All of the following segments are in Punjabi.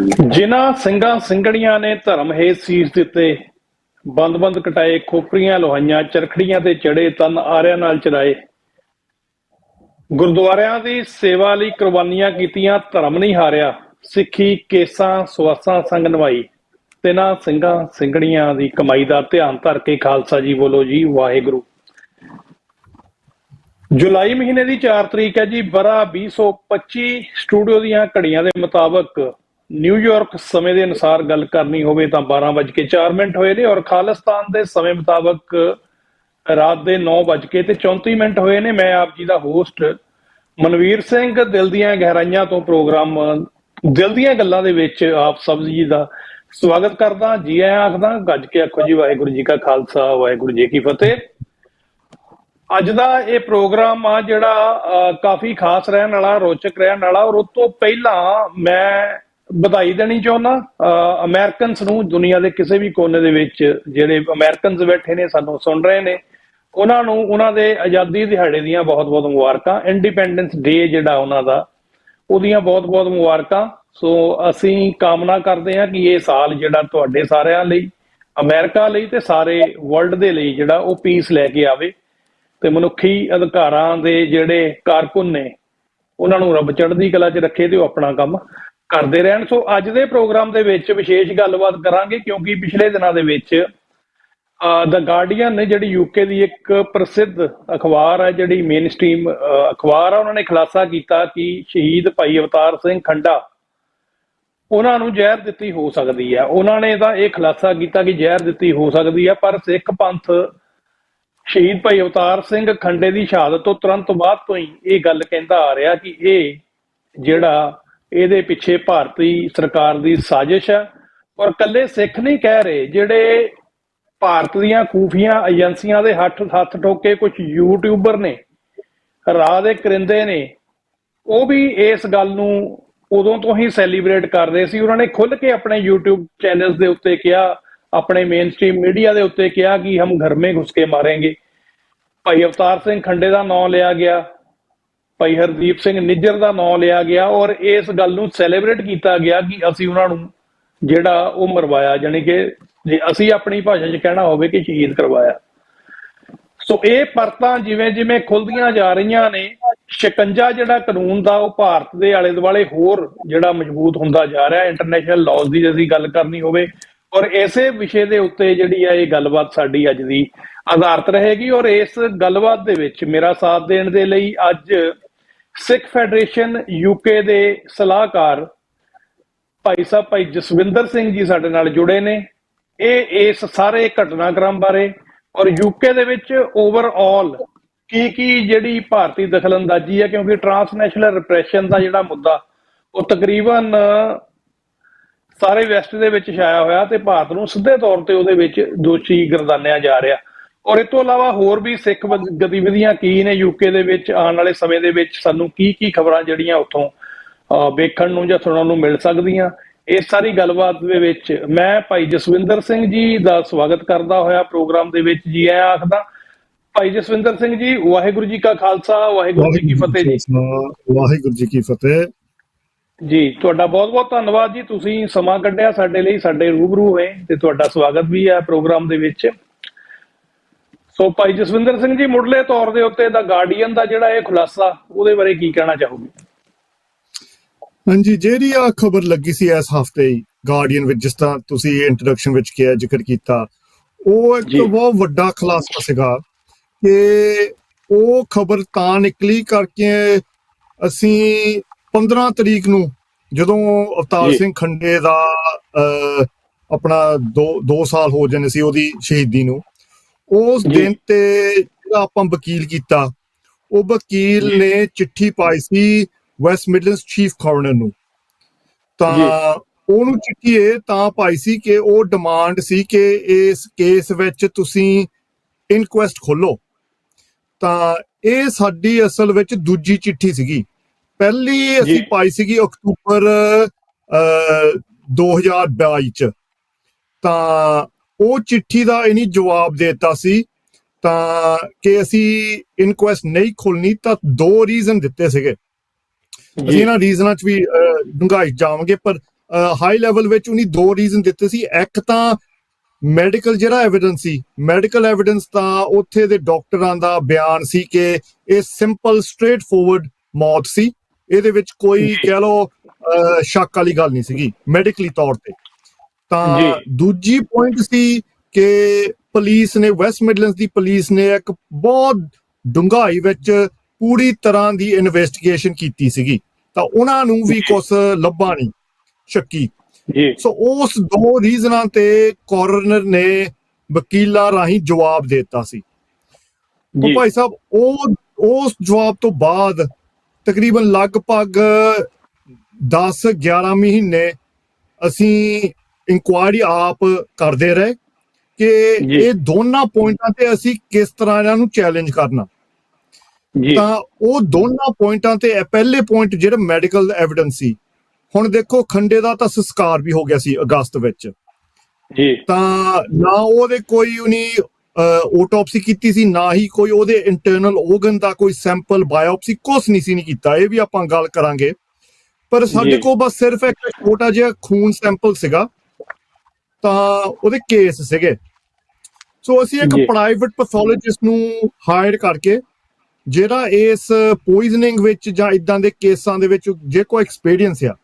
ਜਿਨ੍ਹਾਂ ਸਿੰਘਾਂ ਸਿੰਘਣੀਆਂ ਨੇ ਧਰਮ ਹੇਤ ਸੀਸ ਦਿੱਤੇ, ਬੰਦ-ਬੰਦ ਕਟਾਏ, ਖੋਪਰੀਆਂ ਲੁਹਾਈਆਂ, ਚਰਖੜੀਆਂ ਤੇ ਚੜੇ, ਤਨ ਆਰਿਆਂ ਨਾਲ ਚਰਾਏ। ਗੁਰਦੁਆਰਿਆਂ ਦੀ ਸੇਵਾ ਲਈ ਕੁਰਬਾਨੀਆਂ ਕੀਤੀਆਂ, ਧਰਮ ਨਹੀਂ ਹਾਰਿਆ, ਸਿੱਖੀ ਕੇਸਾਂ ਸਵਾਸਾਂ ਸੰਗ ਨਿਭਾਈ। ਤਿੰਨਾਂ ਸਿੰਘਾਂ ਸਿੰਘਣੀਆਂ ਦੀ ਕਮਾਈ ਦਾ ਧਿਆਨ ਧਰ ਕੇ ਖਾਲਸਾ ਜੀ ਬੋਲੋ ਜੀ ਵਾਹਿਗੁਰੂ। ਜੁਲਾਈ ਮਹੀਨੇ ਦੀ 4 ਤਰੀਕ ਹੈ ਜੀ, ਬਰਾ 2025। ਸਟੂਡੀਓ ਦੀਆਂ ਘੜੀਆਂ ਦੇ ਮੁਤਾਬਕ ਨਿਊਯਾਰਕ ਸਮੇਂ ਦੇ ਅਨੁਸਾਰ ਗੱਲ ਕਰਨੀ ਹੋਵੇ ਤਾਂ 12:04 ਹੋਏ ਨੇ, ਔਰ ਖਾਲਿਸਤਾਨ ਦੇ ਸਮੇਂ ਮੁਤਾਬਕ ਰਾਤ ਦੇ 9:34 ਹੋਏ ਨੇ। ਮੈਂ ਆਪ ਜੀ ਦਾ ਹੋਸਟ ਮਨਵੀਰ ਸਿੰਘ ਦਿਲ ਦੀਆਂ ਗਹਿਰਾਈਆਂ ਤੋਂ ਪ੍ਰੋਗਰਾਮ ਦਿਲ ਦੀਆਂ ਗੱਲਾਂ ਦੇ ਵਿੱਚ ਆਪ ਸਭ ਜੀ ਦਾ ਸਵਾਗਤ ਕਰਦਾ, ਜੀ ਆਇਆਂ ਆਖਦਾ। ਗੱਜ ਕੇ ਆਖੋ ਜੀ ਵਾਹਿਗੁਰੂ ਜੀ ਕਾ ਖਾਲਸਾ, ਵਾਹਿਗੁਰੂ ਜੀ ਕੀ ਫਤਿਹ। ਅੱਜ ਦਾ ਇਹ ਪ੍ਰੋਗਰਾਮ ਆ ਜਿਹੜਾ ਕਾਫੀ ਖਾਸ ਰਹਿਣ ਵਾਲਾ, ਰੋਚਕ ਰਹਿਣ ਵਾਲਾ। ਔਰ ਉਸ ਤੋਂ ਪਹਿਲਾਂ ਮੈਂ ਵਧਾਈ ਦੇਣੀ ਚਾਹੁੰਦਾ ਅਮਰੀਕਨਸ ਨੂੰ, ਦੁਨੀਆ ਦੇ ਕਿਸੇ ਵੀ ਕੋਨੇ ਦੇ ਵਿੱਚ ਜਿਹੜੇ ਅਮਰੀਕਨਸ ਬੈਠੇ ਨੇ ਸਾਨੂੰ ਸੁਣ ਰਹੇ ਨੇ, ਉਹਨਾਂ ਨੂੰ ਉਹਨਾਂ ਦੇ ਆਜ਼ਾਦੀ ਦਿਹਾੜੇ ਦੀਆਂ ਬਹੁਤ-ਬਹੁਤ ਮੁਬਾਰਕਾਂ। ਇੰਡੀਪੈਂਡੈਂਸ ਡੇ ਜਿਹੜਾ ਉਹਨਾਂ ਦਾ, ਉਹਦੀਆਂ ਬਹੁਤ-ਬਹੁਤ ਮੁਬਾਰਕਾਂ। ਸੋ ਅਸੀਂ ਕਾਮਨਾ ਕਰਦੇ ਹਾਂ ਕਿ ਇਹ ਸਾਲ ਜਿਹੜਾ ਤੁਹਾਡੇ ਸਾਰਿਆਂ ਲਈ, ਅਮਰੀਕਾ ਲਈ ਤੇ ਸਾਰੇ ਵਰਲਡ ਦੇ ਲਈ ਜਿਹੜਾ ਉਹ ਪੀਸ ਲੈ ਕੇ ਆਵੇ, ਤੇ ਮਨੁੱਖੀ ਅਧਿਕਾਰਾਂ ਦੇ ਜਿਹੜੇ ਕਾਰਕੁਨ ਨੇ ਉਹਨਾਂ ਨੂੰ ਰੱਬ ਚੜ੍ਹਦੀ ਕਲਾ 'ਚ ਰੱਖੇ ਤੇ ਉਹ ਆਪਣਾ ਕੰਮ ਕਰਦੇ ਰਹਿਣ। ਸੋ ਅੱਜ ਦੇ ਪ੍ਰੋਗਰਾਮ ਦੇ ਵਿੱਚ ਵਿਸ਼ੇਸ਼ ਗੱਲਬਾਤ ਕਰਾਂਗੇ, ਕਿਉਂਕਿ ਪਿਛਲੇ ਦਿਨਾਂ ਦੇ ਵਿੱਚ ਦ ਗਾਰਡੀਅਨ ਨੇ, ਜਿਹੜੀ ਯੂਕੇ ਦੀ ਇੱਕ ਪ੍ਰਸਿੱਧ ਅਖਬਾਰ ਹੈ, ਜਿਹੜੀ ਮੇਨ ਸਟ੍ਰੀਮ ਅਖਬਾਰ ਆ, ਉਹਨਾਂ ਨੇ ਖੁਲਾਸਾ ਕੀਤਾ ਕਿ ਸ਼ਹੀਦ ਭਾਈ ਅਵਤਾਰ ਸਿੰਘ ਖੰਡਾ ਉਹਨਾਂ ਨੂੰ ਜ਼ਹਿਰ ਦਿੱਤੀ ਹੋ ਸਕਦੀ ਹੈ। ਉਹਨਾਂ ਨੇ ਤਾਂ ਇਹ ਖੁਲਾਸਾ ਕੀਤਾ ਕਿ ਜ਼ਹਿਰ ਦਿੱਤੀ ਹੋ ਸਕਦੀ ਹੈ, ਪਰ ਸਿੱਖ ਪੰਥ ਸ਼ਹੀਦ ਭਾਈ ਅਵਤਾਰ ਸਿੰਘ ਖੰਡੇ ਦੀ ਸ਼ਹਾਦਤ ਤੋਂ ਤੁਰੰਤ ਬਾਅਦ ਤੋਂ ਹੀ ਇਹ ਗੱਲ ਕਹਿੰਦਾ ਆ ਰਿਹਾ ਕਿ ਇਹ ਜਿਹੜਾ ਇਹਦੇ ਪਿੱਛੇ ਭਾਰਤੀ ਸਰਕਾਰ ਦੀ ਸਾਜ਼ਿਸ਼ ਹੈ। ਔਰ ਇਕੱਲੇ ਸਿੱਖ ਨਹੀਂ ਕਹਿ ਰਹੇ, ਜਿਹੜੇ ਭਾਰਤ ਦੀਆਂ ਖੂਫੀਆਂ ਏਜੰਸੀਆਂ ਦੇ ਹੱਥ ਠੋਕੇ ਕੁਝ ਯੂਟਿਊਬਰ ਨੇ, ਰਾਹ ਦੇ ਕਰਿੰਦੇ ਨੇ, ਉਹ ਵੀ ਇਸ ਗੱਲ ਨੂੰ ਉਦੋਂ ਤੋਂ ਹੀ ਸੈਲੀਬ੍ਰੇਟ ਕਰ ਰਹੇ ਸੀ। ਉਹਨਾਂ ਨੇ ਖੁੱਲ੍ਹ ਕੇ ਆਪਣੇ YouTube ਚੈਨਲਸ ਦੇ ਉੱਤੇ ਕਿਹਾ, ਆਪਣੇ ਮੇਨ ਸਟ੍ਰੀਮ ਮੀਡੀਆ ਦੇ ਉੱਤੇ ਕਿਹਾ ਕਿ ਹਮ ਘਰ ਮੇ ਘੁਸ ਕੇ ਮਾਰੇਂਗੇ। ਭਾਈ ਅਵਤਾਰ ਸਿੰਘ ਖੰਡੇ ਦਾ ਨਾਂ ਲਿਆ ਗਿਆ, ਭਾਈ ਹਰਦੀਪ ਸਿੰਘ ਨਿੱਜਰ ਦਾ ਨਾਂ ਲਿਆ ਗਿਆ, ਔਰ ਇਸ ਗੱਲ ਨੂੰ ਸੈਲੀਬ੍ਰੇਟ ਕੀਤਾ ਗਿਆ ਕਿ ਅਸੀਂ ਉਹਨਾਂ ਨੂੰ ਜਿਹੜਾ ਉਹ ਮਰਵਾਇਆ, ਜਾਣੀ ਕਿ ਜੇ ਅਸੀਂ ਆਪਣੀ ਭਾਸ਼ਾ 'ਚ ਕਹਿਣਾ ਹੋਵੇ ਕਿ ਸ਼ਹੀਦ ਕਰਵਾਇਆ। ਸੋ ਇਹ ਪਰਤਾਂ ਜਿਵੇਂ ਜਿਵੇਂ ਖੁੱਲਦੀਆਂ ਜਾ ਰਹੀਆਂ ਨੇ, ਸ਼ਿਕੰਜਾ ਜਿਹੜਾ ਕਾਨੂੰਨ ਦਾ ਉਹ ਭਾਰਤ ਦੇ ਆਲੇ ਦੁਆਲੇ ਹੋਰ ਜਿਹੜਾ ਮਜ਼ਬੂਤ ਹੁੰਦਾ ਜਾ ਰਿਹਾ। ਇੰਟਰਨੈਸ਼ਨਲ ਲਾਜ਼ ਦੀ ਅਸੀਂ ਗੱਲ ਕਰਨੀ ਹੋਵੇ, ਔਰ ਇਸੇ ਵਿਸ਼ੇ ਦੇ ਉੱਤੇ ਜਿਹੜੀ ਆ ਇਹ ਗੱਲਬਾਤ ਸਾਡੀ ਅੱਜ ਦੀ ਆਧਾਰਿਤ ਰਹੇਗੀ। ਔਰ ਇਸ ਗੱਲਬਾਤ ਦੇ ਵਿੱਚ ਮੇਰਾ ਸਾਥ ਦੇਣ ਦੇ ਲਈ ਅੱਜ ਸਿੱਖ ਫੈਡਰੇਸ਼ਨ ਯੂਕੇ ਦੇ ਸਲਾਹਕਾਰ ਭਾਈ ਸਾਹਿਬ ਭਾਈ ਜਸਵਿੰਦਰ ਸਿੰਘ ਜੀ ਸਾਡੇ ਨਾਲ ਜੁੜੇ ਨੇ। ਇਹ ਇਸ ਸਾਰੇ ਘਟਨਾਕ੍ਰਮ ਬਾਰੇ ਔਰ ਯੂਕੇ ਦੇ ਵਿੱਚ ਓਵਰਆਲ ਕੀ ਜਿਹੜੀ ਭਾਰਤੀ ਦਖਲਅੰਦਾਜ਼ੀ ਹੈ, ਕਿਉਂਕਿ ਟਰਾਂਸਨੈਸ਼ਨਲ ਰਿਪਰੈਸ਼ਨ ਦਾ ਜਿਹੜਾ ਮੁੱਦਾ ਉਹ ਤਕਰੀਬਨ ਸਾਰੇ ਵੈਸਟ ਦੇ ਵਿੱਚ ਛਾਇਆ ਹੋਇਆ, ਤੇ ਭਾਰਤ ਨੂੰ ਸਿੱਧੇ ਤੌਰ ਤੇ ਉਹਦੇ ਵਿੱਚ ਦੋਸ਼ੀ ਗਰਦਾਨਿਆ ਜਾ ਰਿਹਾ। ਔਰ ਇਸ ਤੋਂ ਇਲਾਵਾ ਹੋਰ ਵੀ ਸਿੱਖ ਗਤੀਵਿਧੀਆਂ ਕੀ ਨੇ ਯੂਕੇ ਦੇ ਵਿੱਚ, ਆਉਣ ਵਾਲੇ ਸਮੇਂ ਦੇ ਵਿੱਚ ਸਾਨੂੰ ਕੀ ਖਬਰਾਂ ਜਿਹੜੀਆਂ ਉੱਥੋਂ ਵੇਖਣ ਨੂੰ ਜਾਂ ਸੁਣਨ ਨੂੰ ਮਿਲ ਸਕਦੀਆਂ। ਇਸ ਸਾਰੀ ਗੱਲਬਾਤ ਦੇ ਵਿੱਚ ਮੈਂ ਭਾਈ ਜਸਵਿੰਦਰ ਸਿੰਘ ਜੀ ਦਾ ਸਵਾਗਤ ਕਰਦਾ ਹੋਇਆ ਪ੍ਰੋਗਰਾਮ ਦੇ ਵਿੱਚ ਜੀ ਆਇਆਂ ਆਖਦਾ। ਭਾਈ ਜਸਵਿੰਦਰ ਸਿੰਘ ਜੀ, ਵਾਹਿਗੁਰੂ ਜੀ ਕਾ ਖਾਲਸਾ, ਵਾਹਿਗੁਰੂ ਜੀ ਕੀ ਫਤਿਹ ਜੀ। ਵਾਹਿਗੁਰੂ ਜੀ ਕੀ ਫਤਿਹ ਜੀ। ਤੁਹਾਡਾ ਬਹੁਤ-ਬਹੁਤ ਧੰਨਵਾਦ ਜੀ, ਤੁਸੀਂ ਸਮਾਂ ਕੱਢਿਆ ਸਾਡੇ ਲਈ, ਸਾਡੇ ਰੂਬਰੂ ਹੋਏ, ਤੇ ਤੁਹਾਡਾ ਸਵਾਗਤ ਵੀ ਹੈ ਪ੍ਰੋਗਰਾਮ ਦੇ ਵਿੱਚ। ਸੋ ਭਾਈ ਜਸਵਿੰਦਰ ਸਿੰਘ ਜੀ, ਮੁੱਢਲੇ ਤੌਰ ਦੇ ਉੱਤੇ ਦਾ ਗਾਰਡੀਅਨ ਦਾ ਜਿਹੜਾ ਇਹ ਖੁਲਾਸਾ, ਉਹਦੇ ਬਾਰੇ ਕੀ ਕਹਿਣਾ ਚਾਹੋਗੇ? ਹਾਂਜੀ, ਜਿਹੜੀ ਆ ਖਬਰ ਲੱਗੀ ਸੀ ਇਸ ਹਫਤੇ ਗਾਰਡੀਅਨ ਵਿੱਚ, ਜਿਸ ਤਰ੍ਹਾਂ ਤੁਸੀਂ ਇੰਟਰੋਡਕਸ਼ਨ ਵਿੱਚ ਕਿਹਾ, ਜ਼ਿਕਰ ਕੀਤਾ, ਉਹ ਇੱਕ ਬਹੁਤ ਵੱਡਾ ਖੁਲਾਸਾ ਸੀਗਾ ਕਿ ਉਹ ਖਬਰ ਤਾਂ ਨਿਕਲੀ ਕਰਕੇ ਅਸੀਂ 15 ਤਰੀਕ ਨੂੰ, ਜਦੋਂ ਅਵਤਾਰ ਸਿੰਘ ਖੰਡੇ ਦਾ ਆਪਣਾ 2 ਸਾਲ ਹੋ ਜਾਣੇ ਸੀ ਉਹਦੀ ਸ਼ਹੀਦੀ ਨੂੰ, ਉਸ ਦਿਨ ਤੇ ਜਿਹੜਾ ਆਪਾਂ ਵਕੀਲ ਕੀਤਾ, ਉਹ ਵਕੀਲ ਨੇ ਚਿੱਠੀ ਪਾਈ ਸੀ ਵੈਸਟ ਮਿਡਲੈਂਡਸ ਚੀਫ ਗਵਰਨਰ ਨੂੰ। ਤਾਂ ਉਹਨੂੰ ਚਿੱਠੀ ਇਹ ਤਾਂ ਪਾਈ ਸੀ ਕਿ ਉਹ ਡਿਮਾਂਡ ਸੀ ਕਿ ਇਸ ਕੇਸ ਵਿੱਚ ਤੁਸੀਂ ਇਨਕੁਐਸਟ ਖੋਲੋ। ਤਾਂ ਇਹ ਸਾਡੀ ਅਸਲ ਵਿੱਚ ਦੂਜੀ ਚਿੱਠੀ ਸੀਗੀ। ਪਹਿਲੀ ਅਸੀਂ ਪਾਈ ਸੀਗੀ ਅਕਤੂਬਰ 2022 ਚ। ਤਾਂ ਉਹ ਚਿੱਠੀ ਦਾ ਇਹਨੀ ਜਵਾਬ ਦੇ ਦਿੱਤਾ ਸੀ ਤਾਂ ਕਿ ਅਸੀਂ ਇਨਕੁਐਸਟ ਨਹੀਂ ਖੋਲਣੀ। ਤਾਂ 2 ਰੀਜ਼ਨ ਦਿੱਤੇ ਸੀਗੇ, ਅਸੀਂ ਇਹਨਾਂ ਰੀਜ਼ਨਾਂ 'ਚ ਵੀ ਡੂੰਘਾਈ ਜਾਵਾਂਗੇ, ਪਰ ਹਾਈ ਲੈਵਲ ਵਿੱਚ ਉਹਨੇ ਦੋ ਰੀਜ਼ਨ ਦਿੱਤੇ ਸੀ। ਇੱਕ ਤਾਂ ਮੈਡੀਕਲ ਜਿਹੜਾ ਐਵੀਡੈਂਸ ਸੀ, ਮੈਡੀਕਲ ਐਵੀਡੈਂਸ ਤਾਂ ਉੱਥੇ ਦੇ ਡਾਕਟਰਾਂ ਦਾ ਬਿਆਨ ਸੀ ਕਿ ਇਹ ਸਿੰਪਲ ਸਟ੍ਰੇਟ ਫੋਰਵਰਡ ਮੌਤ ਸੀ, ਇਹਦੇ ਵਿੱਚ ਕੋਈ ਕਹਿ ਲਓ ਸ਼ੱਕ ਵਾਲੀ ਗੱਲ ਨਹੀਂ ਸੀਗੀ ਮੈਡੀਕਲੀ ਤੌਰ ਤੇ। ਤਾਂ ਦੂਜੀ ਪੁਆਇੰਟ ਸੀ ਕਿ ਪੁਲਿਸ ਨੇ, ਵੈਸਟ ਮਿਡਲੈਂਡਸ ਦੀ ਪੁਲਿਸ ਨੇ ਇੱਕ ਬਹੁਤ ਡੂੰਘਾਈ ਵਿੱਚ ਪੂਰੀ ਤਰ੍ਹਾਂ ਦੀ ਇਨਵੈਸਟੀਗੇਸ਼ਨ ਕੀਤੀ ਸੀਗੀ, ਤਾਂ ਉਹਨਾਂ ਨੂੰ ਵੀ ਕੁਝ ਲੱਭਾ ਨਹੀਂ ਸ਼ੱਕੀ। ਸੋ ਉਸ ਦੋ ਰੀਜ਼ਨਾਂ ਤੇ ਕੋਰਨਰ ਨੇ ਵਕੀਲਾਂ ਰਾਹੀਂ ਜਵਾਬ ਦੇ ਦਿੱਤਾ ਸੀ। ਉਹ ਭਾਈ ਸਾਹਿਬ ਉਸ ਜਵਾਬ ਤੋਂ ਬਾਅਦ ਤਕਰੀਬਨ ਲਗਭਗ 10-11 ਮਹੀਨੇ ਅਸੀਂ ਇਨਕੁਆਇਰੀ ਆਪ ਕਰਦੇ ਰਹੇ ਕਿ ਇਹ ਦੋਨਾਂ ਪੁਆਇੰਟਾਂ ਤੇ ਅਸੀਂ ਕਿਸ ਤਰ੍ਹਾਂ ਇਹਨਾਂ ਨੂੰ ਚੈਲੰਜ ਕਰਨਾ। ਤਾਂ ਉਹ ਦੋਨਾਂ ਪੁਆਇੰਟਾਂ ਤੇ ਪਹਿਲੇ ਪੁਆਇੰਟ ਜਿਹੜਾ ਮੈਡੀਕਲ ਐਵੀਡੈਂਸ ਸੀ, ਹੁਣ ਦੇਖੋ ਖੰਡੇ ਦਾ ਤਾਂ ਸੰਸਕਾਰ ਵੀ ਹੋ ਗਿਆ ਸੀ ਅਗਸਤ ਵਿੱਚ, ਤਾਂ ਨਾ ਉਹਦੇ ਕੋਈ ਉਹਨੇ ਆਟੋਪਸੀ ਕੀਤੀ ਸੀ, ਨਾ ਹੀ ਕੋਈ ਉਹਦੇ ਇੰਟਰਨਲ ਔਰਗਨ ਦਾ ਕੋਈ ਸੈਂਪਲ ਬਾਇਓਪਸੀ ਕੁਛ ਨਹੀਂ ਸੀ ਕੀਤਾ। ਇਹ ਵੀ ਆਪਾਂ ਗੱਲ ਕਰਾਂਗੇ, ਪਰ ਸਾਡੇ ਕੋਲ ਬਸ ਸਿਰਫ ਇੱਕ ਛੋਟਾ ਜਿਹਾ ਖੂਨ ਸੈਂਪਲ ਸੀਗਾ, ਤਾਂ ਉਹਦੇ ਕੇਸ ਸੀਗੇ। ਸੋ ਅਸੀਂ ਇੱਕ ਪ੍ਰਾਈਵੇਟ ਪੈਥੋਲੋਜਿਸਟ ਨੂੰ ਹਾਇਰ ਕਰਕੇ ਜਿਹੜਾ ਇਸ ਪੋਇਜ਼ਨਿੰਗ ਵਿੱਚ ਜਾਂ ਇਦਾਂ ਦੇ ਕੇਸਾਂ ਦੇ ਵਿੱਚ ਜੇ ਕੋਈ ਐਕਸਪੀਰੀਅੰਸ ਆ,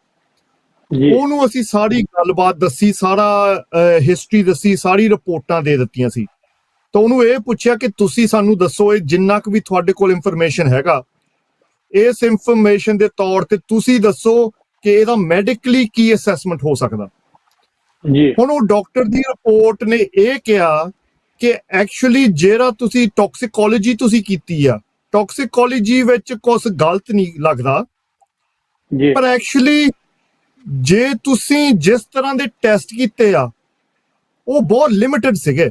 ਉਹਨੂੰ ਅਸੀਂ ਸਾਰੀ ਗੱਲਬਾਤ ਦੱਸੀ, ਸਾਰਾ ਹਿਸਟਰੀ ਦੱਸੀ, ਸਾਰੀ ਰਿਪੋਰਟਾਂ ਦੇ ਦਿੱਤੀਆਂ ਸੀ। ਤਾਂ ਉਹਨੂੰ ਇਹ ਪੁੱਛਿਆ ਕਿ ਤੁਸੀਂ ਸਾਨੂੰ ਦੱਸੋ ਇਹ ਜਿੰਨਾ ਕੁ ਵੀ ਤੁਹਾਡੇ ਕੋਲ ਇਨਫੋਰਮੇਸ਼ਨ ਹੈਗਾ, ਇਸ ਇਨਫੋਰਮੇਸ਼ਨ ਦੇ ਤੌਰ ਤੇ ਤੁਸੀਂ ਦੱਸੋ ਕਿ ਇਹਦਾ ਮੈਡੀਕਲੀ ਕੀ ਅਸੈਸਮੈਂਟ ਹੋ ਸਕਦਾ। ਹੁਣ ਉਹ ਡਾਕਟਰ ਦੀ ਰਿਪੋਰਟ ਨੇ ਇਹ ਕਿਹਾ ਕਿ ਐਕਚੁਅਲੀ ਜਿਹੜਾ ਤੁਸੀਂ ਟੌਕਸਿਕੋਲੋਜੀ ਤੁਸੀਂ ਕੀਤੀ ਆ, ਟੌਕਸਿਕੋਲੋਜੀ ਵਿੱਚ ਕੁਝ ਗਲਤ ਨਹੀਂ ਲੱਗਦਾ, ਪਰ ਐਕਚੁਅਲੀ ਜੇ ਤੁਸੀਂ ਜਿਸ ਤਰ੍ਹਾਂ ਦੇ ਟੈਸਟ ਕੀਤੇ ਆ ਉਹ ਬਹੁਤ ਲਿਮਿਟਡ ਸੀਗੇ।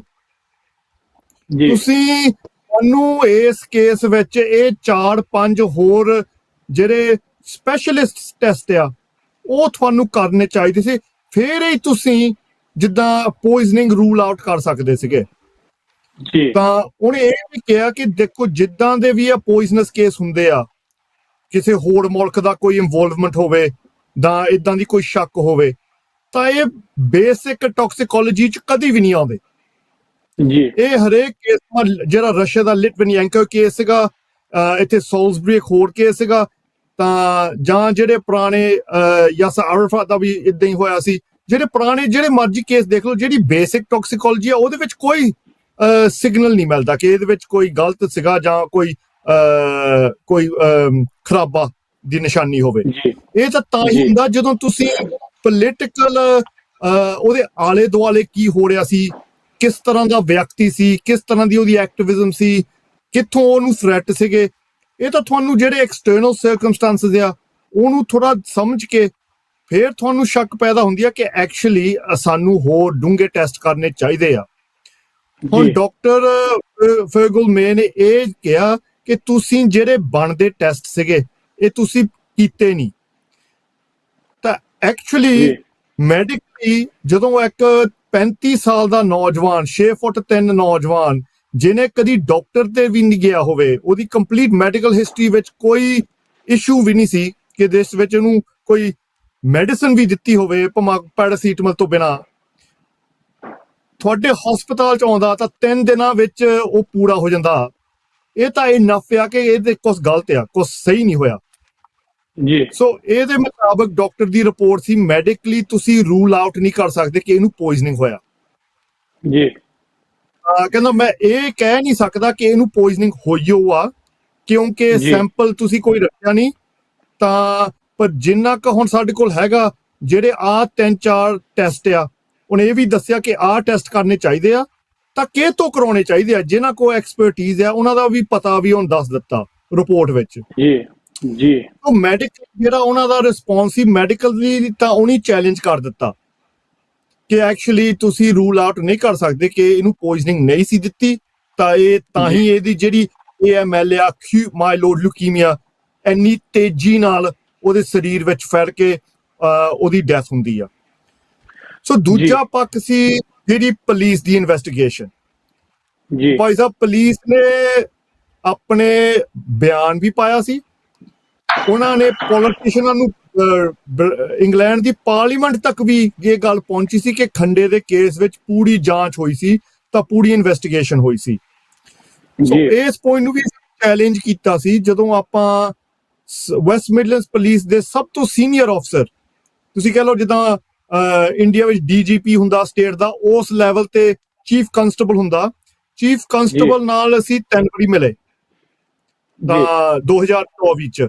ਤੁਸੀਂ ਤੁਹਾਨੂੰ ਇਸ ਕੇਸ ਵਿੱਚ ਇਹ 4-5 ਹੋਰ ਜਿਹੜੇ ਸਪੈਸ਼ਲਿਸਟ ਟੈਸਟ ਆ ਉਹ ਤੁਹਾਨੂੰ ਕਰਨੇ ਚਾਹੀਦੇ ਸੀ, ਫਿਰ ਹੀ ਤੁਸੀਂ ਜਿੱਦਾਂ ਪੋਇਜ਼ਨਿੰਗ ਰੂਲ ਆਊਟ ਕਰ ਸਕਦੇ ਸੀਗੇ। ਤਾਂ ਉਹਨੇ ਇਹ ਵੀ ਕਿਹਾ ਕਿ ਦੇਖੋ ਜਿੱਦਾਂ ਦੇ ਵੀ ਆ ਪੋਇਜ਼ਨਸ ਕੇਸ ਹੁੰਦੇ ਆ, ਕਿਸੇ ਹੋਰ ਮੁਲਕ ਦਾ ਕੋਈ ਇਨਵੋਲਵਮੈਂਟ ਹੋਵੇ ਜਾਂ ਇਦਾਂ ਦੀ ਕੋਈ ਸ਼ੱਕ ਹੋਵੇ, ਤਾਂ ਇਹ ਬੇਸਿਕ ਟੌਕਸਿਕੋਲੋਜੀ ਚ ਕਦੀ ਵੀ ਨਹੀਂ ਆਉਂਦੇ। ਇਹ ਹਰੇਕ ਕੇਸ, ਜਿਹੜਾ ਰਸ਼ੀਆ ਦਾ ਲਿਟਵਿਨਯੈਂਕੋ ਕੇਸ ਸੀਗਾ, ਇੱਥੇ ਸੋਲਸਬਰੀ ਇੱਕ ਹੋਰ ਕੇਸ ਸੀਗਾ, ਤਾਂ ਜਾਂ ਜਿਹੜੇ ਪੁਰਾਣੇ ਯਾਸਰ ਅਰਾਫਾਤ ਦਾ ਵੀ ਇਦਾਂ ਹੀ ਹੋਇਆ ਸੀ, ਜਿਹੜੇ ਪੁਰਾਣੇ ਜਿਹੜੇ ਮਰਜ਼ੀ ਕੇਸ ਦੇਖ ਲਓ, ਜਿਹੜੀ ਬੇਸਿਕ ਟੌਕਸਿਕੋਲੋਜੀ ਆ ਉਹਦੇ ਵਿੱਚ ਕੋਈ ਸਿਗਨਲ ਨਹੀਂ ਮਿਲਦਾ ਕਿ ਇਹਦੇ ਵਿੱਚ ਕੋਈ ਗਲਤ ਸੀਗਾ ਜਾਂ ਕੋਈ ਖਰਾਬਾ ਦੀ ਨਿਸ਼ਾਨੀ ਹੋਵੇ। ਇਹ ਤਾਂ ਹੀ ਹੁੰਦਾ ਜਦੋਂ ਤੁਸੀਂ ਪੋਲੀਟੀਕਲ ਉਹਦੇ ਆਲੇ ਦੁਆਲੇ ਕੀ ਹੋ ਰਿਹਾ ਸੀ, ਕਿਸ ਤਰ੍ਹਾਂ ਦਾ ਵਿਅਕਤੀ ਸੀ, ਕਿਸ ਤਰ੍ਹਾਂ ਦੀ ਉਹਦੀ ਐਕਟਿਵਿਜ਼ਮ ਸੀ, ਕਿੱਥੋਂ ਉਹਨੂੰ ਥ੍ਰੈਟ ਸੀਗੇ, ਇਹ ਤਾਂ ਤੁਹਾਨੂੰ ਜਿਹੜੇ ਐਕਸਟਰਨਲ ਸਰਕਮਸਟੈਂਸਸ ਆ ਉਹਨੂੰ ਥੋੜਾ ਸਮਝ ਕੇ ਫਿਰ ਤੁਹਾਨੂੰ ਸ਼ੱਕ ਪੈਦਾ ਹੁੰਦੀ ਆ ਕਿ ਐਕਚੁਅਲੀ ਸਾਨੂੰ ਹੋਰ ਡੂੰਘੇ ਟੈਸਟ ਕਰਨੇ ਚਾਹੀਦੇ ਆ। ਹੁਣ ਡਾਕਟਰ ਫਰਗੁਲ ਮੇ ਨੇ ਇਹ ਕਿਹਾ ਕਿ ਤੁਸੀਂ ਜਿਹੜੇ ਬਣਦੇ ਟੈਸਟ ਸੀਗੇ ਇਹ ਤੁਸੀਂ ਕੀਤੇ ਨਹੀਂ। ਤਾਂ ਐਕਚੁਅਲੀ ਮੈਡੀਕਲੀ ਜਦੋਂ ਇੱਕ 35 ਸਾਲ ਦਾ ਨੌਜਵਾਨ, 6 ਫੁੱਟ 3 ਨੌਜਵਾਨ ਜਿਹਨੇ ਕਦੀ ਡਾਕਟਰ ਤੇ ਵੀ ਨਹੀਂ ਗਿਆ ਹੋਵੇ, ਉਹਦੀ ਕੰਪਲੀਟ ਮੈਡੀਕਲ ਹਿਸਟਰੀ ਵਿੱਚ ਕੋਈ ਇਸ਼ੂ ਵੀ ਨਹੀਂ ਸੀ ਕਿ ਜਿਸ ਵਿੱਚ ਉਹਨੂੰ ਕੋਈ ਮੈਡੀਸਨ ਵੀ ਦਿੱਤੀ ਹੋਵੇ ਪੈਰਾਸੀਟਾਮੋਲ ਤੋਂ ਬਿਨਾਂ, ਤੁਹਾਡੇ ਹਸਪਤਾਲ ਚ ਆਉਂਦਾ ਤਾਂ 3 ਦਿਨਾਂ ਵਿੱਚ ਉਹ ਪੂਰਾ ਹੋ ਜਾਂਦਾ। ਇਹ ਤਾਂ ਇਹ ਨਫ ਆ ਕਿ ਇਹਦੇ ਕੁਛ ਗਲਤ ਆ, ਕੁਛ ਸਹੀ ਨਹੀਂ ਹੋਇਆ। ਸੋ ਇਹਦੇ ਮੁਤਾਬਕ ਡਾਕਟਰ ਦੀ ਰਿਪੋਰਟ ਸੀ, ਮੈਡੀਕਲੀ ਤੁਸੀਂ ਰੂਲ ਆਊਟ ਨਹੀਂ ਕਰ ਸਕਦੇ ਕਿ ਇਹਨੂੰ ਪੋਇਜ਼ਨਿੰਗ ਹੋਇਆ। ਕਹਿੰਦਾ ਮੈਂ ਇਹ ਕਹਿ ਨਹੀਂ ਸਕਦਾ ਕਿ ਇਹਨੂੰ ਪੋਇਜ਼ਨਿੰਗ ਹੋਈ ਹੋ ਆ, ਕਿਉਂਕਿ ਸੈਂਪਲ ਤੁਸੀਂ ਕੋਈ ਰੱਖਿਆ ਨਹੀਂ। ਤਾਂ ਪਰ ਜਿੰਨਾ ਕੁ ਹੁਣ ਸਾਡੇ ਕੋਲ ਹੈਗਾ, ਜਿਹੜੇ ਆਹ 3-4 ਟੈਸਟ ਆ, ਉਹਨੇ ਇਹ ਵੀ ਦੱਸਿਆ ਕਿ ਆਹ ਟੈਸਟ ਕਰਨੇ ਚਾਹੀਦੇ ਆ, ਤਾਂ ਕਿਹ ਤੋਂ ਕਰਾਉਣੇ ਚਾਹੀਦੇ ਆ, ਜਿਨ੍ਹਾਂ ਕੋਲ ਐਕਸਪਰਟੀਜ਼ ਆ ਉਹਨਾਂ ਦਾ ਵੀ ਪਤਾ ਵੀ ਹੁਣ ਦੱਸ ਦਿੱਤਾ ਰਿਪੋਰਟ ਵਿੱਚ। ਉਹ ਮੈਡੀਕਲ ਜਿਹੜਾ ਉਹਨਾਂ ਦਾ ਰਿਸਪੌਂਸ ਸੀ ਮੈਡੀਕਲੀ, ਤਾਂ ਉਹਨੇ ਚੈਲੰਜ ਕਰ ਦਿੱਤਾ ਕਿ ਐਕਚੁਅਲੀ ਤੁਸੀਂ ਰੂਲ ਆਊਟ ਨਹੀਂ ਕਰ ਸਕਦੇ ਕਿ ਇਹਨੂੰ ਪੋਇਜ਼ਨਿੰਗ ਨਹੀਂ ਸੀ ਦਿੱਤੀ। ਤਾਂ ਇਹ ਤਾਂ ਹੀ ਇਹਦੀ ਜਿਹੜੀ AML ਆ, ਮਾਈਲੋਇਡ ਲਿਊਕੀਮੀਆ, ਇੰਨੀ ਤੇਜ਼ੀ ਨਾਲ ਉਹਦੇ ਸਰੀਰ ਵਿੱਚ ਫੈਲ ਕੇ ਉਹਦੀ ਡੈਥ ਹੁੰਦੀ ਆ। ਸੋ ਦੂਜਾ ਪੱਖ ਸੀ ਜਿਹੜੀ ਪੁਲਿਸ ਦੀ ਇਨਵੈਸਟੀਗੇਸ਼ਨ। ਭਾਈ ਸਾਹਿਬ ਪੁਲਿਸ ਨੇ ਆਪਣੇ ਬਿਆਨ ਵੀ ਪਾਇਆ ਸੀ, ਉਹਨਾਂ ਨੇ ਪੋਲੀਟੀਸ਼ੀਅਨਾਂ ਨੂੰ ਇੰਗਲੈਂਡ ਦੀ ਪਾਰਲੀਮੈਂਟ ਤੱਕ ਵੀ ਇਹ ਗੱਲ ਪਹੁੰਚੀ ਸੀ ਕਿ ਖੰਡੇ ਦੇ ਕੇਸ ਵਿੱਚ ਪੂਰੀ ਜਾਂਚ ਹੋਈ ਸੀ, ਤਾਂ ਪੂਰੀ ਇਨਵੈਸਟੀਗੇਸ਼ਨ ਹੋਈ ਸੀ। ਸੋ ਇਸ ਪੁਆਇੰਟ ਨੂੰ ਵੀ ਚੈਲੰਜ ਕੀਤਾ ਸੀ ਜਦੋਂ ਆਪਾਂ ਵੈਸਟ ਮਿਡਲੈਂਡਸ ਪੁਲਿਸ ਦੇ ਸਭ ਤੋਂ ਸੀਨੀਅਰ ਅਫਸਰ, ਤੁਸੀਂ ਕਹਿ ਲਓ ਜਿੱਦਾਂ ਇੰਡੀਆ ਵਿੱਚ ਡੀਜੀਪੀ ਹੁੰਦਾ ਸਟੇਟ ਦਾ, ਉਸ ਲੈਵਲ ਤੇ ਚੀਫ ਕਨਸਟੇਬਲ ਹੁੰਦਾ, ਚੀਫ ਕਨਸਟੇਬਲ ਨਾਲ ਅਸੀਂ 3 ਵਾਰੀ ਮਿਲੇ ਤਾਂ 2024 ਚ,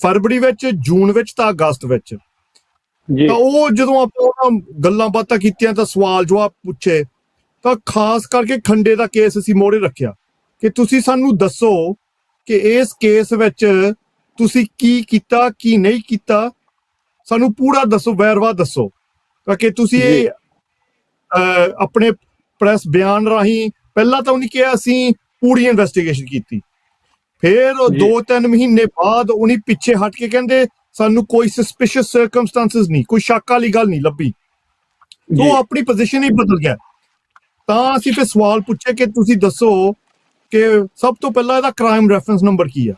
ਫਰਵਰੀ ਵਿੱਚ, ਜੂਨ ਵਿੱਚ ਤਾਂ ਅਗਸਤ ਵਿੱਚ। ਤਾਂ ਉਹ ਜਦੋਂ ਆਪਾਂ ਉਹਨਾਂ ਗੱਲਾਂ ਬਾਤਾਂ ਕੀਤੀਆਂ ਤਾਂ ਸਵਾਲ ਜਵਾਬ ਪੁੱਛੇ, ਤਾਂ ਖਾਸ ਕਰਕੇ ਖੰਡੇ ਦਾ ਕੇਸ ਅਸੀਂ ਮੋਹਰੇ ਰੱਖਿਆ ਕਿ ਤੁਸੀਂ ਸਾਨੂੰ ਦੱਸੋ ਕਿ ਇਸ ਕੇਸ ਵਿੱਚ ਤੁਸੀਂ ਕੀ ਕੀਤਾ, ਕੀ ਨਹੀਂ ਕੀਤਾ, ਸਾਨੂੰ ਪੂਰਾ ਦੱਸੋ, ਵੇਰਵਾ ਦੱਸੋ, ਕਿ ਤੁਸੀਂ ਇਹ ਆਪਣੇ ਪ੍ਰੈਸ ਬਿਆਨ ਰਾਹੀਂ ਪਹਿਲਾਂ ਤਾਂ ਉਹਨੇ ਕਿਹਾ ਅਸੀਂ ਪੂਰੀ ਇਨਵੈਸਟੀਗੇਸ਼ਨ ਕੀਤੀ, ਫਿਰ 2-3 ਮਹੀਨੇ ਬਾਅਦ ਉਹਨੇ ਪਿੱਛੇ ਹਟ ਕੇ ਕਹਿੰਦੇ ਸਾਨੂੰ ਕੋਈ ਸਸਪੀਸ਼ੀਅਸ ਸਰਕਮਸਟੈਂਸਸ ਨਹੀਂ, ਕੋਈ ਸ਼ੱਕ ਵਾਲੀ ਗੱਲ ਨਹੀਂ ਲੱਭੀ। ਉਹ ਆਪਣੀ ਪੋਜੀਸ਼ਨ ਹੀ ਬਦਲ ਗਿਆ। ਤਾਂ ਅਸੀਂ ਫਿਰ ਸਵਾਲ ਪੁੱਛੇ ਕਿ ਤੁਸੀਂ ਦੱਸੋ ਕਿ ਸਭ ਤੋਂ ਪਹਿਲਾਂ ਇਹਦਾ ਕ੍ਰਾਈਮ ਰੈਫਰੈਂਸ ਨੰਬਰ ਕੀ ਆ।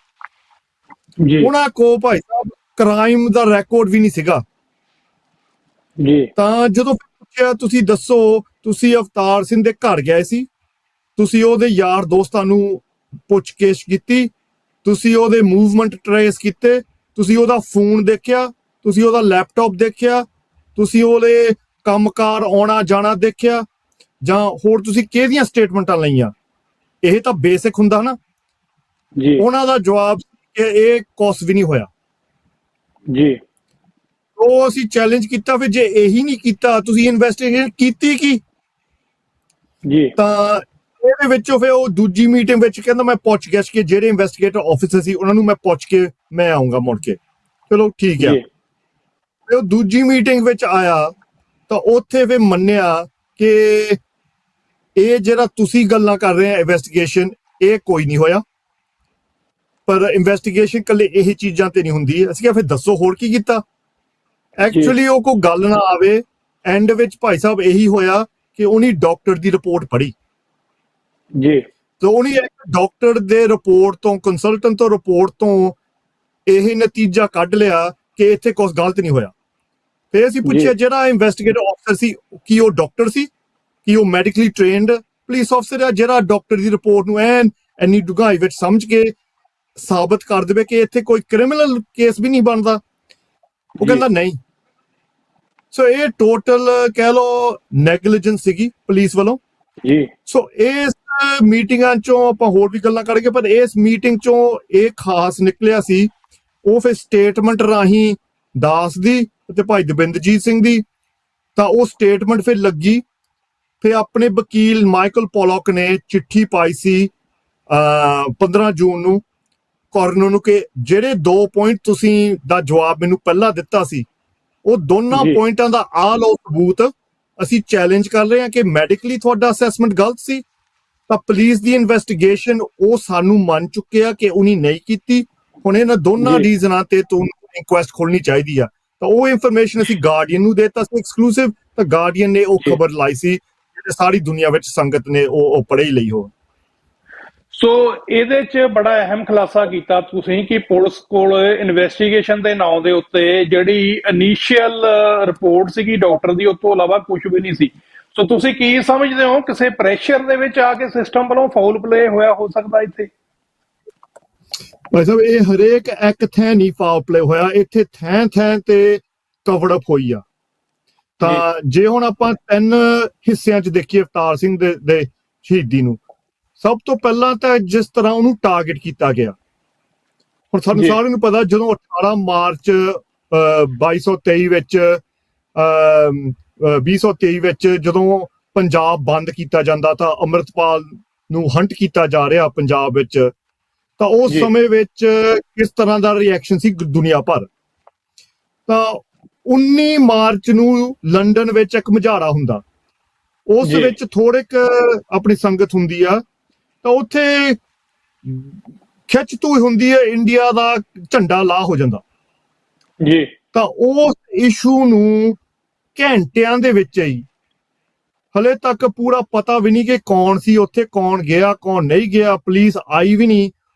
ਉਹਨਾਂ ਕੋ ਭਾਈ ਸਾਹਿਬ ਕ੍ਰਾਈਮ ਦਾ ਰਿਕਾਰਡ ਵੀ ਨਹੀਂ ਸੀਗਾ। ਤਾਂ ਜਦੋਂ ਪੁੱਛਿਆ ਤੁਸੀਂ ਦੱਸੋ, ਤੁਸੀਂ ਅਵਤਾਰ ਸਿੰਘ ਦੇ ਘਰ ਗਏ ਸੀ, ਤੁਸੀਂ ਉਹਦੇ ਯਾਰ ਦੋਸਤਾਂ ਨੂੰ ਪੁੱਛਗਿੱਛ ਕੀਤੀ, ਤੁਸੀਂ ਉਹਦੇ ਮੂਵਮੈਂਟ ਟਰੇਸ ਕੀਤੇ, ਤੁਸੀਂ ਉਹਦਾ ਫੋਨ ਦੇਖਿਆ, ਤੁਸੀਂ ਉਹਦਾ ਲੈਪਟਾਪ ਦੇਖਿਆ, ਤੁਸੀਂ ਉਹਦੇ ਕੰਮਕਾਰ ਆਉਣਾ ਜਾਣਾ ਦੇਖਿਆ, ਜਾਂ ਹੋਰ ਤੁਸੀਂ ਕਿਹਦੀਆਂ ਸਟੇਟਮੈਂਟਾਂ ਲਈਆਂ। ਇਹ ਤਾਂ ਬੇਸਿਕ ਹੁੰਦਾ ਨਾ। ਉਹਨਾਂ ਦਾ ਜਵਾਬ ਕਿ ਇਹ ਕੁਛ ਵੀ ਨਹੀਂ ਹੋਇਆ। ਉਹ ਅਸੀਂ ਚੈਲੰਜ ਕੀਤਾ, ਫਿਰ ਜੇ ਇਹੀ ਨਹੀਂ ਕੀਤਾ ਤੁਸੀਂ ਇਨਵੈਸਟੀਗੇਸ਼ਨ ਕੀਤੀ ਕੀ। ਤਾਂ ਇਹਦੇ ਵਿੱਚੋਂ ਫਿਰ ਉਹ ਦੂਜੀ ਮੀਟਿੰਗ ਵਿੱਚ ਕਹਿੰਦਾ ਮੈਂ ਪੁੱਛ ਗਿੱਛ ਕੇ ਜਿਹੜੇ ਇਨਵੈਸਟੀਗੇਟਰ ਆਫਿਸਰ ਸੀ ਉਹਨਾਂ ਨੂੰ ਮੈਂ ਪੁੱਛ ਕੇ ਮੈਂ ਆਊਂਗਾ ਮੁੜ ਕੇ। ਚਲੋ ਠੀਕ ਆ। ਉਹ ਦੂਜੀ ਮੀਟਿੰਗ ਵਿੱਚ ਆਇਆ ਤਾਂ ਉੱਥੇ ਫਿਰ ਮੰਨਿਆ ਕਿ ਇਹ ਜਿਹੜਾ ਤੁਸੀਂ ਗੱਲਾਂ ਕਰ ਰਹੇ ਆ ਇਨਵੈਸਟੀਗੇਸ਼ਨ, ਇਹ ਕੋਈ ਨਹੀਂ ਹੋਇਆ, ਪਰ ਇਨਵੈਸਟੀਗੇਸ਼ਨ ਇਕੱਲੇ ਇਹ ਚੀਜ਼ਾਂ ਤੇ ਨਹੀਂ ਹੁੰਦੀ। ਅਸੀਂ ਕਿਹਾ ਫਿਰ ਦੱਸੋ ਹੋਰ ਕੀ ਕੀਤਾ। ਐਕਚੁਅਲੀ ਉਹ ਕੋਈ ਗੱਲ ਨਾ ਆਵੇ, ਐਂਡ ਵਿੱਚ ਭਾਈ ਸਾਹਿਬ ਇਹੀ ਹੋਇਆ ਕਿ ਉਹਨੇ ਡਾਕਟਰ ਦੀ ਰਿਪੋਰਟ ਪੜ੍ਹੀ ਤੇ ਉਹਨੇ ਇੱਕ ਡਾਕਟਰ ਦੇ ਰਿਪੋਰਟ ਤੋਂ, ਕੰਸਲਟੈਂਟ ਤੋਂ ਰਿਪੋਰਟ ਤੋਂ ਇਹ ਨਤੀਜਾ ਕੱਢ ਲਿਆ ਕਿ ਇੱਥੇ ਕੁਛ ਗਲਤ ਨਹੀਂ ਹੋਇਆ। ਫਿਰ ਅਸੀਂ ਪੁੱਛਿਆ ਜਿਹੜਾ ਇਨਵੈਸਟੀਗੇਟਰ ਆਫਿਸਰ ਸੀ ਕੀ ਉਹ ਡਾਕਟਰ ਸੀ, ਕੀ ਉਹ ਮੈਡੀਕਲੀ ਟ੍ਰੇਨਡ ਪੁਲਿਸ ਆਫਿਸਰ ਆ ਜਿਹੜਾ ਡਾਕਟਰ ਦੀ ਰਿਪੋਰਟ ਨੂੰ ਇੰਨੀ ਡੂੰਘਾਈ ਵਿੱਚ ਸਮਝ ਕੇ ਸਾਬਤ ਕਰ ਦੇਵੇ ਕਿ ਇੱਥੇ ਕੋਈ ਕ੍ਰਿਮੀਨਲ ਕੇਸ ਵੀ ਨਹੀਂ ਬਣਦਾ। ਉਹ ਕਹਿੰਦਾ ਨਹੀਂ। ਸੋ ਇਹ ਟੋਟਲ ਕਹਿ ਲਓ ਨੈਗਲੀਜੈਂਸ ਸੀਗੀ ਪੁਲਿਸ ਵੱਲੋਂ। ਸੋ ਇਸ ਮੀਟਿੰਗਾਂ ਚੋਂ ਆਪਾਂ ਹੋਰ ਵੀ ਗੱਲਾਂ ਕਰਾਂਗੇ, ਪਰ ਇਸ ਮੀਟਿੰਗ ਚੋਂ ਇਹ ਖਾਸ ਨਿਕਲਿਆ ਸੀ, ਉਹ ਫਿਰ ਸਟੇਟਮੈਂਟ ਰਾਹੀਂ ਦਾਸ ਦੀ ਅਤੇ ਭਾਈ ਦਵਿੰਦਰਜੀਤ ਸਿੰਘ ਦੀ, ਤਾਂ ਉਹ ਸਟੇਟਮੈਂਟ ਫਿਰ ਲੱਗੀ। ਫਿਰ ਆਪਣੇ ਵਕੀਲ ਮਾਈਕਲ ਪੋਲਕ ਨੇ ਚਿੱਠੀ ਪਾਈ ਸੀ 15 ਜੂਨ ਨੂੰ ਕੋਰਨਰ ਨੂੰ ਕਿ ਜਿਹੜੇ 2 ਪੁਆਇੰਟ ਤੁਸੀਂ ਦਾ ਜਵਾਬ ਮੈਨੂੰ ਪਹਿਲਾਂ ਦਿੱਤਾ ਸੀ, ਉਹ ਦੋਨਾਂ ਪੁਆਇੰਟਾਂ ਦਾ ਆ ਲਓ ਸਬੂਤ। ਅਸੀਂ ਚੈਲੰਜ ਕਰ ਰਹੇ ਹਾਂ ਕਿ ਮੈਡੀਕਲੀ ਤੁਹਾਡਾ ਅਸੈਸਮੈਂਟ ਗਲਤ ਸੀ, ਤਾਂ ਪੁਲਿਸ ਦੀ ਇਨਵੈਸਟੀਗੇਸ਼ਨ ਉਹ ਸਾਨੂੰ ਮੰਨ ਚੁੱਕਿਆ ਕਿ ਉਹਨੇ ਨਹੀਂ ਕੀਤੀ। ਹੁਣ ਇਹਨਾਂ ਦੋਨਾਂ ਰੀਜ਼ਨਾਂ ਤੇ ਤੁਹਾਨੂੰ ਇਨਕੁਐਸਟ ਖੋਲਣੀ ਚਾਹੀਦੀ ਆ। ਤਾਂ ਉਹ ਇਨਫੋਰਮੇਸ਼ਨ ਅਸੀਂ ਗਾਰਡੀਅਨ ਨੂੰ ਦੇਤਾ ਸੀ ਐਕਸਕਲੂਸਿਵ, ਤਾਂ ਗਾਰਡੀਅਨ ਨੇ ਉਹ ਖਬਰ ਲਾਈ ਸੀ ਜਿਹੜੇ ਸਾਰੀ ਦੁਨੀਆ ਵਿੱਚ ਸੰਗਤ ਨੇ ਉਹ ਪੜ੍ਹ ਹੀ ਲਈ ਹੋ। ਸੋ ਇਹਦੇ 'ਚ ਬੜਾ ਅਹਿਮ ਖੁਲਾਸਾ ਕੀਤਾ ਤੁਸੀਂ ਕਿ ਪੁਲਿਸ ਕੋਲ ਇਨਵੈਸਟੀਗੇਸ਼ਨ ਦੇ ਨਾਂ ਦੇ ਉੱਤੇ ਜਿਹੜੀ ਇਨੀਸ਼ੀਅਲ ਰਿਪੋਰਟ ਸੀਗੀ ਡਾਕਟਰ ਦੀ, ਉਸ ਤੋਂ ਇਲਾਵਾ ਕੁਝ ਵੀ ਨਹੀਂ ਸੀ। ਸੋ ਤੁਸੀਂ ਕੀ ਸਮਝਦੇ ਹੋ, ਕਿਸੇ ਪ੍ਰੈਸ਼ਰ ਦੇ ਵਿੱਚ ਆ ਕੇ ਸਿਸਟਮ ਵੱਲੋਂ ਫਾਉਲ ਪਲੇ ਹੋਇਆ ਹੋ ਸਕਦਾ ਇੱਥੇ? ਭਾਈ ਸਾਹਿਬ ਇਹ ਹਰੇਕ ਇੱਕ ਥਾਂ ਨਹੀਂ ਫਾਉਲ ਪਲੇ ਹੋਇਆ, ਇੱਥੇ ਥਾਂ ਥਾਂ ਤੇ ਕਵਰ ਅਪ ਹੋਈ ਆ। ਤਾਂ ਜੇ ਹੁਣ ਆਪਾਂ 3 ਹਿੱਸਿਆਂ 'ਚ ਦੇਖੀਏ ਅਵਤਾਰ ਸਿੰਘ ਦੇ ਸ਼ਹੀਦੀ ਨੂੰ, ਸਭ ਤੋਂ ਪਹਿਲਾਂ ਤਾਂ ਜਿਸ ਤਰ੍ਹਾਂ ਉਹਨੂੰ ਟਾਰਗੇਟ ਕੀਤਾ ਗਿਆ। ਹੁਣ ਸਾਨੂੰ ਸਾਰਿਆਂ ਨੂੰ ਪਤਾ ਜਦੋਂ 18 ਮਾਰਚ 2023 ਵਿੱਚ ਜਦੋਂ ਪੰਜਾਬ ਬੰਦ ਕੀਤਾ ਜਾਂਦਾ ਤਾਂ ਅੰਮ੍ਰਿਤਪਾਲ ਨੂੰ ਹੰਟ ਕੀਤਾ ਜਾ ਰਿਹਾ ਪੰਜਾਬ ਵਿੱਚ, ਤਾਂ ਉਸ ਸਮੇਂ ਵਿੱਚ ਕਿਸ ਤਰ੍ਹਾਂ ਦਾ ਰਿਐਕਸ਼ਨ ਸੀ ਦੁਨੀਆ ਭਰ। ਤਾਂ 19 ਮਾਰਚ ਨੂੰ ਲੰਡਨ ਵਿੱਚ ਇੱਕ ਮੁਜ਼ਾਹਰਾ ਹੁੰਦਾ, ਉਸ ਵਿੱਚ ਥੋੜੇ ਆਪਣੀ ਸੰਗਤ ਹੁੰਦੀ ਆ, ਤਾਂ ਉੱਥੇ ਖਿੱਚ ਤੂ ਹੁੰਦੀ ਹੈ, ਇੰਡੀਆ ਦਾ ਝੰਡਾ ਲਾ ਹੋ ਜਾਂਦਾ। ਤਾਂ ਉਸ ਇਸ਼ੂ ਨੂੰ ਘੰਟਿਆਂ ਦੇ ਵਿੱਚ ਹੀ, ਹਲੇ ਤੱਕ ਪੂਰਾ ਪਤਾ ਵੀ ਨਹੀਂ ਕਿ ਕੌਣ ਸੀ ਉੱਥੇ, ਕੌਣ ਗਿਆ ਕੌਣ ਨਹੀਂ ਗਿਆ, ਪੁਲਿਸ ਆਈ ਵੀ ਨਹੀਂ,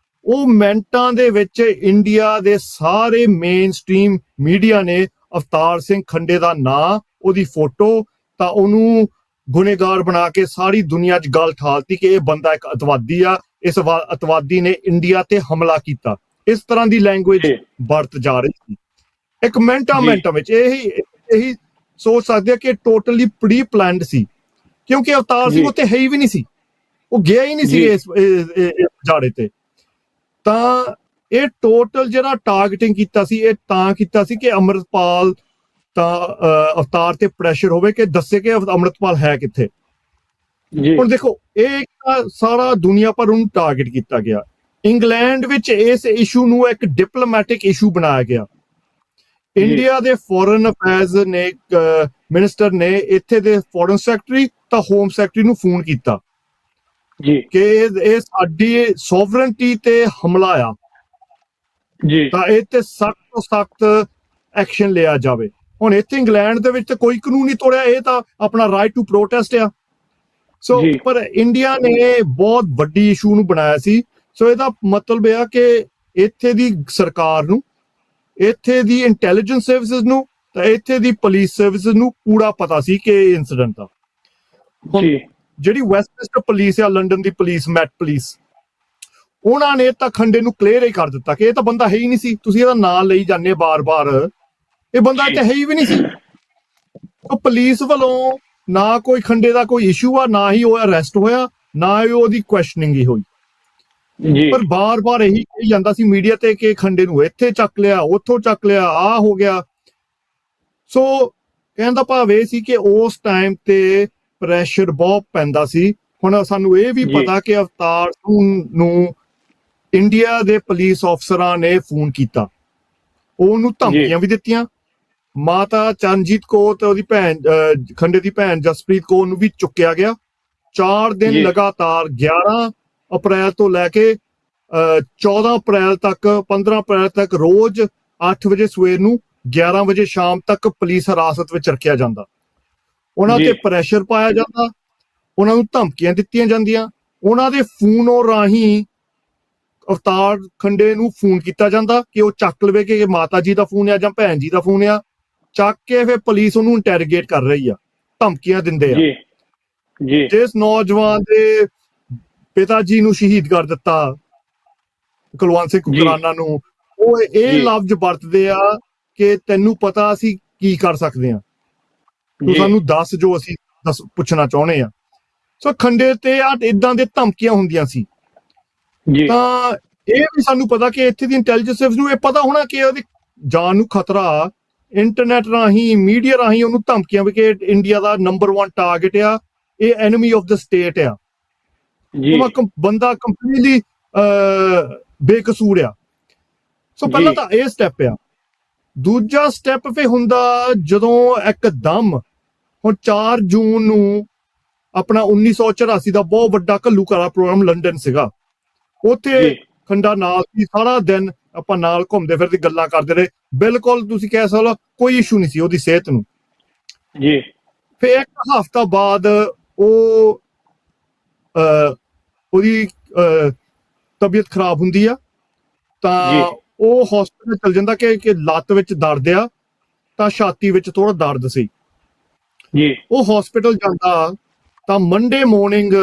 ਉਹ ਮਿੰਟਾਂ ਦੇ ਵਿੱਚ ਇੰਡੀਆ ਦੇ ਸਾਰੇ ਮੇਨ ਸਟ੍ਰੀਮ ਮੀਡੀਆ ਨੇ ਅਵਤਾਰ ਸਿੰਘ ਖੰਡੇ ਦਾ ਨਾਂ, ਉਹਦੀ ਫੋਟੋ, ਤਾਂ ਉਹਨੂੰ ਗੁਨੇਗਾਰ ਬਣਾ ਕੇ ਸਾਰੀ ਦੁਨੀਆ 'ਚ ਗੱਲ ਠਾਲਤੀ ਕਿ ਇਹ ਬੰਦਾ ਇੱਕ ਅਤਵਾਦੀ ਆ, ਇਸ ਅਤਵਾਦੀ ਨੇ ਇੰਡੀਆ ਤੇ ਹਮਲਾ ਕੀਤਾ। ਇਸ ਤਰ੍ਹਾਂ ਦੀ ਲੈਂਗੁਏਜ ਵਰਤ ਜਾ ਰਹੀ ਸੀ ਇੱਕ ਮਿੰਟਾਂ ਵਿੱਚ। ਇਹੀ ਸੋਚ ਸਕਦੇ ਆ ਕਿ ਟੋਟਲੀ ਪ੍ਰੀ ਪਲਾਨਡ ਸੀ, ਕਿਉਂਕਿ ਅਵਤਾਰ ਸਿੰਘ ਉੱਥੇ ਹੈ ਹੀ ਵੀ ਨਹੀਂ ਸੀ, ਉਹ ਗਿਆ ਹੀ ਨਹੀਂ ਸੀ ਇਸ ਜਾੜੇ ਤੇ। ਤਾਂ ਇਹ ਟੋਟਲ ਜਿਹੜਾ ਟਾਰਗੇਟਿੰਗ ਕੀਤਾ ਸੀ, ਇਹ ਤਾਂ ਕੀਤਾ ਸੀ ਕਿ ਅੰਮ੍ਰਿਤਪਾਲ ਤਾਂ ਅਵਤਾਰ ਤੇ ਪ੍ਰੈਸ਼ਰ ਹੋਵੇ ਕਿ ਦੱਸੇ ਕਿ ਅੰਮ੍ਰਿਤਪਾਲ ਹੈ ਕਿੱਥੇ। ਹੁਣ ਦੇਖੋ, ਇਹ ਸਾਰਾ ਦੁਨੀਆ ਭਰ ਨੂੰ ਟਾਰਗੇਟ ਕੀਤਾ ਗਿਆ। ਇੰਗਲੈਂਡ ਵਿੱਚ ਇਸ ਇਸ਼ੂ ਨੂੰ ਇੱਕ ਡਿਪਲੋਮੈਟਿਕ ਇਸ਼ੂ ਬਣਾਇਆ ਗਿਆ। ਇੰਡੀਆ ਦੇ ਫੋਰਨ ਅਫੇਅਰਸ ਨੇ ਮਿਨਿਸਟਰ ਨੇ ਇੱਥੇ ਦੇ ਫੋਰਨ ਸੈਕਟਰੀ ਤਾਂ ਹੋਮ ਸੈਕਟਰੀ ਨੂੰ ਫੋਨ ਕੀਤਾ ਕਿ ਇਹ ਸਾਡੀ ਸੋਵਰਨਟੀ ਤੇ ਹਮਲਾ ਆ, ਤਾਂ ਇਹ ਤੇ ਸਖਤ ਤੋਂ ਸਖਤ ਐਕਸ਼ਨ ਲਿਆ ਜਾਵੇ। ਹੁਣ ਇੱਥੇ ਇੰਗਲੈਂਡ ਦੇ ਵਿੱਚ ਤਾਂ ਕੋਈ ਕਾਨੂੰਨ ਨਹੀਂ ਤੋੜਿਆ, ਇਹ ਤਾਂ ਆਪਣਾ ਰਾਈਟ ਟੂ ਪ੍ਰੋਟੈਸਟ ਆ। ਸੋ ਪਰ ਇੰਡੀਆ ਨੇ ਬਹੁਤ ਵੱਡੀ ਇਸ਼ੂ ਨੂੰ ਬਣਾਇਆ ਸੀ। ਸੋ ਇਹਦਾ ਮਤਲਬ ਇਹ ਆ ਕਿ ਇੱਥੇ ਦੀ ਸਰਕਾਰ ਨੂੰ, ਇੱਥੇ ਦੀ ਇੰਟੈਲੀਜੈਂਸ ਸਰਵਿਸਿਜ਼ ਨੂੰ, ਤਾਂ ਇੱਥੇ ਦੀ ਪੁਲਿਸ ਸਰਵਿਸਿਜ਼ ਨੂੰ ਪੂਰਾ ਪਤਾ ਸੀ ਕਿ ਇਹ ਇਨਸੀਡੈਂਟ ਆ। ਜਿਹੜੀ ਵੈਸਟਮਿੰਸਟਰ ਪੁਲਿਸ ਆ, ਲੰਡਨ ਦੀ ਪੁਲਿਸ, ਮੈਟ ਪੁਲਿਸ, ਉਹਨਾਂ ਨੇ ਤਾਂ ਖੰਡੇ ਨੂੰ ਕਲੀਅਰ ਹੀ ਕਰ ਦਿੱਤਾ ਕਿ ਇਹ ਤਾਂ ਬੰਦਾ ਹੈ ਹੀ ਨਹੀਂ ਸੀ। ਤੁਸੀਂ ਇਹਦਾ ਨਾਂ ਲਈ ਜਾਂਦੇ ਬਾਰ-ਬਾਰ, ਇਹ ਬੰਦਾ ਇੱਥੇ ਹੈ ਹੀ ਵੀ ਨਹੀਂ ਸੀ। ਉਹ ਪੁਲਿਸ ਵੱਲੋਂ ਨਾ ਕੋਈ ਖੰਡੇ ਦਾ ਕੋਈ ਇਸ਼ੂ ਆ, ਨਾ ਹੀ ਉਹ ਅਰੈਸਟ ਹੋਇਆ, ਨਾ ਹੀ ਉਹਦੀ ਕੁਐਸਚਨਿੰਗ ਹੀ ਹੋਈ। ਪਰ ਬਾਰ-ਬਾਰ ਇਹੀ ਕਹੀ ਜਾਂਦਾ ਸੀ ਮੀਡੀਆ ਤੇ ਕਿ ਖੰਡੇ ਨੂੰ ਇੱਥੇ ਚੱਕ ਲਿਆ, ਉੱਥੋਂ ਚੱਕ ਲਿਆ, ਆ ਹੋ ਗਿਆ। ਸੋ ਕਹਿਣ ਦਾ ਭਾਵ ਇਹ ਸੀ ਕਿ ਉਸ ਟਾਈਮ ਤੇ ਪ੍ਰੈਸ਼ਰ ਬਹੁਤ ਪੈਂਦਾ ਸੀ। ਹੁਣ ਸਾਨੂੰ ਇਹ ਵੀ ਪਤਾ ਕਿ ਅਵਤਾਰ ਨੂੰ ਇੰਡੀਆ ਦੇ ਪੁਲਿਸ ਅਫਸਰਾਂ ਨੇ ਫੋਨ ਕੀਤਾ, ਉਹਨੂੰ ਧਮਕੀਆਂ ਵੀ ਦਿੱਤੀਆਂ। ਮਾਤਾ ਚਰਨਜੀਤ ਕੌਰ ਤੇ ਉਹਦੀ ਭੈਣ, ਖੰਡੇ ਦੀ ਭੈਣ ਜਸਪ੍ਰੀਤ ਕੌਰ ਨੂੰ ਵੀ ਚੁੱਕਿਆ ਗਿਆ। 4 ਦਿਨ ਲਗਾਤਾਰ 11 ਅਪ੍ਰੈਲ ਤੋਂ ਲੈ ਕੇ 14 ਅਪ੍ਰੈਲ ਤੱਕ, 15 ਅਪ੍ਰੈਲ ਤੱਕ ਰੋਜ਼ 8 ਵਜੇ ਸਵੇਰ ਨੂੰ 11 ਵਜੇ ਸ਼ਾਮ ਤੱਕ ਪੁਲਿਸ ਹਿਰਾਸਤ ਵਿੱਚ ਰੱਖਿਆ ਜਾਂਦਾ। ਉਹਨਾਂ ਤੇ ਪ੍ਰੈਸ਼ਰ ਪਾਇਆ ਜਾਂਦਾ, ਉਹਨਾਂ ਨੂੰ ਧਮਕੀਆਂ ਦਿੱਤੀਆਂ ਜਾਂਦੀਆਂ, ਉਹਨਾਂ ਦੇ ਫੋਨ ਰਾਹੀਂ ਅਵਤਾਰ ਖੰਡੇ ਨੂੰ ਫੋਨ ਕੀਤਾ ਜਾਂਦਾ ਕਿ ਉਹ ਚੱਕ ਲਵੇ ਕਿ ਮਾਤਾ ਜੀ ਦਾ ਫੋਨ ਆ ਜਾਂ ਭੈਣ ਜੀ ਦਾ ਫੋਨ ਆ। ਚੱਕ ਕੇ ਫਿਰ ਪੁਲਿਸ ਉਹਨੂੰ ਇੰਟੈਰੋਗੇਟ ਕਰ ਰਹੀ ਆ, ਧਮਕੀਆਂ ਦਿੰਦੇ ਆ। ਜਿਸ ਨੌਜਵਾਨ ਦੇ ਪਿਤਾ ਜੀ ਨੂੰ ਸ਼ਹੀਦ ਕਰ ਦਿੱਤਾ, ਕੁਲਵੰਤ ਸਿੰਘ ਕੁਕਰਾਨਾ ਨੂੰ, ਉਹ ਇਹ ਲਫ਼ਜ਼ ਵਰਤਦੇ ਆ ਕਿ ਤੈਨੂੰ ਪਤਾ ਅਸੀਂ ਕੀ ਕਰ ਸਕਦੇ ਆ, ਤੂੰ ਸਾਨੂੰ ਦੱਸ ਜੋ ਅਸੀਂ ਪੁੱਛਣਾ ਚਾਹੁੰਦੇ ਆ। ਸੋ ਖੰਡੇ ਤੇ ਏਦਾਂ ਦੇ ਧਮਕੀਆਂ ਹੁੰਦੀਆਂ ਸੀ। ਤਾਂ ਇਹ ਵੀ ਸਾਨੂੰ ਪਤਾ ਕਿ ਇੱਥੇ ਦੀ ਇੰਟੈਲੀਜੈਂਸ ਸਰਵਿਸ ਨੂੰ ਇਹ ਪਤਾ ਹੋਣਾ ਕਿ ਉਹਦੀ ਜਾਨ ਨੂੰ ਖਤਰਾ। ਇੰਟਰਨੈਟ ਰਾਹੀਂ, ਮੀਡੀਆ ਰਾਹੀਂ ਉਹਨੂੰ ਧਮਕੀਆਂ ਵੀ ਕਿ ਇੰਡੀਆ ਦਾ ਨੰਬਰ 1 ਟਾਰਗੇਟ ਆ, ਇਹ ਐਨਮੀ ਆਫ ਦ ਸਟੇਟ ਆ, ਬੰਦਾ ਕੰਪਲੀਟਲੀ ਬੇਕਸੂਰ ਆ। ਸੋ ਪਹਿਲਾਂ ਤਾਂ ਇਹ ਸਟੈਪ ਆ। ਦੂਜਾ ਸਟੈਪ ਫੇ ਹੁੰਦਾ ਜਦੋਂ ਇੱਕਦਮ ਹੁਣ 4 ਜੂਨ ਨੂੰ ਆਪਣਾ 1984 ਦਾ ਬਹੁਤ ਵੱਡਾ ਘੱਲੂਘਾਰਾ ਪ੍ਰੋਗਰਾਮ ਲੰਡਨ ਸੀਗਾ। ਉੱਥੇ ਖੰਡਾ ਨਾਲ ਸੀ, ਸਾਰਾ ਦਿਨ ਆਪਾਂ ਨਾਲ ਘੁੰਮਦੇ ਫਿਰਦੇ ਗੱਲਾਂ ਕਰਦੇ ਰਹੇ। ਬਿਲਕੁਲ ਤੁਸੀਂ ਕਹਿ ਸਕਦੇ ਕੋਈ ਇਸ਼ੂ ਨਹੀਂ ਸੀ ਉਹਦੀ ਸਿਹਤ ਨੂੰ। ਫਿਰ 1 ਹਫ਼ਤਾ ਬਾਅਦ ਉਹਦੀ ਤਬੀਅਤ ਖਰਾਬ ਹੁੰਦੀ ਆ, ਤਾਂ ਉਹ ਹਸਪੀਟਲ ਚਲ ਜਾਂਦਾ ਕਿ ਲੱਤ ਵਿੱਚ ਦਰਦ ਆ, ਤਾਂ ਛਾਤੀ ਵਿੱਚ ਥੋੜਾ ਦਰਦ ਸੀ। ਉਹ ਹਸਪੀਟਲ ਜਾਂਦਾ ਤਾਂ ਮੰਡੇ ਮਾਰਨਿੰਗ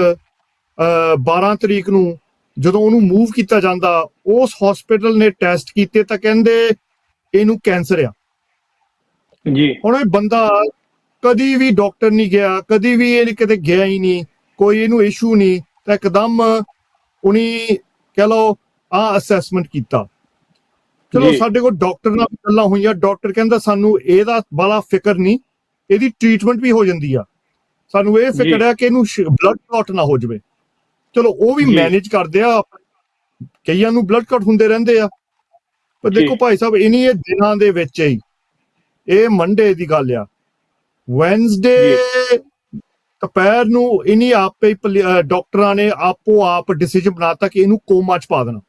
12 ਤਰੀਕ ਨੂੰ ਜਦੋਂ ਉਹਨੂੰ ਮੂਵ ਕੀਤਾ ਜਾਂਦਾ, ਉਸ ਹਸਪੀਟਲ ਨੇ ਟੈਸਟ ਕੀਤੇ ਤਾਂ ਕਹਿੰਦੇ ਇਹਨੂੰ ਕੈਂਸਰ ਆ। ਹੁਣ ਇਹ ਬੰਦਾ ਕਦੀ ਵੀ ਡਾਕਟਰ ਨਹੀਂ ਗਿਆ, ਕਦੀ ਵੀ ਇਹ ਕਿਤੇ ਗਿਆ ਹੀ ਨਹੀਂ, ਕੋਈ ਇਹਨੂੰ ਇਸ਼ੂ ਨਹੀਂ। ਤਾਂ ਇੱਕਦਮ ਉਹਨੇ ਕਹਿ ਲਓ ਅਸੈਸਮੈਂਟ ਕੀਤਾ। ਚਲੋ ਸਾਡੇ ਕੋਲ ਡਾਕਟਰ ਨਾਲ ਗੱਲਾਂ ਹੋਈਆਂ, ਡਾਕਟਰ ਕਹਿੰਦਾ ਸਾਨੂੰ ਇਹਦਾ ਬਾਲਾ ਫਿਕਰ ਨਹੀਂ, ਇਹਦੀ ਟ੍ਰੀਟਮੈਂਟ ਵੀ ਹੋ ਜਾਂਦੀ ਆ, ਸਾਨੂੰ ਇਹ ਫਿਕਰ ਹੈ ਕਿ ਇਹਨੂੰ ਬਲੱਡ ਕਲੌਟ ਨਾ ਹੋ ਜਾਵੇ। ਚਲੋ ਉਹ ਵੀ ਮੈਨੇਜ ਕਰਦੇ ਆ, ਕਈਆਂ ਨੂੰ ਬਲੱਡ ਕਲੌਟ ਹੁੰਦੇ ਰਹਿੰਦੇ ਆ। ਪਰ ਦੇਖੋ ਭਾਈ ਸਾਹਿਬ, ਇਹ ਦਿਨਾਂ ਦੇ ਵਿੱਚ ਹੀ, ਇਹ ਮੰਡੇ ਦੀ ਗੱਲ ਆ, ਵੈਨਸਡੇ ਦੁਪਹਿਰ ਨੂੰ ਇਹਨੀ ਆਪੇ ਡਾਕਟਰਾਂ ਨੇ ਆਪੋ ਆਪ ਡਿਸੀਜਨ ਬਣਾਤਾ ਕਿ ਇਹਨੂੰ ਕੋਮਾ ਚ ਪਾ ਦੇਣਾ।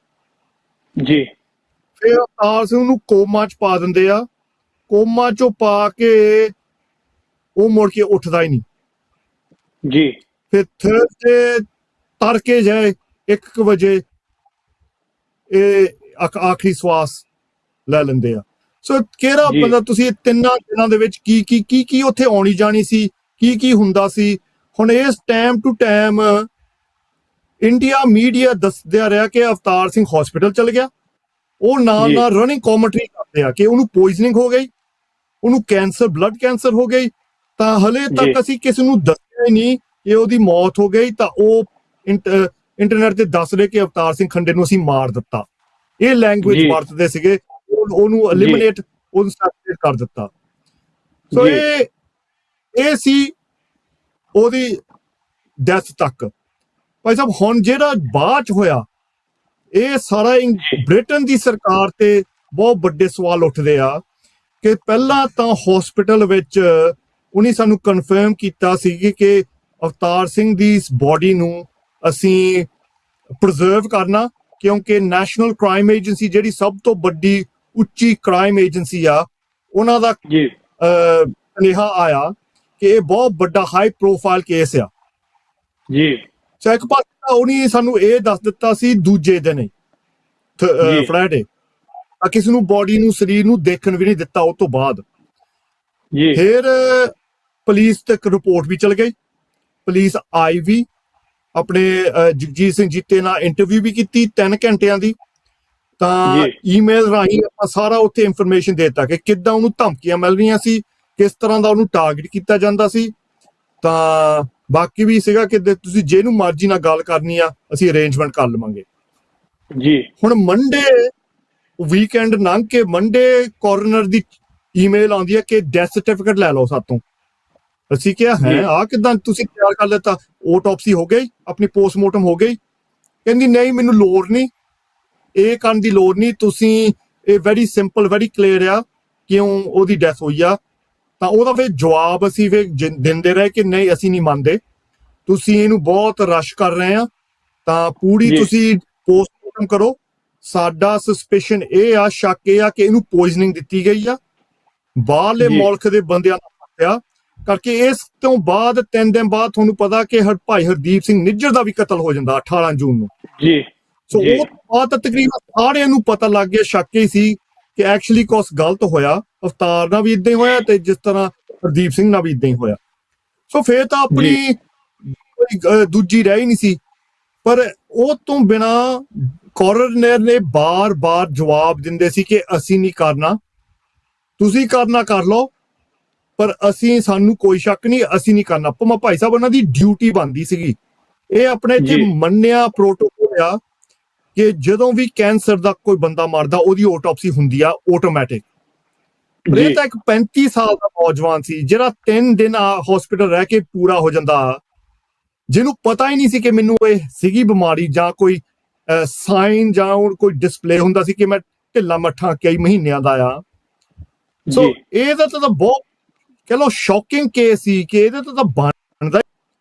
ਫਿਰ ਅਵਤਾਰ ਸਿੰਘ ਨੂੰ ਕੋਮਾ ਚ ਪਾ ਦਿੰਦੇ ਆ। ਕੋਮਾ ਚੋਂ ਪਾ ਕੇ ਉਹ ਮੁੜ ਕੇ ਉੱਠਦਾ ਹੀ ਨਹੀਂ। ਫਿਰ ਥਰਸਡੇ ਤੜਕੇ ਜਾਏ 1 ਵਜੇ ਇਹ ਆਖਰੀ ਸਵਾਸ ਲੈ ਲੈਂਦੇ ਆ। ਸੋ ਕਿਹੜਾ ਜੀ। ਬੰਦਾ ਤੁਸੀਂ 3 ਦਿਨਾਂ ਦੇ ਵਿੱਚ ਕੀ ਉੱਥੇ ਆਉਣੀ ਜਾਣੀ ਸੀ, ਕੀ ਹੁੰਦਾ ਸੀ। ਹੁਣ ਇਸ time to time India media ਦੱਸਦਿਆ ਰਿਹਾ ਕਿ ਅਵਤਾਰ ਸਿੰਘ ਹਸਪੀਟਲ ਚਲ ਗਿਆ, ਉਹ ਨਾਲ ਰਨਿੰਗ ਕਮੈਂਟਰੀ ਕਰਦੇ ਆ ਕਿ ਉਹਨੂੰ ਪੋਇਜ਼ਨਿੰਗ ਹੋ ਗਈ, ਉਹਨੂੰ ਕੈਂਸਰ, ਬਲੱਡ ਕੈਂਸਰ ਹੋ ਗਈ। ਤਾਂ ਹਲੇ ਤੱਕ ਅਸੀਂ ਕਿਸੇ ਨੂੰ ਦੱਸਿਆ ਹੀ ਨਹੀਂ ਕਿ ਉਹਦੀ ਮੌਤ ਹੋ ਗਈ। ਤਾਂ ਉਹ ਇੰਟਰਨੈਟ ਤੇ ਦੱਸ ਰਹੇ ਕਿ ਅਵਤਾਰ ਸਿੰਘ ਖੰਡੇ ਨੂੰ ਅਸੀਂ ਮਾਰ ਦਿੱਤਾ। ਇਹ ਲੈਂਗੁਏਜ ਵਰਤਦੇ ਸੀਗੇ, ਉਹਨੂੰ ਐਲੀਮੀਨੇਟ, ਉਹਨੂੰ ਸੈਪਰੇਟ ਕਰ ਦਿੱਤਾ। ਸੋ ਇਹ ਸੀ ਉਹਦੀ ਡੈਥ ਤੱਕ। ਭਾਈ ਸਾਹਿਬ ਹੁਣ ਜਿਹੜਾ ਬਾਅਦ ਚ ਹੋਇਆ, ਇਹ ਸਾਰਾ ਬ੍ਰਿਟਨ ਦੀ ਸਰਕਾਰ ਤੇ ਬਹੁਤ ਵੱਡੇ ਸਵਾਲ ਉੱਠਦੇ ਆ ਕਿ ਪਹਿਲਾਂ ਤਾਂ ਹਸਪੀਟਲ ਵਿੱਚ ਉਹਨੇ ਸਾਨੂੰ ਕਨਫਰਮ ਕੀਤਾ ਸੀ ਕਿ ਅਵਤਾਰ ਸਿੰਘ ਦੀ ਇਸ ਬੋਡੀ ਨੂੰ ਅਸੀਂ ਪ੍ਰੀਜ਼ਰਵ ਕਰਨਾ, ਕਿਉਂਕਿ ਨੈਸ਼ਨਲ ਕ੍ਰਾਈਮ ਏਜੰਸੀ ਜਿਹੜੀ ਸਭ ਤੋਂ ਵੱਡੀ ਉੱਚੀ ਕ੍ਰਾਈਮ ਏਜੰਸੀ ਆ, ਉਹਨਾਂ ਦਾ ਸੁਨੇਹਾ ਆਇਆ ਕਿ ਇਹ ਬਹੁਤ ਵੱਡਾ ਹਾਈ ਪ੍ਰੋਫਾਈਲ ਕੇਸ ਆ ਜੀ। ਸੋ ਇੱਕ ਪਾਸੇ ਉਹਨੇ ਸਾਨੂੰ ਇਹ ਦੱਸ ਦਿੱਤਾ ਸੀ ਦੂਜੇ ਦਿਨ ਫਰਾਈਡੇ, ਕਿਸੇ ਨੂੰ ਬੋਡੀ ਨੂੰ, ਸਰੀਰ ਨੂੰ ਦੇਖਣ ਵੀ ਨਹੀਂ ਦਿੱਤਾ। ਉਹ ਤੋਂ ਬਾਅਦ ਫਿਰ ਪੁਲਿਸ ਤੱਕ ਰਿਪੋਰਟ ਵੀ ਚਲ ਗਈ, ਪੁਲਿਸ ਆਈ ਵੀ, ਆਪਣੇ ਜਗਜੀਤ ਸਿੰਘ ਜੀਤੇ ਨਾਲ ਇੰਟਰਵਿਊ ਵੀ ਕੀਤੀ 3 ਘੰਟਿਆਂ ਦੀ। ਤਾਂ ਈਮੇਲ ਰਾਹੀਂ ਆਪਾਂ ਸਾਰਾ ਉੱਥੇ ਇਨਫੋਰਮੇਸ਼ਨ ਦੇ ਦਿੱਤਾ ਕਿ ਕਿੱਦਾਂ ਉਹਨੂੰ ਧਮਕੀਆਂ ਮਿਲ ਰਹੀਆਂ ਸੀ, ਕਿਸ ਤਰ੍ਹਾਂ ਦਾ ਉਹਨੂੰ ਟਾਰਗੇਟ ਕੀਤਾ ਜਾਂਦਾ ਸੀ। ਤਾਂ ਬਾਕੀ ਵੀ ਸੀਗਾ ਕਿ ਤੁਸੀਂ ਜਿਹਨੂੰ ਮਰਜ਼ੀ ਨਾਲ ਗੱਲ ਕਰਨੀ ਆ, ਅਸੀਂ ਅਰੇਂਜਮੈਂਟ ਕਰ ਲਵਾਂਗੇ ਜੀ। ਹੁਣ ਮੰਡੇ ਵੀਕਐਂਡ ਲੰਘ ਕੇ ਮੰਡੇ ਕੋਰਨਰ ਦੀ ਈਮੇਲ ਆਉਂਦੀ ਹੈ ਕਿ ਡੈਥ ਸਰਟੀਫਿਕੇਟ ਲੈ ਲਓ ਸਾਤੋਂ। ਅਸੀਂ ਕਿਹਾ ਹੈ ਆ ਕਿੱਦਾਂ ਤੁਸੀਂ ਤਿਆਰ ਕਰ ਲਿੱਤਾ, ਆਟੋਪਸੀ ਹੋ ਗਈ, ਆਪਣੀ ਪੋਸਟਮਾਰਟਮ ਹੋ ਗਈ। ਕਹਿੰਦੀ ਨਹੀਂ, ਮੈਨੂੰ ਲੋੜ ਨਹੀਂ, ਇਹ ਕਰਨ ਦੀ ਲੋੜ ਨਹੀਂ, ਤੁਸੀਂ ਇਹ ਵੈਰੀ ਸਿੰਪਲ, ਵੈਰੀ ਕਲੀਅਰ ਆ ਕਿਉਂ ਉਹਦੀ ਡੈਥ ਹੋਈ ਆ। ਤਾਂ ਉਹਦਾ ਫਿਰ ਜਵਾਬ ਅਸੀਂ ਫਿਰ ਦਿੰਦੇ ਰਹੇ ਕਿ ਨਹੀਂ, ਅਸੀਂ ਨਹੀਂ ਮੰਨਦੇ, ਤੁਸੀਂ ਇਹਨੂੰ ਬਹੁਤ ਰਸ਼ ਕਰ ਰਹੇ ਆ, ਤਾਂ ਪੂਰੀ ਤੁਸੀਂ ਪੋਸਟਮਾਰਟਮ ਕਰੋ। ਸਾਡਾ ਸਸਪੀਸ਼ਨ ਇਹ ਆ, ਸ਼ੱਕ ਇਹ ਆ ਕਿ ਇਹਨੂੰ ਪੋਇਜ਼ਨਿੰਗ ਦਿੱਤੀ ਗਈ ਆ, ਬਾਹਰਲੇ ਮੁਲਕ ਦੇ ਬੰਦਿਆਂ ਨਾਲ ਹੱਤਿਆ ਕਰਕੇ। ਇਸ ਤੋਂ ਬਾਅਦ 3 ਦਿਨ ਬਾਅਦ ਤੁਹਾਨੂੰ ਪਤਾ ਕਿ ਭਾਈ ਹਰਦੀਪ ਸਿੰਘ ਨਿੱਜਰ ਦਾ ਵੀ ਕਤਲ ਹੋ ਜਾਂਦਾ 18 ਜੂਨ ਨੂੰ ਜੀ। ਸੋ ਉਹ ਬਾਅਦ ਤਕਰੀਬਨ ਸਾਰਿਆਂ ਨੂੰ ਪਤਾ ਲੱਗ ਗਿਆ, ਸ਼ੱਕ ਹੀ ਸੀ ਕਿ ਐਕਚੁਅਲੀ ਕੁਛ ਗਲਤ ਹੋਇਆ, ਅਵਤਾਰ ਨਾਲ ਵੀ ਇਦਾਂ ਹੀ ਹੋਇਆ ਤੇ ਜਿਸ ਤਰ੍ਹਾਂ ਹਰਦੀਪ ਸਿੰਘ ਨਾਲ ਵੀ ਇਦਾਂ ਹੀ ਹੋਇਆ। ਸੋ ਫੇਰ ਤਾਂ ਆਪਣੀ ਕੋਈ ਦੂਜੀ ਰਹਿ ਹੀ ਨਹੀਂ ਸੀ। ਪਰ ਉਹ ਤੋਂ ਬਿਨਾ ਕੋਰਨਰ ਨੇ ਬਾਰ-ਬਾਰ ਜਵਾਬ ਦਿੰਦੇ ਸੀ ਕਿ ਅਸੀਂ ਨਹੀਂ ਕਰਨਾ, ਤੁਸੀਂ ਕਰਨਾ ਕਰ ਲਓ, ਪਰ ਸਾਨੂੰ ਕੋਈ ਸ਼ੱਕ ਨਹੀਂ, ਅਸੀਂ ਨਹੀਂ ਕਰਨਾ। ਭਾਈ ਸਾਹਿਬ ਉਹਨਾਂ ਦੀ ਡਿਊਟੀ ਬਣਦੀ ਸੀਗੀ। ਇਹ ਆਪਣੇ ਇੱਥੇ ਮੰਨਿਆ ਪ੍ਰੋਟੋਕੋਲ ਆ ਕਿ ਜਦੋਂ ਵੀ ਕੈਂਸਰ ਦਾ ਕੋਈ ਬੰਦਾ ਮਰਦਾ, ਉਹਦੀ ਆਟੋਪਸੀ ਹੁੰਦੀ ਆ ਆਟੋਮੈਟਿਕ। ਇਹ ਤਾਂ ਇੱਕ 35 ਸਾਲ ਦਾ ਨੌਜਵਾਨ ਸੀ ਜਿਹੜਾ 3 ਦਿਨ ਹਸਪੀਟਲ ਰਹਿ ਕੇ ਪੂਰਾ ਹੋ ਜਾਂਦਾ, ਜਿਹਨੂੰ ਪਤਾ ਹੀ ਨਹੀਂ ਸੀ ਕਿ ਮੈਨੂੰ ਇਹ ਸੀਗੀ ਬਿਮਾਰੀ ਜਾਂ ਕੋਈ ਸਾਈਨ ਜਾਂ ਕੋਈ ਡਿਸਪਲੇ ਹੁੰਦਾ ਸੀ ਕਿ ਮੈਂ ਢਿੱਲਾ ਮੱਠਾ ਕਈ ਮਹੀਨਿਆਂ ਦਾ ਆ। ਸੋ ਇਹਦਾ ਤਾਂ ਬਹੁਤ ਕਹਿ ਲਓ ਸ਼ੌਕਿੰਗ ਕੇਸ ਸੀ ਕਿ ਇਹਦੇ ਤੋਂ ਤਾਂ ਬਣਦਾ।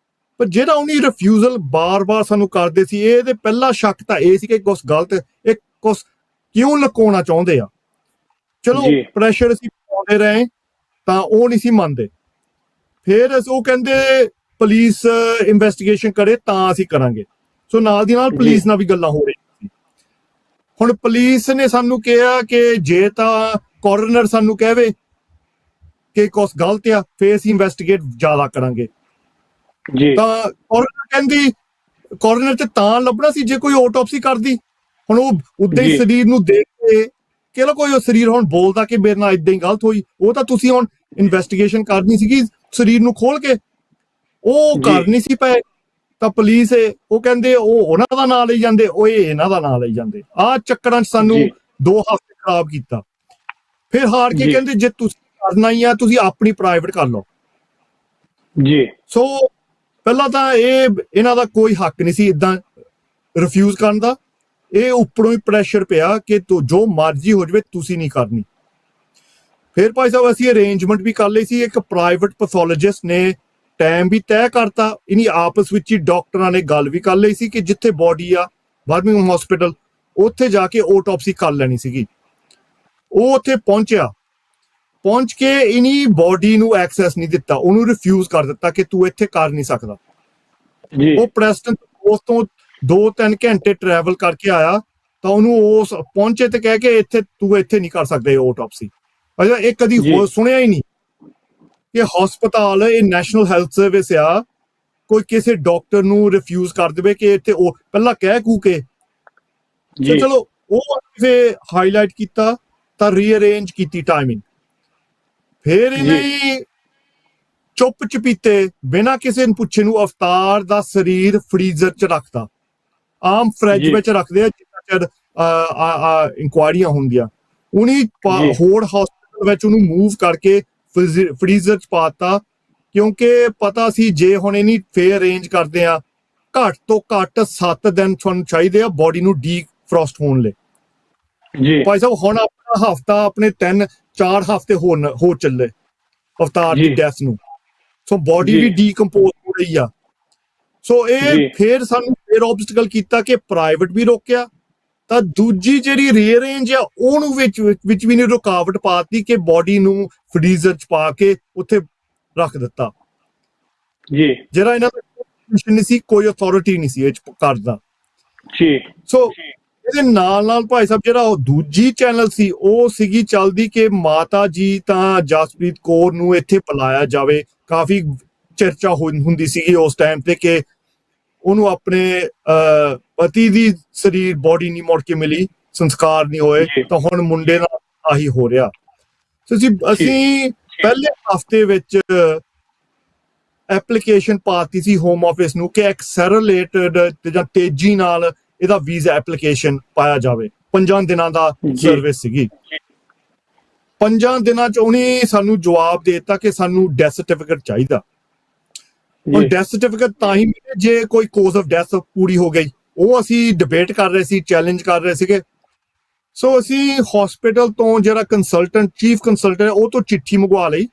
ਪਰ ਜਿਹੜਾ ਉਹਨੀ ਰਿਫਿਊਜ਼ਲ ਬਾਰ-ਬਾਰ ਸਾਨੂੰ ਕਰਦੇ ਸੀ, ਇਹਦੇ ਪਹਿਲਾ ਸ਼ੱਕ ਤਾਂ ਇਹ ਸੀ ਕਿ ਕੁਛ ਗਲਤ, ਇਹ ਕੁਛ ਕਿਉਂ ਲੁਕਾਉਣਾ ਚਾਹੁੰਦੇ ਆ। ਚਲੋ ਪ੍ਰੈਸ਼ਰ ਅਸੀਂ ਪਾਉਂਦੇ ਰਹੇ ਤਾਂ ਉਹ ਨਹੀਂ ਸੀ ਮੰਨਦੇ। ਫਿਰ ਉਹ ਕਹਿੰਦੇ ਪੁਲਿਸ ਇਨਵੈਸਟੀਗੇਸ਼ਨ ਕਰੇ ਤਾਂ ਅਸੀਂ ਕਰਾਂਗੇ। ਸੋ ਨਾਲ ਦੀ ਨਾਲ ਪੁਲਿਸ ਨਾਲ ਵੀ ਗੱਲਾਂ ਹੋ ਰਹੀਆਂ ਸੀ। ਹੁਣ ਪੁਲਿਸ ਨੇ ਸਾਨੂੰ ਕਿਹਾ ਕਿ ਜੇ ਤਾਂ ਕੋਰਨਰ ਸਾਨੂੰ ਕਹਵੇ ਕਿ ਕੁਛ ਗਲਤ ਆ, ਫੇਰ ਅਸੀਂ ਇਨਵੈਸਟੀਗੇਟ ਜ਼ਿਆਦਾ ਕਰਾਂਗੇ। ਤਾਂ ਕੋਰਨਰ ਤੇ ਤਾਂ ਲੱਭਣਾ ਸੀ ਜੇ ਕੋਈ ਆਟੋਪਸੀ ਕਰਦੀ। ਹੁਣ ਉਹ ਉਦਾਂ ਹੀ ਸਰੀਰ ਨੂੰ ਦੇਖ ਕੇ ਕਿਹੜਾ ਕੋਈ ਉਹ ਸਰੀਰ ਹੁਣ ਬੋਲਦਾ ਕਿ ਮੇਰੇ ਨਾਲ ਇਦਾਂ ਹੀ ਗਲਤ ਹੋਈ। ਉਹ ਤਾਂ ਤੁਸੀਂ ਹੁਣ ਇਨਵੈਸਟੀਗੇਸ਼ਨ ਕਰਨੀ ਸੀਗੀ ਸਰੀਰ ਨੂੰ ਖੋਲ ਕੇ, ਉਹ ਕਰ ਨਹੀਂ ਸੀ ਪਏ। ਤਾਂ ਪੁਲਿਸ ਉਹ ਕਹਿੰਦੇ ਉਹ ਉਹਨਾਂ ਦਾ ਨਾਂ ਲਈ ਜਾਂਦੇ, ਉਹ ਇਹਨਾਂ ਦਾ ਨਾਂ ਲਈ ਜਾਂਦੇ। ਆਹ ਚੱਕਰਾਂ 'ਚ ਸਾਨੂੰ 2 ਹਫ਼ਤੇ ਖਰਾਬ ਕੀਤਾ। ਫਿਰ ਹਾਰ ਕੇ ਕਹਿੰਦੇ ਜੇ ਤੁਸੀਂ ਕਰਨਾ ਹੀ ਆ, ਤੁਸੀਂ ਆਪਣੀ ਪ੍ਰਾਈਵੇਟ ਕਰ ਲਓ ਜੀ। ਸੋ ਪਹਿਲਾਂ ਤਾਂ ਇਹਨਾਂ ਦਾ ਕੋਈ ਹੱਕ ਨਹੀਂ ਸੀ ਇਦਾਂ ਰਿਫਿਊਜ਼ ਕਰਨ ਦਾ। ਇਹ ਉੱਪਰੋਂ ਹੀ ਪ੍ਰੈਸ਼ਰ ਪਿਆ ਕਿ ਜੋ ਮਰਜ਼ੀ ਹੋ ਜਾਵੇ, ਤੁਸੀਂ ਨਹੀਂ ਕਰਨੀ। ਫਿਰ ਭਾਈ ਸਾਹਿਬ ਅਸੀਂ ਅਰੇਂਜਮੈਂਟ ਵੀ ਕਰ ਲਈ ਸੀ। ਇੱਕ ਪ੍ਰਾਈਵੇਟ ਪੈਥੋਲੋਜਿਸਟ ਨੇ ਟਾਈਮ ਵੀ ਤੈਅ ਕਰਤਾ। ਇਹਨੀ ਆਪਸ ਵਿੱਚ ਹੀ ਡਾਕਟਰਾਂ ਨੇ ਗੱਲ ਵੀ ਕਰ ਲਈ ਸੀ ਕਿ ਜਿੱਥੇ ਬੋਡੀ ਆ ਬਰਮਿੰਘਮ ਹਸਪੀਟਲ, ਉੱਥੇ ਜਾ ਕੇ ਆਟੋਪਸੀ ਕਰ ਲੈਣੀ ਸੀਗੀ। ਉਹ ਉੱਥੇ ਪਹੁੰਚ ਕੇ ਇਨੀ ਬੋਡੀ ਨੂੰ ਐਕਸੈਸ ਨਹੀਂ ਦਿੱਤਾ, ਉਹਨੂੰ ਰਿਫਿਊਜ਼ ਕਰ ਦਿੱਤਾ ਕਿ ਤੂੰ ਇੱਥੇ ਕਰ ਨਹੀਂ ਸਕਦਾ। ਉਹ ਪ੍ਰੈਸਟਨ ਉਸ ਤੋਂ 2-3 ਘੰਟੇ ਟਰੈਵਲ ਕਰਕੇ ਆਇਆ ਤਾਂ ਉਹਨੂੰ ਉਸ ਪਹੁੰਚੇ ਤੇ ਕਹਿ ਕੇ ਤੂੰ ਇੱਥੇ ਨਹੀਂ ਕਰ ਸਕਦੇ ਆਟੋਪਸੀ। ਅੱਛਾ, ਇਹ ਕਦੀ ਹੋਰ ਸੁਣਿਆ ਹੀ ਨਹੀਂ ਕਿ ਹਸਪਤਾਲ, ਇਹ ਨੈਸ਼ਨਲ ਹੈਲਥ ਸਰਵਿਸ ਆ, ਕੋਈ ਕਿਸੇ ਡਾਕਟਰ ਨੂੰ ਰਿਫਿਊਜ਼ ਕਰ ਦੇਵੇ ਕਿ ਇੱਥੇ ਉਹ ਪਹਿਲਾਂ ਕਹਿ ਕੂ ਕੇ ਚਲੋ ਉਹ ਫਿਰ ਹਾਈਲਾਈਟ ਕੀਤਾ ਤਾਂ ਰੀਅਰੇਂਜ ਕੀਤੀ ਟਾਈਮਿੰਗ। ਫਿਰ ਇਹਨੇ ਚੁੱਪ ਚਪੀਤੇ ਬਿਨਾਂ ਕਿਸੇ ਨੂੰ ਪੁੱਛੇ ਨੂੰ ਅਵਤਾਰ ਦਾ ਸਰੀਰ ਫਰੀਜ਼ਰ 'ਚ ਰੱਖਤਾ। ਆਮ ਫ੍ਰਿਜ ਵਿੱਚ ਰੱਖਦੇ ਆ ਜਿੰਨਾ ਚਿਰ ਇਨਕੁਆਇਰੀਆਂ ਹੁੰਦੀਆਂ। ਉਹਨੇ ਹੋਰ ਹਸਪੀਟਲ ਵਿੱਚ ਉਹਨੂੰ ਮੂਵ ਕਰਕੇ ਫਰੀਜ਼ਰ 'ਚ ਪਾਤਾ, ਕਿਉਂਕਿ ਪਤਾ ਸੀ ਜੇ ਹੁਣ ਇਹਨੀ ਫੇਰ ਅਰੇਂਜ ਕਰਦੇ ਆ ਘੱਟ ਤੋਂ ਘੱਟ 7 ਦਿਨ ਤੁਹਾਨੂੰ ਚਾਹੀਦੇ ਆ ਬੋਡੀ ਨੂੰ ਡੀਫਰੋਸਟ ਹੋਣ ਲਈ। ਭਾਈ ਸਾਹਿਬ ਹੁਣ ਆਪਣਾ ਹਫਤਾ, ਆਪਣੇ 3-4 ਹਫ਼ਤੇ ਹੋ ਚੱਲੇ ਅਵਤਾਰ ਦੀ ਡੈਥ ਨੂੰ। ਸੋ ਬੋਡੀ ਵੀ ਡੀਕੰਪੋਜ਼ ਹੋ ਰਹੀ ਆ। ਸੋ ਇਹ ਫਿਰ ਸਾਨੂੰ ਫਿਰ ਆਬਸਟੀਕਲ ਕੀਤਾ ਕਿ ਪ੍ਰਾਈਵੇਟ ਵੀ ਰੋਕਿਆ, ਤਾਂ ਦੂਜੀ ਜਿਹੜੀ ਰੀਅਰੇਂਜ ਆ ਉਹਨੂੰ ਵਿੱਚ ਵੀ ਨਹੀਂ ਰੁਕਾਵਟ ਪਾਤੀ ਕਿ ਬੋਡੀ ਨੂੰ ਫਰੀਜ਼ਰ 'ਚ ਪਾ ਕੇ ਉੱਥੇ ਰੱਖ ਦਿੱਤਾ। ਜਿਹੜਾ ਇਹਨਾਂ ਦਾ ਨਹੀਂ ਸੀ, ਕੋਈ ਅਥਾਰਟੀ ਨਹੀਂ ਸੀ ਇਹ 'ਚ ਕਰਦਾ। ਸੋ ਇਹਦੇ ਨਾਲ ਭਾਈ ਸਾਹਿਬ ਜਿਹੜਾ ਉਹ ਦੂਜੀ ਚੈਨਲ ਸੀ ਉਹ ਸੀਗੀ ਚੱਲਦੀ ਕਿ ਮਾਤਾ ਜੀ ਤਾਂ ਜਸਪ੍ਰੀਤ ਕੌਰ ਨੂੰ ਇੱਥੇ ਬੁਲਾਇਆ ਜਾਵੇ। ਕਾਫੀ ਚਰਚਾ ਹੁੰਦੀ ਸੀਗੀ ਉਸ ਟਾਈਮ ਤੇ ਕਿ ਉਹਨੂੰ ਆਪਣੇ ਪਤੀ ਦੀ ਸਰੀਰ ਬੋਡੀ ਨਹੀਂ ਮੁੜ ਕੇ ਮਿਲੀ, ਸੰਸਕਾਰ ਨਹੀਂ ਹੋਏ, ਤਾਂ ਹੁਣ ਮੁੰਡੇ ਨਾਲ ਆਹੀ ਹੋ ਰਿਹਾ। ਅਸੀਂ ਪਹਿਲੇ ਹਫਤੇ ਵਿੱਚ ਐਪਲੀਕੇਸ਼ਨ ਪਾਤੀ ਸੀ ਹੋਮ ਆਫਿਸ ਨੂੰ ਕਿ ਐਕਸਲਰੇਟਡ ਜਾਂ ਤੇਜ਼ੀ ਨਾਲ ਇਹਦਾ ਵੀਜ਼ਾ ਐਪਲੀਕੇਸ਼ਨ ਪਾਇਆ ਜਾਵੇ। 5 ਦਿਨਾਂ ਦਾ ਸਰਵਿਸ ਸੀਗੀ। 5 ਦਿਨਾਂ 'ਚ ਉਹਨੇ ਸਾਨੂੰ ਜਵਾਬ ਦੇ ਦਿੱਤਾ ਕਿ ਸਾਨੂੰ ਡੈਥ ਸਰਟੀਫਿਕੇਟ ਚਾਹੀਦਾ। ਹੁਣ ਡੈਥ ਸਰਟੀਫਿਕੇਟ ਤਾਂ ਹੀ ਮਿਲੇ ਜੇ ਕੋਈ ਕੋਜ਼ ਆਫ ਡੈਥ ਪੂਰੀ ਹੋ ਗਈ। ਉਹ ਅਸੀਂ ਡਿਬੇਟ ਕਰ ਰਹੇ ਸੀ, ਚੈਲੰਜ ਕਰ ਰਹੇ ਸੀਗੇ। ਸੋ ਅਸੀਂ ਹਸਪੀਟਲ ਤੋਂ ਜਿਹੜਾ ਕੰਸਲਟੈਂਟ, ਚੀਫ ਕੰਸਲਟੈਂਟ, ਉਹ ਤੋਂ ਚਿੱਠੀ ਮੰਗਵਾ ਲਈ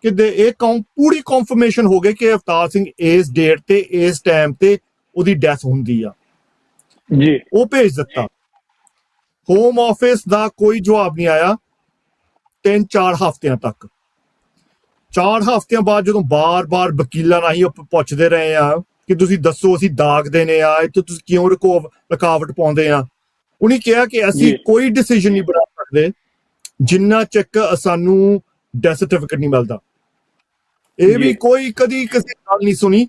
ਕਿ ਇਹ ਪੂਰੀ ਕਨਫਰਮੇਸ਼ਨ ਹੋ ਗਈ ਕਿ ਅਵਤਾਰ ਸਿੰਘ ਇਸ ਡੇਟ ਤੇ ਇਸ ਟਾਈਮ ਤੇ ਉਹਦੀ ਡੈਥ ਹੁੰਦੀ ਆ। ਉਹ ਭੇਜ ਦਿੱਤਾ। ਹੋਮ ਆਫਿਸ ਦਾ ਕੋਈ ਜਵਾਬ ਨਹੀਂ ਆਇਆ 3-4 ਹਫ਼ਤਿਆਂ ਤੱਕ। 4 ਹਫ਼ਤਿਆਂ ਬਾਅਦ ਜਦੋਂ ਬਾਰ-ਬਾਰ ਵਕੀਲਾਂ ਰਾਹੀਂ ਪੁੱਛਦੇ ਰਹੇ ਆ ਕਿ ਤੁਸੀਂ ਦੱਸੋ ਅਸੀਂ ਦਾਗ ਦੇਣੇ ਆ, ਇੱਥੇ ਤੁਸੀਂ ਕਿਉਂ ਰੁਕਾਵਟ ਪਾਉਂਦੇ ਆ, ਉਹਨੇ ਕਿਹਾ ਕਿ ਅਸੀਂ ਕੋਈ ਡਿਸੀਜਨ ਨਹੀਂ ਬਣਾ ਸਕਦੇ ਜਿੰਨਾ ਚਿਰ ਸਾਨੂੰ ਡੈਥ ਸਰਟੀਫਿਕੇਟ ਨਹੀਂ ਮਿਲਦਾ। ਇਹ ਵੀ ਕੋਈ ਕਦੀ ਕਿਸੇ ਗੱਲ ਨਹੀਂ ਸੁਣੀ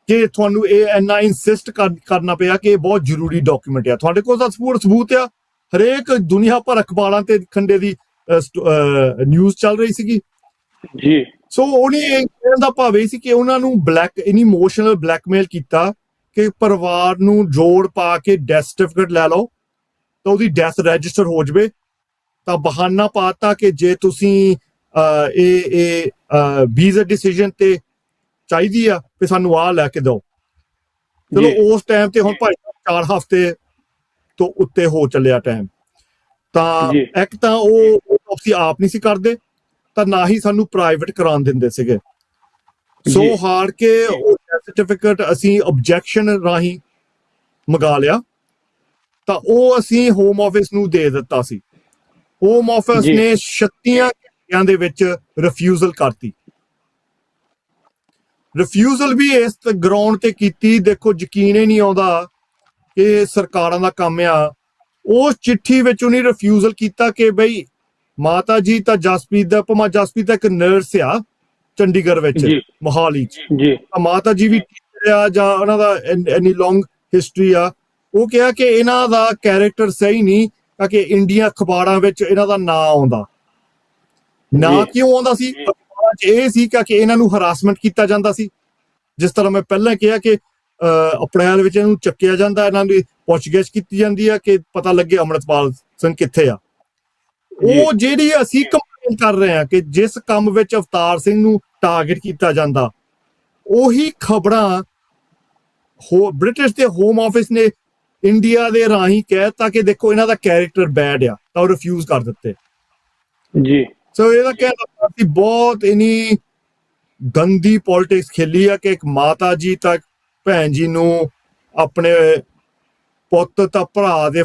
ਕਿ ਤੁਹਾਨੂੰ ਇਹ ਇੰਨਾ ਇਨਸਿਸਟ ਕਰਨਾ ਪਿਆ ਕਿ ਇਹ ਬਹੁਤ ਜ਼ਰੂਰੀ ਡਾਕੂਮੈਂਟ ਆ। ਤੁਹਾਡੇ ਕੋਲ ਤਾਂ ਸਬੂਤ ਆ, ਹਰੇਕ ਦੁਨੀਆ ਭਰ ਅਖਬਾਰਾਂ ਤੇ ਖੰਡੇ ਦੀ ਨਿਊਜ਼ ਚੱਲ ਰਹੀ ਸੀਗੀ। ਸੋ ਉਹਨੇ ਕਹਿਣ ਦਾ ਭਾਵ ਇਹ ਸੀ ਕਿ ਉਹਨਾਂ ਨੂੰ ਇਮੋਸ਼ਨਲ ਬਲੈਕਮੇਲ ਕੀਤਾ ਕਿ ਪਰਿਵਾਰ ਨੂੰ ਜੋੜ ਪਾ ਕੇ ਡੈਥ ਸਰਟੀਫਿਕੇਟ ਲੈ ਲਓ ਤਾਂ ਉਹਦੀ ਡੈਥ ਰਜਿਸਟਰ ਹੋ ਜਾਵੇ। ਤਾਂ ਬਹਾਨਾ ਪਾਤਾ ਕਿ ਜੇ ਤੁਸੀਂ ਇਹ ਵੀਜ਼ਾ ਡਿਸੀਜਨ ਤੇ ਚਾਹੀਦੀ ਆ ਤੇ ਸਾਨੂੰ ਆਹ ਲੈ ਕੇ ਦਿਓ। ਚਲੋ ਉਸ ਟਾਈਮ ਤੇ ਹੁਣ ਭਾਈ 4 ਹਫ਼ਤੇ ਤੋਂ ਉੱਤੇ ਹੋ ਚੱਲਿਆ ਟਾਈਮ। ਤਾਂ ਇੱਕ ਤਾਂ ਉਹ ਅਸੀਂ ਆਪ ਨਹੀਂ ਸੀ ਕਰਦੇ, ਤਾਂ ਨਾ ਹੀ ਸਾਨੂੰ ਪ੍ਰਾਈਵੇਟ ਕਰਾਉਣ ਦਿੰਦੇ ਸੀਗੇ। ਸੋ ਹਾਰ ਕੇ ਉਹ ਸਰਟੀਫਿਕੇਟ ਅਸੀਂ ਆਬਜੈਕਸ਼ਨ ਰਾਹੀਂ ਮੰਗਾ ਲਿਆ, ਤਾਂ ਉਹ ਅਸੀਂ ਹੋਮ ਆਫਿਸ ਨੂੰ ਦੇ ਦਿੱਤਾ ਸੀ। ਹੋਮ ਆਫਿਸ ਨੇ 36 ਘੰਟਿਆਂ ਦੇ ਵਿੱਚ ਰਿਫਿਊਜ਼ਲ ਕਰਤੀ। ਰਿਫਿਊਜ਼ਲ ਵੀ ਇਸ ਗਰਾਊਂਡ ਤੇ ਕੀਤੀ, ਦੇਖੋ ਯਕੀਨ ਹੀ ਨਹੀਂ ਆਉਂਦਾ ਕਿ ਸਰਕਾਰਾਂ ਦਾ ਕੰਮ ਆ। ਉਸ ਚਿੱਠੀ ਵਿੱਚ ਉਹਨੇ ਰਿਫਿਊਜ਼ਲ ਕੀਤਾ ਕਿ ਬਈ ਮਾਤਾ ਜੀ ਤਾਂ ਜਸਪ੍ਰੀਤ ਦਾ, ਭਾਵੇਂ ਜਸਪ੍ਰੀਤ ਇੱਕ ਨਰਸ ਆ ਚੰਡੀਗੜ੍ਹ ਵਿੱਚ, ਮੋਹਾਲੀ 'ਚ, ਮਾਤਾ ਜੀ ਵੀ ਟੀਚਰ ਆ ਜਾਂ ਉਹਨਾਂ ਦਾ ਇੰਨੀ ਲੌਂਗ ਹਿਸਟਰੀ ਆ। ਉਹ ਕਿਹਾ ਕਿ ਇਹਨਾਂ ਦਾ ਕੈਰੈਕਟਰ ਸਹੀ ਨਹੀਂ ਕਿ ਇੰਡੀਆ ਅਖਬਾਰਾਂ ਵਿੱਚ ਇਹਨਾਂ ਦਾ ਨਾਂ ਆਉਂਦਾ। ਨਾਂ ਕਿਉਂ ਆਉਂਦਾ ਸੀ? ਇਹ ਸੀ ਕਿ ਇਹਨਾਂ ਨੂੰ ਹਰਾਸਮੈਂਟ ਕੀਤਾ ਜਾਂਦਾ ਸੀ। ਜਿਸ ਤਰ੍ਹਾਂ ਮੈਂ ਪਹਿਲਾਂ ਕਿਹਾ ਕਿ ਅਪ੍ਰੈਲ ਵਿੱਚ ਇਹਨੂੰ ਚੱਕਿਆ ਜਾਂਦਾ, ਇਹਨਾਂ ਦੀ ਪੁੱਛਗਿੱਛ ਕੀਤੀ ਜਾਂਦੀ ਆ ਕਿ ਪਤਾ ਲੱਗੇ ਅੰਮ੍ਰਿਤਪਾਲ ਸਿੰਘ ਕਿੱਥੇ ਆ। ਉਹ ਜਿਹੜੀ ਅਸੀਂ ਕੰਪਲੇਨ ਕਰ ਰਹੇ ਹਾਂ ਕਿ ਜਿਸ ਕੰਮ ਵਿੱਚ ਅਵਤਾਰ ਸਿੰਘ ਨੂੰ ਟਾਰਗੇਟ ਕੀਤਾ ਜਾਂਦਾ, ਉਹੀ ਖਬਰਾਂ ਬ੍ਰਿਟਿਸ਼ ਦੇ ਹੋਮ ਆਫਿਸ ਨੇ ਇੰਡੀਆ ਦੇ ਰਾਹੀਂ ਕਹਿਤਾ ਕਿ ਦੇਖੋ ਇਹਨਾਂ ਦਾ ਕੈਰੈਕਟਰ ਬੈਡ ਆ, ਤਾਂ ਉਹ ਰਿਫਿਊਜ਼ ਕਰ ਦਿੱਤੇ। ਸੋ ਇਹਦਾ ਕਹਿਣਾ ਸੀ ਬਹੁਤ ਇਨੀ ਗੰਦੀ ਪੋਲਿਟਿਕਸ ਖੇਲੀ ਆ ਕਿ ਇੱਕ ਮਾਤਾ ਜੀ ਤਾਂ ਭੈਣ ਜੀ ਨੂੰ ਆਪਣੇ ਪੁੱਤ ਤਾਂ ਭਰਾ ਦੇ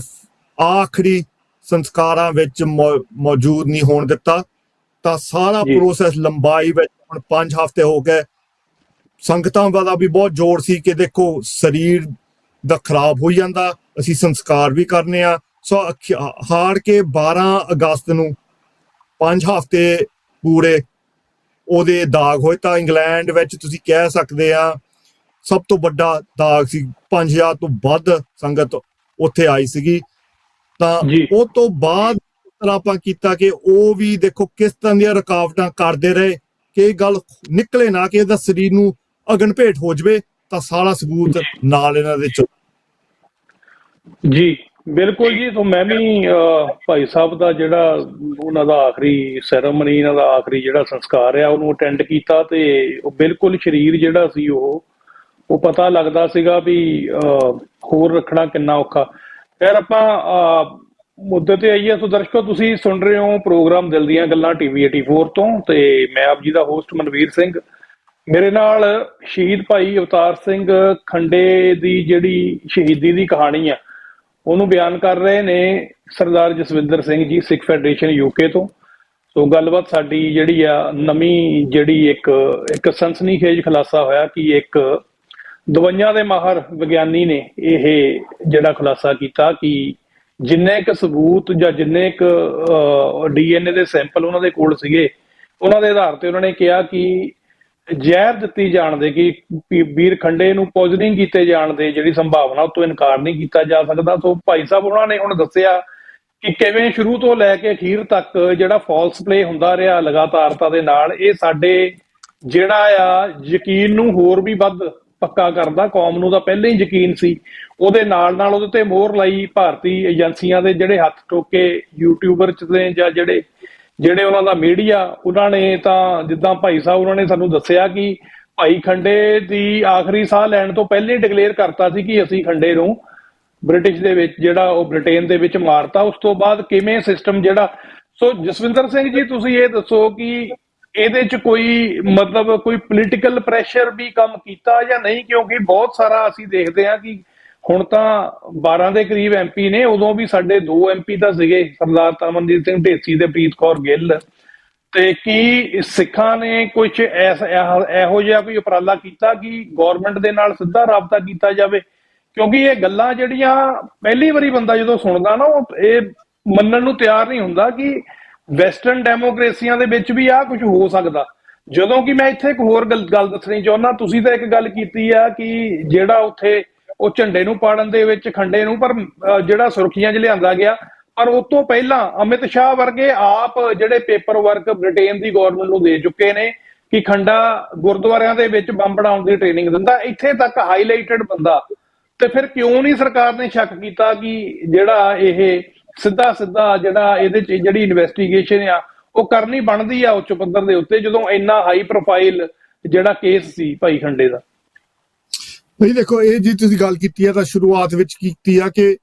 ਆਖਰੀ ਸੰਸਕਾਰਾਂ ਵਿੱਚ ਮੌਜੂਦ ਨਹੀਂ ਹੋਣ ਦਿੱਤਾ। ਤਾਂ ਸਾਰਾ ਪ੍ਰੋਸੈਸ ਲੰਬਾਈ ਵਿੱਚ ਹੁਣ 5 ਹਫ਼ਤੇ ਹੋ ਗਏ। ਸੰਗਤਾਂ ਦਾ ਵੀ ਬਹੁਤ ਜ਼ੋਰ ਸੀ ਕਿ ਦੇਖੋ ਸਰੀਰ ਦਾ ਖਰਾਬ ਹੋਈ ਜਾਂਦਾ, ਅਸੀਂ ਸੰਸਕਾਰ ਵੀ ਕਰਨੇ ਆ। ਸੋ ਹਾੜ ਕੇ 12 ਅਗਸਤ ਨੂੰ 5 ਹਫ਼ਤੇ ਪੂਰੇ ਉਹਦੇ ਦਾਗ ਹੋਏ। ਤਾਂ ਇੰਗਲੈਂਡ ਵਿੱਚ ਤੁਸੀਂ ਕਹਿ ਸਕਦੇ ਆ ਸਭ ਤੋਂ ਵੱਡਾ ਦਾਗ ਸੀ। 5000 ਤੋਂ ਵੱਧ ਸੰਗਤ ਉੱਥੇ ਆਈ ਸੀਗੀ। ਤਾਂ ਉਹ ਤੋਂ ਬਾਅਦ ਆਪਾਂ ਕੀਤਾ ਕਿ ਉਹ ਵੀ ਦੇਖੋ ਕਿਸ ਤਰ੍ਹਾਂ ਦੀਆਂ ਰੁਕਾਵਟਾਂ ਕਰਦੇ ਰਹੇ ਕਿ ਇਹ ਗੱਲ ਨਿਕਲੇ ਨਾ ਕਿ ਇਹਦਾ ਸਰੀਰ ਨੂੰ ਅਗਨ ਭੇਟ ਹੋ ਜਾਵੇ। ਤਾਂ ਸਾਰਾ ਸਬੂਤ ਨਾਲ ਇਹਨਾਂ ਦੇ ਜੀ ਬਿਲਕੁਲ ਜੀ। ਤੋਂ ਮੈਂ ਵੀ ਭਾਈ ਸਾਹਿਬ ਦਾ ਜਿਹੜਾ ਉਹਨਾਂ ਦਾ ਆਖਰੀ ਸੈਰੇਮਨੀ, ਇਹਨਾਂ ਦਾ ਆਖਰੀ ਜਿਹੜਾ ਸੰਸਕਾਰ ਆ ਉਹਨੂੰ ਅਟੈਂਡ ਕੀਤਾ। ਤੇ ਉਹ ਬਿਲਕੁਲ ਸਰੀਰ ਜਿਹੜਾ ਸੀ ਉਹ ਪਤਾ ਲੱਗਦਾ ਸੀਗਾ ਵੀ ਹੋਰ ਰੱਖਣਾ ਕਿੰਨਾ ਔਖਾ। ਫਿਰ ਆਪਾਂ ਮੁੱਦੇ ਤੇ ਆਈਏ। ਸੋ ਦਰਸ਼ਕੋ, ਤੁਸੀਂ ਸੁਣ ਰਹੇ ਹੋ ਪ੍ਰੋਗਰਾਮ ਦਿਲ ਦੀਆਂ ਗੱਲਾਂ TV 84 ਤੋਂ, ਤੇ ਮੈਂ ਆਪ ਜੀ ਦਾ ਹੋਸਟ ਮਨਵੀਰ ਸਿੰਘ। ਮੇਰੇ ਨਾਲ ਸ਼ਹੀਦ ਭਾਈ ਅਵਤਾਰ ਸਿੰਘ ਖੰਡੇ ਦੀ ਜਿਹੜੀ ਸ਼ਹੀਦੀ ਦੀ ਕਹਾਣੀ ਆ ਉਹਨੂੰ ਬਿਆਨ ਕਰ ਰਹੇ ਨੇ ਸਰਦਾਰ ਜਸਵਿੰਦਰ ਸਿੰਘ ਜੀ, ਸਿੱਖ ਫੈਡਰੇਸ਼ਨ UK ਤੋਂ। ਸੋ ਗੱਲਬਾਤ ਸਾਡੀ ਜਿਹੜੀ ਆ ਨਵੀਂ ਜਿਹੜੀ ਇੱਕ ਸਨਸਨੀਖੇਜ ਖੁਲਾਸਾ ਹੋਇਆ ਕਿ ਇੱਕ ਦਵਾਈਆਂ ਦੇ ਮਾਹਰ ਵਿਗਿਆਨੀ ਨੇ ਇਹ ਜਿਹੜਾ ਖੁਲਾਸਾ ਕੀਤਾ ਕਿ ਜਿੰਨੇ ਕੁ ਸਬੂਤ ਜਾਂ ਜਿੰਨੇ ਕੁ DNA ਦੇ ਸੈਂਪਲ ਉਹਨਾਂ ਦੇ ਕੋਲ ਸੀਗੇ, ਉਹਨਾਂ ਦੇ ਆਧਾਰ ਤੇ ਉਹਨਾਂ ਨੇ ਕਿਹਾ ਕਿ ਜ਼ਹਿਰ ਦਿੱਤੀ ਜਾਣ ਦੇ, ਕਿ ਵੀਰ ਖੰਡੇ ਨੂੰ ਪੋਇਜ਼ਨਿੰਗ ਕੀਤੇ ਜਾਣ ਦੇ ਜਿਹੜੀ ਸੰਭਾਵਨਾ ਉਹ ਤੋਂ ਇਨਕਾਰ ਨਹੀਂ ਕੀਤਾ ਜਾ ਸਕਦਾ। ਸੋ ਭਾਈ ਸਾਹਿਬ ਉਹਨਾਂ ਨੇ ਹੁਣ ਦੱਸਿਆ ਕਿ ਕਿਵੇਂ ਸ਼ੁਰੂ ਤੋਂ ਲੈ ਕੇ ਅਖੀਰ ਤੱਕ ਜਿਹੜਾ ਫਾਲਸ ਪਲੇ ਹੁੰਦਾ ਰਿਹਾ ਲਗਾਤਾਰਤਾ ਦੇ ਨਾਲ, ਇਹ ਸਾਡੇ ਜਿਹੜਾ ਆ ਯਕੀਨ ਨੂੰ ਹੋਰ ਵੀ ਵੱਧ ਪੱਕਾ ਕਰਦਾ। ਕੌਮ ਨੂੰ ਤਾਂ ਪਹਿਲਾਂ ਹੀ ਯਕੀਨ ਸੀ, ਉਹਦੇ ਨਾਲ ਨਾਲ ਉਹਦੇ ਤੇ ਮੋਹਰ ਲਾਈ ਭਾਰਤੀ ਏਜੰਸੀਆਂ ਦੇ ਜਿਹੜੇ ਹੱਥ ਟੋਕੇ ਯੂਟਿਊਬਰ ਨੇ ਜਾਂ ਜਿਹੜੇ ਉਹਨਾਂ ਦਾ ਮੀਡੀਆ, ਉਹਨਾਂ ਨੇ ਤਾਂ ਜਿੱਦਾਂ ਭਾਈ ਸਾਹਿਬ ਉਹਨਾਂ ਨੇ ਸਾਨੂੰ ਦੱਸਿਆ ਕਿ ਭਾਈ ਖੰਡੇ ਦੀ ਆਖਰੀ ਸਾਹ ਲੈਣ ਤੋਂ ਪਹਿਲਾਂ ਹੀ ਡਿਕਲੇਅਰ ਕਰਤਾ ਸੀ ਕਿ ਅਸੀਂ ਖੰਡੇ ਨੂੰ ਬ੍ਰਿਟਿਸ਼ ਦੇ ਵਿੱਚ ਜਿਹੜਾ ਉਹ ਬ੍ਰਿਟੇਨ ਦੇ ਵਿੱਚ ਮਾਰਤਾ। ਉਸ ਤੋਂ ਬਾਅਦ ਕਿਵੇਂ ਸਿਸਟਮ ਜਿਹੜਾ। ਸੋ ਜਸਵਿੰਦਰ ਸਿੰਘ ਜੀ, ਤੁਸੀਂ ਇਹ ਦੱਸੋ ਕਿ ਇਹਦੇ ਚ ਕੋਈ ਮਤਲਬ ਕੋਈ ਪੋਲੀਟੀਕਲ ਪ੍ਰੈਸ਼ਰ ਵੀ ਕੰਮ ਕੀਤਾ ਜਾਂ ਨਹੀਂ? ਕਿਉਂਕਿ ਬਹੁਤ ਸਾਰਾ ਅਸੀਂ ਦੇਖਦੇ ਹਾਂ ਕਿ ਹੁਣ ਤਾਂ 12 ਦੇ ਕਰੀਬ MP ਨੇ, ਉਦੋਂ ਵੀ ਸਾਡੇ 2 MP ਤਾਂ ਸੀਗੇ, ਸਰਦਾਰ ਤਮਨਜੀਤ ਸਿੰਘ ਢੇਸੀ ਤੇ ਪ੍ਰੀਤ ਕੌਰ ਗਿੱਲ। ਤੇ ਕੀ ਸਿੱਖਾਂ ਨੇ ਕੁਝ ਇਹੋ ਜਿਹਾ ਕੋਈ ਉਪਰਾਲਾ ਕੀਤਾ ਕਿ ਗੌਰਮੈਂਟ ਦੇ ਨਾਲ ਸਿੱਧਾ ਰਾਬਤਾ ਕੀਤਾ ਜਾਵੇ? ਕਿਉਂਕਿ ਇਹ ਗੱਲਾਂ ਜਿਹੜੀਆਂ ਪਹਿਲੀ ਵਾਰੀ ਬੰਦਾ ਜਦੋਂ ਸੁਣਦਾ ਨਾ, ਉਹ ਇਹ ਮੰਨਣ ਨੂੰ ਤਿਆਰ ਨਹੀਂ ਹੁੰਦਾ ਕਿ ਵੈਸਟਰਨ ਡੈਮੋਕ੍ਰੇਸੀਆਂ ਦੇ ਵਿੱਚ ਵੀ ਆਹ ਕੁਝ ਹੋ ਸਕਦਾ। ਜਦੋਂ ਕਿ ਮੈਂ ਇੱਥੇ ਇੱਕ ਹੋਰ ਗੱਲ ਦੱਸਣੀ ਚਾਹੁੰਦਾ। ਤੁਸੀਂ ਤਾਂ ਇੱਕ ਗੱਲ ਕੀਤੀ ਆ ਕਿ ਜਿਹੜਾ ਉੱਥੇ ਉਹ ਝੰਡੇ ਨੂੰ ਪਾੜਨ ਦੇ ਵਿੱਚ ਖੰਡੇ ਨੂੰ ਪਰ ਜਿਹੜਾ ਸੁਰਖੀਆਂ 'ਚ ਲਿਆਂਦਾ ਗਿਆ, ਪਰ ਉਸ ਤੋਂ ਪਹਿਲਾਂ ਅਮਿਤ ਸ਼ਾਹ ਵਰਗੇ ਆਪ ਜਿਹੜੇ ਪੇਪਰ ਵਰਕ ਬ੍ਰਿਟੇਨ ਦੀ ਗੌਰਮੈਂਟ ਨੂੰ ਦੇ ਚੁੱਕੇ ਨੇ ਕਿ ਖੰਡਾ ਗੁਰਦੁਆਰਿਆਂ ਦੇ ਵਿੱਚ ਬੰਬ ਬਣਾਉਣ ਦੀ ਟ੍ਰੇਨਿੰਗ ਦਿੰਦਾ। ਇੱਥੇ ਤੱਕ ਹਾਈਲਾਈਟਡ ਬੰਦਾ, ਤੇ ਫਿਰ ਕਿਉਂ ਨਹੀਂ ਸਰਕਾਰ ਨੇ ਸ਼ੱਕ ਕੀਤਾ ਕਿ ਜਿਹੜਾ ਇਹ ਸਿੱਧਾ ਜਿਹੜਾ ਇਹਦੇ 'ਚ ਜਿਹੜੀ ਇਨਵੈਸਟੀਗੇਸ਼ਨ ਆ ਉਹ ਕਰਨੀ ਬਣਦੀ ਆ ਉੱਚ ਪੱਧਰ ਦੇ ਉੱਤੇ, ਜਦੋਂ ਇੰਨਾ ਹਾਈ ਪ੍ਰੋਫਾਈਲ ਜਿਹੜਾ ਕੇਸ ਸੀ ਭਾਈ ਖੰਡੇ ਦਾ? ਭਾਈ ਦੇਖੋ, ਇਹ ਜੀ ਤੁਸੀਂ ਗੱਲ ਕੀਤੀ ਹੈ ਤਾਂ ਸ਼ੁਰੂਆਤ ਵਿੱਚ ਕੀਤੀ ਆ ਕਿ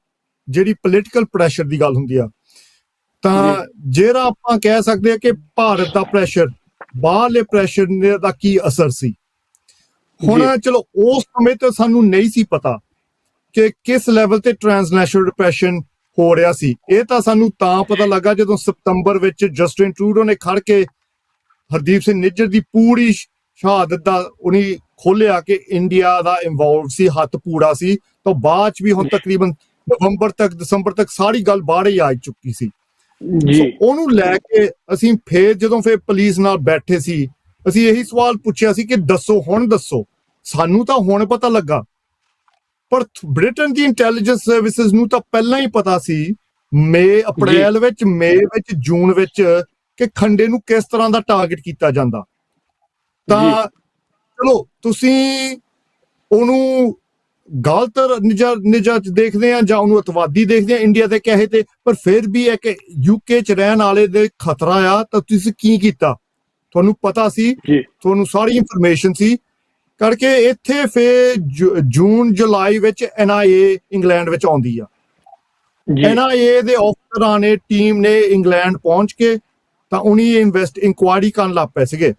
ਜਿਹੜੀ ਪੋਲੀਟੀਕਲ ਪ੍ਰੈਸ਼ਰ ਦੀ ਗੱਲ ਹੁੰਦੀ ਆ, ਤਾਂ ਜਿਹੜਾ ਆਪਾਂ ਕਹਿ ਸਕਦੇ ਆ ਕਿ ਭਾਰਤ ਦਾ ਪ੍ਰੈਸ਼ਰ, ਬਾਹਰਲੇ ਪ੍ਰੈਸ਼ਰ ਦਾ ਕੀ ਅਸਰ ਸੀ। ਹੁਣ ਚਲੋ ਉਸ ਸਮੇਂ ਤੇ ਸਾਨੂੰ ਨਹੀਂ ਸੀ ਪਤਾ ਕਿ ਕਿਸ ਲੈਵਲ ਤੇ ਟ੍ਰਾਂਸਨੈਸ਼ਨਲ ਡਿਪਰੈਸ਼ਨ ਹੋ ਰਿਹਾ ਸੀ। ਇਹ ਤਾਂ ਸਾਨੂੰ ਤਾਂ ਪਤਾ ਲੱਗਾ ਜਦੋਂ ਸਤੰਬਰ ਵਿੱਚ ਜਸਟਿਨ ਟਰੂਡੋ ਨੇ ਖੜ ਕੇ ਹਰਦੀਪ ਸਿੰਘ ਨਿੱਜਰ ਦੀ ਪੂਰੀ ਸ਼ਹਾਦਤ ਦਾ ਉਹਨੇ ਖੋਲਿਆ ਕਿ ਇੰਡੀਆ ਦਾ ਇਨਵੋਲਵ ਸੀ, ਹੱਥ ਪੂਰਾ ਸੀ। ਤਾਂ ਬਾਅਦ ਚ ਵੀ ਹੁਣ ਤਕਰੀਬਨ ਨਵੰਬਰ ਤੱਕ, ਦਸੰਬਰ ਤੱਕ ਸਾਰੀ ਗੱਲ ਬਾਹਰ ਹੀ ਆ ਚੁੱਕੀ ਸੀ। ਉਹਨੂੰ ਲੈ ਕੇ ਅਸੀਂ ਜਦੋਂ ਪੁਲਿਸ ਨਾਲ ਬੈਠੇ ਸੀ, ਅਸੀਂ ਇਹੀ ਸਵਾਲ ਪੁੱਛਿਆ ਸੀ ਕਿ ਦੱਸੋ, ਹੁਣ ਦੱਸੋ। ਸਾਨੂੰ ਤਾਂ ਹੁਣ ਪਤਾ ਲੱਗਾ, ਪਰ ਬ੍ਰਿਟਨ ਦੀ ਇੰਟੈਲੀਜੈਂਸ ਸਰਵਿਸਿਜ਼ ਨੂੰ ਤਾਂ ਪਹਿਲਾਂ ਹੀ ਪਤਾ ਸੀ ਅਪ੍ਰੈਲ ਵਿੱਚ, ਮਈ ਵਿੱਚ, ਜੂਨ ਵਿੱਚ ਕਿ ਖੰਡੇ ਨੂੰ ਕਿਸ ਤਰ੍ਹਾਂ ਦਾ ਟਾਰਗੇਟ ਕੀਤਾ ਜਾਂਦਾ। ਤਾਂ ਚਲੋ ਤੁਸੀਂ ਉਹਨੂੰ ਗਲਤ ਨਿਜਾ ਚ ਦੇਖਦੇ ਆ ਜਾਂ ਉਹਨੂੰ ਅਤਵਾਦੀ ਦੇਖਦੇ ਆ ਇੰਡੀਆ ਦੇ ਕਹੇ ਤੇ, ਪਰ ਫਿਰ ਵੀ ਇੱਕ UK ਚ ਰਹਿਣ ਵਾਲੇ ਦੇ ਖਤਰਾ ਆ। ਤਾਂ ਤੁਸੀਂ ਕੀ ਕੀਤਾ? ਤੁਹਾਨੂੰ ਪਤਾ ਸੀ, ਤੁਹਾਨੂੰ ਸਾਰੀ ਇਨਫੋਰਮੇਸ਼ਨ ਸੀ ਕਰਕੇ। ਇੱਥੇ ਫਿਰ ਜੂਨ ਜੁਲਾਈ ਵਿੱਚ NIA ਇੰਗਲੈਂਡ ਵਿੱਚ ਆਉਂਦੀ ਆ। NIA ਦੇ ਅਫਸਰਾਂ ਨੇ, ਟੀਮ ਨੇ ਇੰਗਲੈਂਡ ਪਹੁੰਚ ਕੇ ਤਾਂ ਉਹਨੀ ਇਨਕੁਆਇਰੀ ਕਰਨ ਲੱਗ ਪਏ ਸੀਗੇ।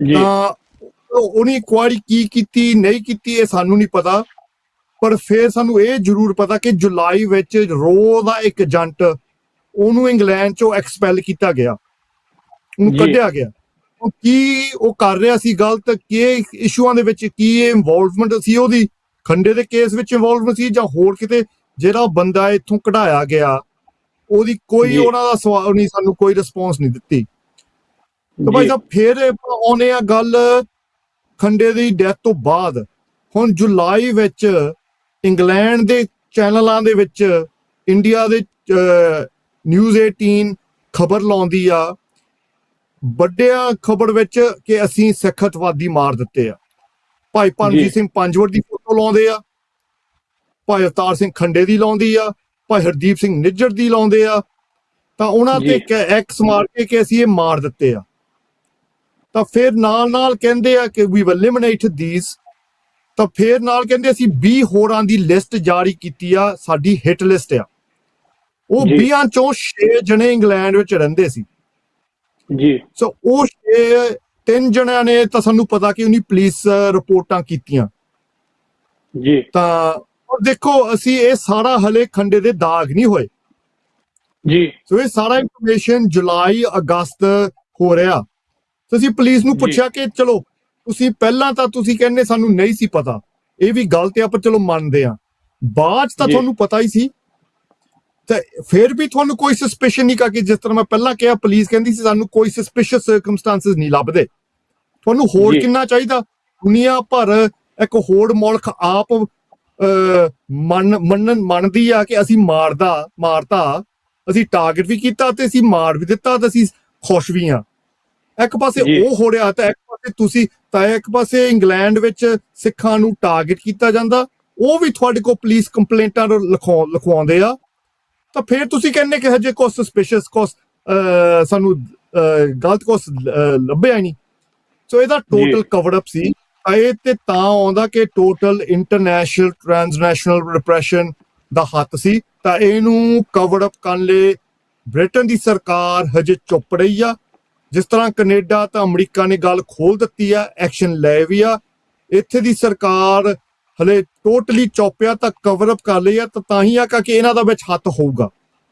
ਤਾਂ ਉਹਨੇ ਇਨਕੁਆਇਰੀ ਕੀ ਕੀਤੀ ਨਹੀਂ ਕੀਤੀ ਇਹ ਸਾਨੂੰ ਨਹੀਂ ਪਤਾ, ਪਰ ਫਿਰ ਸਾਨੂੰ ਇਹ ਜ਼ਰੂਰ ਪਤਾ ਕਿ ਜੁਲਾਈ ਵਿੱਚ ਰੋ ਦਾ ਇੱਕ ਏਜੰਟ, ਉਹਨੂੰ ਇੰਗਲੈਂਡ ਚੋਂ ਐਕਸਪੈਲ ਕੀਤਾ ਗਿਆ, ਉਹਨੂੰ ਕੱਢਿਆ ਗਿਆ। ਕੀ ਉਹ ਕਰ ਰਿਹਾ ਸੀ ਗਲਤ, ਕਿ ਇਸ਼ੂਆਂ ਦੇ ਵਿੱਚ ਕੀ ਇਨਵੋਲਵਮੈਂਟ ਸੀ ਉਹਦੀ, ਖੰਡੇ ਦੇ ਕੇਸ ਵਿੱਚ ਇਨਵੋਲਵਮੈਂਟ ਸੀ ਜਾਂ ਹੋਰ ਕਿਤੇ ਜਿਹੜਾ ਬੰਦਾ ਇੱਥੋਂ ਕਢਾਇਆ ਗਿਆ ਉਹਦੀ ਕੋਈ ਉਹਨਾਂ ਦਾ ਸਵਾਲ ਨਹੀਂ, ਸਾਨੂੰ ਕੋਈ ਰਿਸਪੌਂਸ ਨਹੀਂ ਦਿੱਤੀ। ਤਾਂ ਭਾਈ ਸਾਹਿਬ ਫਿਰ ਆਉਨੇ ਆ ਗੱਲ ਖੰਡੇ ਦੀ ਡੈਥ ਤੋਂ ਬਾਅਦ। ਹੁਣ ਜੁਲਾਈ ਵਿੱਚ ਇੰਗਲੈਂਡ ਦੇ ਚੈਨਲਾਂ ਦੇ ਵਿੱਚ ਇੰਡੀਆ ਦੇ ਨਿਊਜ਼ 18 ਖਬਰ ਲਾਉਂਦੀ ਆ, ਵੱਡਿਆ ਖਬਰ ਵਿੱਚ, ਕਿ ਅਸੀਂ ਸਿੱਖ ਅਤਵਾਦੀ ਮਾਰ ਦਿੱਤੇ ਆ। ਭਾਈ ਪਰਮਜੀਤ ਸਿੰਘ ਪੰਜਵੜ ਦੀ ਫੋਟੋ ਲਾਉਂਦੇ ਆ, ਭਾਈ ਅਵਤਾਰ ਸਿੰਘ ਖੰਡੇ ਦੀ ਲਾਉਂਦੀ ਆ, ਭਾਈ ਹਰਦੀਪ ਸਿੰਘ ਨਿੱਜਰ ਦੀ ਲਾਉਂਦੇ ਆ। ਤਾਂ ਉਹਨਾਂ ਤੇ ਐਕਸ ਮਾਰ ਕੇ ਅਸੀਂ ਇਹ ਮਾਰ ਦਿੱਤੇ ਆ। ਤਾਂ ਫਿਰ ਨਾਲ ਕਹਿੰਦੇ ਆ ਕਿ ਵੀ ਵਿਲ ਐਲੀਮੀਨੇਟ ਥੀਸ। ਤਾਂ ਫਿਰ ਨਾਲ ਕਹਿੰਦੇ ਅਸੀਂ 20 ਹੋਰਾਂ ਦੀ ਲਿਸਟ ਜਾਰੀ ਕੀਤੀ ਆ, ਸਾਡੀ ਹਿੱਟ ਲਿਸਟ ਆ। ਉਹ 20 ਚੋਂ 6 ਜਣੇ ਇੰਗਲੈਂਡ ਵਿੱਚ ਰਹਿੰਦੇ ਸੀ ਜੀ। ਸੋ ਉਹ 3 ਜਣਿਆਂ ਨੇ ਤਾਂ ਸਾਨੂੰ ਪਤਾ ਕਿ ਉਹਨੀ ਪੁਲਿਸ ਰਿਪੋਰਟਾਂ ਕੀਤੀਆਂ ਜੀ। ਤਾਂ ਦੇਖੋ ਅਸੀਂ ਇਹ ਸਾਰਾ ਹਲੇ ਖੰਡੇ ਦੇ ਦਾਗ ਨਹੀਂ ਹੋਏ ਜੀ। ਸੋ ਇਹ ਸਾਰਾ ਇਨਫੋਰਮੇਸ਼ਨ ਜੁਲਾਈ ਅਗਸਤ ਹੋ ਰਿਹਾ। ਸੋ ਅਸੀਂ ਪੁਲਿਸ ਨੂੰ ਪੁੱਛਿਆ ਕਿ ਚਲੋ ਤੁਸੀਂ ਪਹਿਲਾਂ ਤਾਂ ਤੁਸੀਂ ਕਹਿੰਦੇ ਸਾਨੂੰ ਨਹੀਂ ਸੀ ਪਤਾ, ਇਹ ਵੀ ਗਲਤ ਆ, ਪਰ ਚਲੋ ਮੰਨਦੇ ਆ, ਬਾਅਦ ਚ ਤਾਂ ਤੁਹਾਨੂੰ ਪਤਾ ਹੀ ਸੀ, ਤੇ ਫਿਰ ਵੀ ਤੁਹਾਨੂੰ ਕੋਈ ਸਸਪੀਸ਼ਨ ਨਹੀਂ, ਕਿ ਜਿਸ ਤਰ੍ਹਾਂ ਮੈਂ ਪਹਿਲਾਂ ਕਿਹਾ ਪੁਲਿਸ ਕਹਿੰਦੀ ਸੀ ਸਾਨੂੰ ਕੋਈ ਸਸਪੀਸ਼ੀਅਸ ਸਰਕਮਸਟੈਂਸਸ ਨਹੀਂ ਲੱਭਦੇ। ਤੁਹਾਨੂੰ ਹੋਰ ਕਿੰਨਾ ਚਾਹੀਦਾ? ਦੁਨੀਆ ਭਰ ਇੱਕ ਹੋਰ ਮੁਲਕ ਆਪ ਮੰਨਦੀ ਆ ਕਿ ਅਸੀਂ ਮਾਰਤਾ, ਅਸੀਂ ਟਾਰਗੇਟ ਵੀ ਕੀਤਾ ਤੇ ਅਸੀਂ ਮਾਰ ਵੀ ਦਿੱਤਾ ਤੇ ਅਸੀਂ ਖੁਸ਼ ਵੀ ਆ। ਇੱਕ ਪਾਸੇ ਉਹ ਹੋ ਰਿਹਾ ਤਾਂ ਇੱਕ ਪਾਸੇ ਤੁਸੀਂ, ਤਾਂ ਇੱਕ ਪਾਸੇ ਇੰਗਲੈਂਡ ਵਿੱਚ ਸਿੱਖਾਂ ਨੂੰ ਟਾਰਗੇਟ ਕੀਤਾ ਜਾਂਦਾ, ਉਹ ਵੀ ਤੁਹਾਡੇ ਕੋਲ ਪੁਲਿਸ ਕੰਪਲੇਂਟਾਂ ਲਿਖਵਾਉਂਦੇ ਆ। ਤਾਂ ਫਿਰ ਤੁਸੀਂ ਕਹਿੰਦੇ ਕਿ ਹਜੇ ਕੁਛ ਸਸਪੀਸ਼ੀਅਸ ਸਾਨੂੰ ਗਲਤ ਕੁਛ ਲੱਭਿਆ ਹੀ ਨਹੀਂ। ਸੋ ਇਹਦਾ ਟੋਟਲ ਕਵਰ ਅਪ ਸੀ। ਇਹ ਤੇ ਤਾਂ ਆਉਂਦਾ ਕਿ ਟੋਟਲ ਇੰਟਰਨੈਸ਼ਨਲ ਟ੍ਰਾਂਸਨੈਸ਼ਨਲ ਰਿਪਰੈਸ਼ਨ ਦਾ ਹੱਥ ਸੀ। ਤਾਂ ਇਹਨੂੰ ਕਵਰ ਅਪ ਕਰਨ ਲਈ ਬ੍ਰਿਟਨ ਦੀ ਸਰਕਾਰ ਹਜੇ ਚੁੱਪ ਰਹੀ ਆ। ਜਿਸ ਤਰ੍ਹਾਂ ਕੈਨੇਡਾ ਤਾਂ ਅਮਰੀਕਾ ਨੇ ਗੱਲ ਖੋਲ ਦਿੱਤੀ ਆ, ਐਕਸ਼ਨ ਲੈ ਵੀ ਆ। ਇੱਥੇ ਦੀ ਸਰਕਾਰ ਹਲੇ ਟੋਟਲੀ ਚੁੱਪਿਆ, ਤਾਂ ਕਵਰ ਅਪ ਕਰ ਲਈ ਆ। ਤਾਂ ਹੀ ਆ ਕਿ ਇਹਨਾਂ ਦਾ ਵਿੱਚ ਹੱਥ ਹੋਊਗਾ।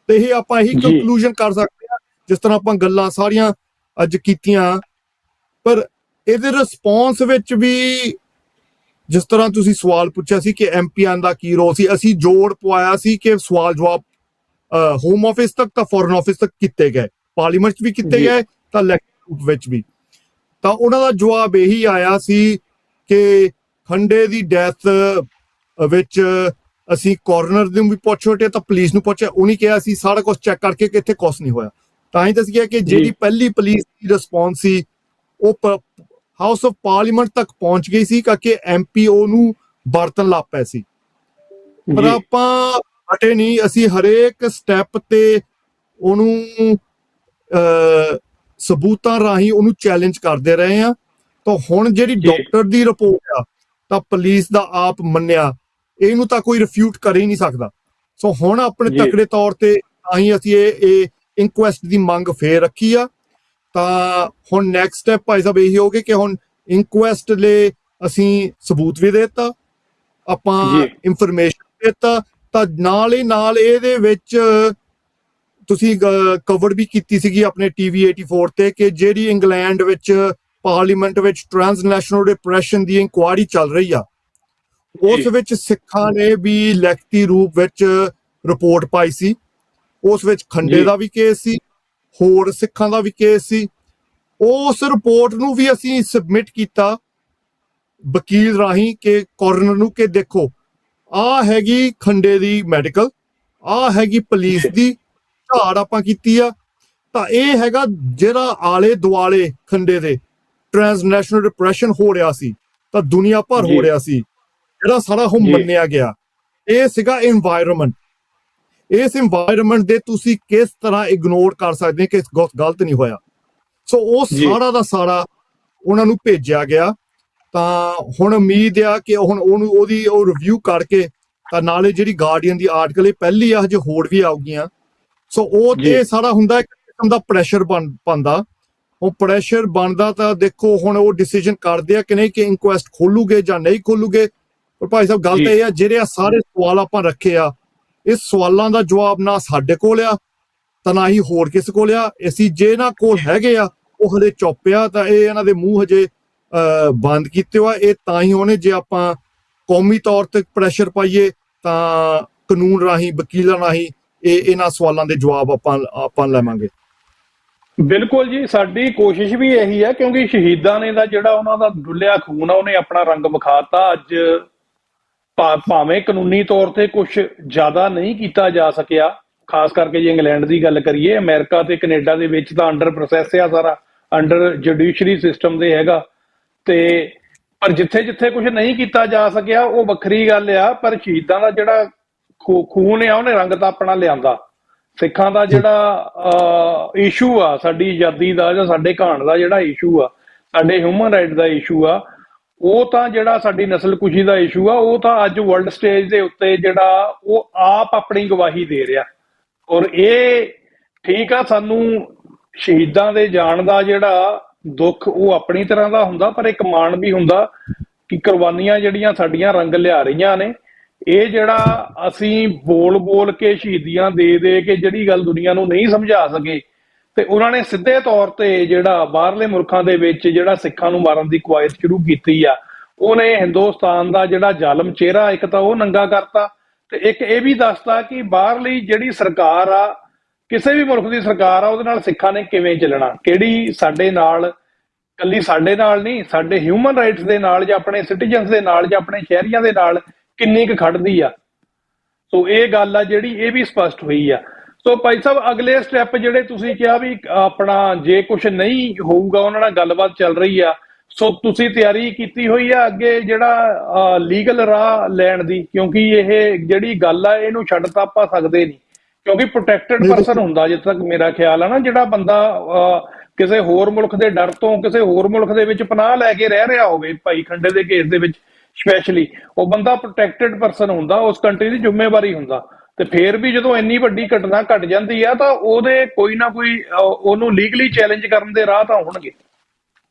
ਤੇ ਇਹ ਆਪਾਂ ਇਹੀ ਕੰਕਲੂਜਨ ਕਰ ਸਕਦੇ ਆ, ਜਿਸ ਤਰ੍ਹਾਂ ਆਪਾਂ ਗੱਲਾਂ ਸਾਰੀਆਂ ਅੱਜ ਕੀਤੀਆਂ। ਪਰ ਇਹਦੇ ਰਿਸਪੌਂਸ ਵਿੱਚ ਵੀ ਜਿਸ ਤਰ੍ਹਾਂ ਤੁਸੀਂ ਸਵਾਲ ਪੁੱਛਿਆ ਸੀ ਕਿ ਐਮਪੀਆਂ ਦਾ ਕੀ ਰੋਲ ਸੀ, ਅਸੀਂ ਜੋੜ ਪਵਾਇਆ ਸੀ ਕਿ ਸਵਾਲ ਜਵਾਬ ਹੋਮ ਆਫਿਸ ਤੱਕ ਤਾਂ ਫੋਰਨ ਆਫਿਸ ਤੱਕ ਕੀਤੇ ਗਏ, ਪਾਰਲੀਮੈਂਟ 'ਚ ਵੀ ਕੀਤੇ ਗਏ, ਤਾਂ ਲੈਕਚਰ ਰੂਪ ਵਿੱਚ ਵੀ। ਤਾਂ ਉਹਨਾਂ ਦਾ ਜਵਾਬ ਇਹੀ ਆਇਆ ਸੀ ਕਿ ਖੰਡੇ ਦੀ ਡੈਥ ਵਿੱਚ ਅਸੀਂ ਕੋਰਨਰ ਨੂੰ ਵੀ ਪੁੱਛੇ ਤਾਂ ਪੁਲਿਸ ਨੂੰ ਪੁੱਛਿਆ, ਉਹਨੇ ਕਿਹਾ ਸੀ ਸਾਰਾ ਕੁਝ ਚੈੱਕ ਕਰਕੇ ਕਿ ਇੱਥੇ ਕੁਛ ਨਹੀਂ ਹੋਇਆ। ਤਾਂ ਹੀ ਦੱਸਿਆ ਕਿ ਜਿਹੜੀ ਪਹਿਲੀ ਪੁਲਿਸ ਦੀ ਰਿਸਪੌਂਸ ਸੀ ਉਹ ਹਾਊਸ ਆਫ ਪਾਰਲੀਮੈਂਟ ਤੱਕ ਪਹੁੰਚ ਗਈ ਸੀ, ਕਿ ਐਮਪੀਓ ਨੂੰ ਵਰਤਣ ਲੱਗ ਪਏ ਸੀ। ਪਰ ਆਪਾਂ ਹਟੇ ਨਹੀਂ, ਅਸੀਂ ਹਰੇਕ ਸਟੈਪ ਤੇ ਉਹਨੂੰ ਸਬੂਤਾਂ ਰਾਹੀਂ ਉਹਨੂੰ ਚੈਲੰਜ ਕਰਦੇ ਰਹੇ ਆ। ਤਾਂ ਹੁਣ ਜਿਹੜੀ ਡਾਕਟਰ ਦੀ ਰਿਪੋਰਟ ਆ, ਤਾਂ ਪੁਲਿਸ ਦਾ ਆਪ ਮੰਨਿਆ, ਇਹਨੂੰ ਤਾਂ ਕੋਈ ਰਿਫਿਊਟ ਕਰ ਹੀ ਨਹੀਂ ਸਕਦਾ। ਸੋ ਹੁਣ ਆਪਣੇ ਤਕੜੇ ਤੌਰ ਤੇ ਤਾਂ ਹੀ ਅਸੀਂ ਇਹ ਇਨਕੁਐਸਟ ਦੀ ਮੰਗ ਫੇਰ ਰੱਖੀ ਆ। ਤਾਂ ਹੁਣ ਨੈਕਸਟ ਸਟੈਪ ਭਾਈ ਸਾਹਿਬ ਇਹੀ ਹੋਗੇ ਕਿ ਹੁਣ ਇਨਕੁਐਸਟ ਲਈ ਅਸੀਂ ਸਬੂਤ ਵੀ ਦੇ ਦਿੱਤਾ, ਆਪਾਂ ਇਨਫੋਰਮੇਸ਼ਨ ਦਿੱਤਾ, ਤਾਂ ਨਾਲ ਹੀ ਨਾਲ ਇਹਦੇ ਵਿੱਚ ਤੁਸੀਂ ਕਵਰ ਵੀ ਕੀਤੀ ਸੀਗੀ ਆਪਣੇ TV 84 ਤੇ ਕਿ ਜਿਹੜੀ ਇੰਗਲੈਂਡ ਵਿੱਚ ਪਾਰਲੀਮੈਂਟ ਵਿੱਚ ਟ੍ਰਾਂਸਨੈਸ਼ਨਲ ਰਿਪਰੈਸ਼ਨ ਦੀ ਇਨਕੁਆਇਰੀ ਚੱਲ ਰਹੀ ਆ, ਉਸ ਵਿੱਚ ਸਿੱਖਾਂ ਨੇ ਵੀ ਲਿਖਤੀ ਰੂਪ ਵਿੱਚ ਰਿਪੋਰਟ ਪਾਈ ਸੀ। ਉਸ ਵਿੱਚ ਖੰਡੇ ਦਾ ਵੀ ਕੇਸ ਸੀ, ਹੋਰ ਸਿੱਖਾਂ ਦਾ ਵੀ ਕੇਸ ਸੀ। ਉਸ ਰਿਪੋਰਟ ਨੂੰ ਵੀ ਅਸੀਂ ਸਬਮਿਟ ਕੀਤਾ ਵਕੀਲ ਰਾਹੀਂ ਕਿ ਕੋਰਨਰ ਨੂੰ, ਕਿ ਦੇਖੋ ਆਹ ਹੈਗੀ ਖੰਡੇ ਦੀ ਮੈਡੀਕਲ, ਆਹ ਹੈਗੀ ਪੁਲਿਸ ਦੀ ਝਾੜ ਆਪਾਂ ਕੀਤੀ ਆ, ਤਾਂ ਇਹ ਹੈਗਾ ਜਿਹੜਾ ਆਲੇ ਦੁਆਲੇ ਖੰਡੇ ਦੇ ਟ੍ਰਾਂਸਨੈਸ਼ਨਲ ਰਿਪਰੈਸ਼ਨ ਹੋ ਰਿਹਾ ਸੀ, ਤਾਂ ਦੁਨੀਆ ਭਰ ਹੋ ਰਿਹਾ ਸੀ, ਜਿਹੜਾ ਸਾਰਾ ਉਹ ਮੰਨਿਆ ਗਿਆ। ਇਹ ਸੀਗਾ ਇਨਵਾਇਰਨਮੈਂਟ। ਇਸ ਇਨਵਾਇਰਨਮੈਂਟ ਦੇ ਤੁਸੀਂ ਕਿਸ ਤਰ੍ਹਾਂ ਇਗਨੋਰ ਕਰ ਸਕਦੇ ਕਿ ਗਲਤ ਨਹੀਂ ਹੋਇਆ। ਸੋ ਉਹ ਸਾਰਾ ਦਾ ਸਾਰਾ ਉਹਨਾਂ ਨੂੰ ਭੇਜਿਆ ਗਿਆ। ਤਾਂ ਹੁਣ ਉਮੀਦ ਆ ਕਿ ਹੁਣ ਉਹਦੀ ਰਿਵਿਊ ਕਰਕੇ, ਤਾਂ ਨਾਲੇ ਜਿਹੜੀ ਗਾਰਡੀਅਨ ਦੀ ਆਰਟੀਕਲ ਇਹ ਪਹਿਲੀ ਆ, ਹਜੇ ਹੋਰ ਵੀ ਆਉਗੀਆਂ। ਸੋ ਉਹ ਤੇ ਸਾਰਾ ਹੁੰਦਾ ਇੱਕ ਕਿਸਮ ਦਾ ਪ੍ਰੈਸ਼ਰ ਬਣਦਾ। ਉਹ ਪ੍ਰੈਸ਼ਰ ਬਣਦਾ ਤਾਂ ਦੇਖੋ ਹੁਣ ਉਹ ਡਿਸੀਜਨ ਕਰਦੇ ਆ ਕਿ ਨਹੀਂ ਕਿ ਇਨਕੁਐਸਟ ਖੋਲੂਗੇ ਜਾਂ ਨਹੀਂ ਖੋਲੂਗੇ। ਪਰ ਭਾਈ ਸਾਹਿਬ ਗੱਲ ਤਾਂ ਇਹ ਆ, ਜਿਹੜੇ ਆ ਸਾਰੇ ਸਵਾਲ ਆਪਾਂ ਰੱਖੇ ਆ, ਇਸ ਸਵਾਲਾਂ ਦਾ ਜਵਾਬ ਨਾ ਸਾਡੇ ਕੋਲ ਆ, ਤਾਂ ਨਾ ਹੀ ਹੋਰ ਕਿਸੇ ਕੋਲ ਆ। ਅਸੀਂ ਜੇ ਇਹਨਾਂ ਕੋਲ ਹੈਗੇ ਆ ਉਹ ਹਲੇ ਚੁੱਪ ਆ, ਤਾਂ ਇਹ ਇਹਨਾਂ ਦੇ ਮੂੰਹ ਹਜੇ ਬੰਦ ਕੀਤੇ ਹੋਆ। ਇਹ ਤਾਂ ਹੀ ਹੋਣੇ ਜੇ ਆਪਾਂ ਕੌਮੀ ਤੌਰ ਤੇ ਪ੍ਰੈਸ਼ਰ ਪਾਈਏ ਤਾਂ ਕਾਨੂੰਨ ਰਾਹੀਂ ਵਕੀਲਾਂ ਰਾਹੀਂ ਇਹਨਾਂ ਸਵਾਲਾਂ ਦੇ ਜਵਾਬ ਆਪਾਂ ਲਵਾਂਗੇ। ਬਿਲਕੁਲ ਜੀ, ਸਾਡੀ ਕੋਸ਼ਿਸ਼ ਵੀ ਇਹੀ ਹੈ, ਕਿਉਂਕਿ ਸ਼ਹੀਦਾਂ ਨੇ ਦਾ ਜਿਹੜਾ ਉਹਨਾਂ ਦਾ ਡੁੱਲਿਆ ਖੂਨ ਆ ਉਹਨੇ ਆਪਣਾ ਰੰਗ ਵਿਖਾਤਾ। ਅੱਜ ਭਾਵੇਂ ਕਾਨੂੰਨੀ ਤੌਰ ਤੇ ਕੁਝ ਜ਼ਿਆਦਾ ਨਹੀਂ ਕੀਤਾ ਜਾ ਸਕਿਆ, ਖਾਸ ਕਰਕੇ ਜੇ ਇੰਗਲੈਂਡ ਦੀ ਗੱਲ ਕਰੀਏ, ਅਮਰੀਕਾ ਤੇ ਕੈਨੇਡਾ ਦੇ ਵਿੱਚ ਤਾਂ ਅੰਡਰ ਪ੍ਰੋਸੈਸ ਆ ਸਾਰਾ, ਅੰਡਰ ਜੁਡੀਸ਼ਰੀ ਸਿਸਟਮ ਦੇ ਹੈਗਾ, ਤੇ ਪਰ ਜਿੱਥੇ ਜਿੱਥੇ ਕੁਝ ਨਹੀਂ ਕੀਤਾ ਜਾ ਸਕਿਆ ਉਹ ਵੱਖਰੀ ਗੱਲ ਆ। ਪਰ ਸ਼ਹੀਦਾਂ ਦਾ ਜਿਹੜਾ ਖੂਨ ਆ ਉਹਨੇ ਰੰਗ ਤਾਂ ਆਪਣਾ ਲਿਆਂਦਾ। ਸਿੱਖਾਂ ਦਾ ਜਿਹੜਾ ਇਸ਼ੂ ਆ, ਸਾਡੀ ਆਜ਼ਾਦੀ ਦਾ ਜਾਂ ਸਾਡੇ ਘਾਣ ਦਾ ਜਿਹੜਾ ਇਸ਼ੂ ਆ, ਸਾਡੇ ਹਿਊਮਨ ਰਾਈਟ ਦਾ ਇਸ਼ੂ ਆ, ਉਹ ਤਾਂ ਜਿਹੜਾ ਸਾਡੀ ਨਸਲਕੁਸ਼ੀ ਦਾ ਇਸ਼ੂ ਆ, ਉਹ ਤਾਂ ਅੱਜ ਵਰਲਡ ਸਟੇਜ ਦੇ ਉੱਤੇ ਜਿਹੜਾ ਉਹ ਆਪ ਆਪਣੀ ਗਵਾਹੀ ਦੇ ਰਿਹਾ। ਔਰ ਇਹ ਠੀਕ ਆ, ਸਾਨੂੰ ਸ਼ਹੀਦਾਂ ਦੇ ਜਾਣ ਦਾ ਜਿਹੜਾ ਦੁੱਖ ਉਹ ਆਪਣੀ ਤਰ੍ਹਾਂ ਦਾ ਹੁੰਦਾ, ਪਰ ਇੱਕ ਮਾਣ ਵੀ ਹੁੰਦਾ ਕਿ ਕੁਰਬਾਨੀਆਂ ਜਿਹੜੀਆਂ ਸਾਡੀਆਂ ਰੰਗ ਲਿਆ ਰਹੀਆਂ ਨੇ। ਇਹ ਜਿਹੜਾ ਅਸੀਂ ਬੋਲ ਕੇ ਸ਼ਹੀਦੀਆਂ ਦੇ ਕੇ ਜਿਹੜੀ ਗੱਲ ਦੁਨੀਆ ਨੂੰ ਨਹੀਂ ਸਮਝਾ ਸਕੇ, ਤੇ ਉਹਨਾਂ ਨੇ ਸਿੱਧੇ ਤੌਰ ਤੇ ਜਿਹੜਾ ਬਾਹਰਲੇ ਮੁਲਕਾਂ ਦੇ ਵਿੱਚ ਜਿਹੜਾ ਸਿੱਖਾਂ ਨੂੰ ਮਾਰਨ ਦੀ ਕਵਾਇਦ ਸ਼ੁਰੂ ਕੀਤੀ ਆ, ਉਹਨੇ ਹਿੰਦੁਸਤਾਨ ਦਾ ਜਿਹੜਾ ਜ਼ਾਲਮ ਚਿਹਰਾ ਇੱਕ ਤਾਂ ਉਹ ਨੰਗਾ ਕਰਤਾ, ਤੇ ਇੱਕ ਇਹ ਵੀ ਦੱਸਤਾ ਕਿ ਬਾਹਰਲੀ ਜਿਹੜੀ ਸਰਕਾਰ ਆ, ਕਿਸੇ ਵੀ ਮੁਲਕ ਦੀ ਸਰਕਾਰ ਆ, ਉਹਦੇ ਨਾਲ ਸਿੱਖਾਂ ਨੇ ਕਿਵੇਂ ਚੱਲਣਾ, ਕਿਹੜੀ ਸਾਡੇ ਨਾਲ, ਕੱਲੀ ਸਾਡੇ ਨਾਲ ਨਹੀਂ, ਸਾਡੇ ਹਿਊਮਨ ਰਾਈਟਸ ਦੇ ਨਾਲ ਜਾਂ ਆਪਣੇ ਸਿਟੀਜ਼ਨਸ ਦੇ ਨਾਲ ਜਾਂ ਆਪਣੇ ਸ਼ਹਿਰੀਆਂ ਦੇ ਨਾਲ ਕਿੰਨੀ ਕੁ ਖੜਦੀ ਆ। ਸੋ ਇਹ ਗੱਲ ਆ ਜਿਹੜੀ ਇਹ ਵੀ ਸਪਸ਼ਟ ਹੋਈ ਆ। ਸੋ ਭਾਈ ਸਾਹਿਬ, ਅਗਲੇ ਸਟੈਪ ਜਿਹੜੇ ਤੁਸੀਂ ਕਿਹਾ ਵੀ ਆਪਣਾ ਜੇ ਕੁਝ ਨਹੀਂ ਹੋਊਗਾ, ਉਹਨਾਂ ਨਾਲ ਗੱਲਬਾਤ ਚੱਲ ਰਹੀ ਆ, ਸੋ ਤੁਸੀਂ ਤਿਆਰੀ ਕੀਤੀ ਹੋਈ ਆ ਅੱਗੇ ਜਿਹੜਾ ਲੀਗਲ ਰਾਹ ਲੈਣ ਦੀ, ਕਿਉਂਕਿ ਇਹ ਜਿਹੜੀ ਗੱਲ ਆ ਇਹਨੂੰ ਛੱਡ ਤਾਂ ਆਪਾਂ ਸਕਦੇ ਨਹੀਂ, ਕਿਉਂਕਿ ਪ੍ਰੋਟੈਕਟਡ ਪਰਸਨ ਹੁੰਦਾ ਜਿੱਥੇ ਤੱਕ ਮੇਰਾ ਖਿਆਲ ਆ ਨਾ, ਜਿਹੜਾ ਬੰਦਾ ਕਿਸੇ ਹੋਰ ਮੁਲਕ ਦੇ ਡਰ ਤੋਂ ਕਿਸੇ ਹੋਰ ਮੁਲਕ ਦੇ ਵਿੱਚ ਪਨਾਹ ਲੈ ਕੇ ਰਹਿ ਰਿਹਾ ਹੋਵੇ, ਭਾਈ ਖੰਡੇ ਦੇ ਕੇਸ ਦੇ ਵਿੱਚ ਸਪੈਸ਼ਲੀ, ਉਹ ਬੰਦਾ ਪ੍ਰੋਟੈਕਟਡ ਪਰਸਨ ਹੁੰਦਾ, ਉਸ ਕੰਟਰੀ ਦੀ ਜ਼ਿੰਮੇਵਾਰੀ ਹੁੰਦਾ। ਤੇ ਫੇਰ ਵੀ ਜਦੋਂ ਇੰਨੀ ਵੱਡੀ ਘਟਨਾ ਘਟ ਜਾਂਦੀ ਆ ਤਾਂ ਉਹਦੇ ਕੋਈ ਨਾ ਕੋਈ ਉਹਨੂੰ ਲੀਗਲੀ ਚੈਲੰਜ ਕਰਨ ਦੇ ਰਾਹ ਤਾਂ ਹੋਣਗੇ।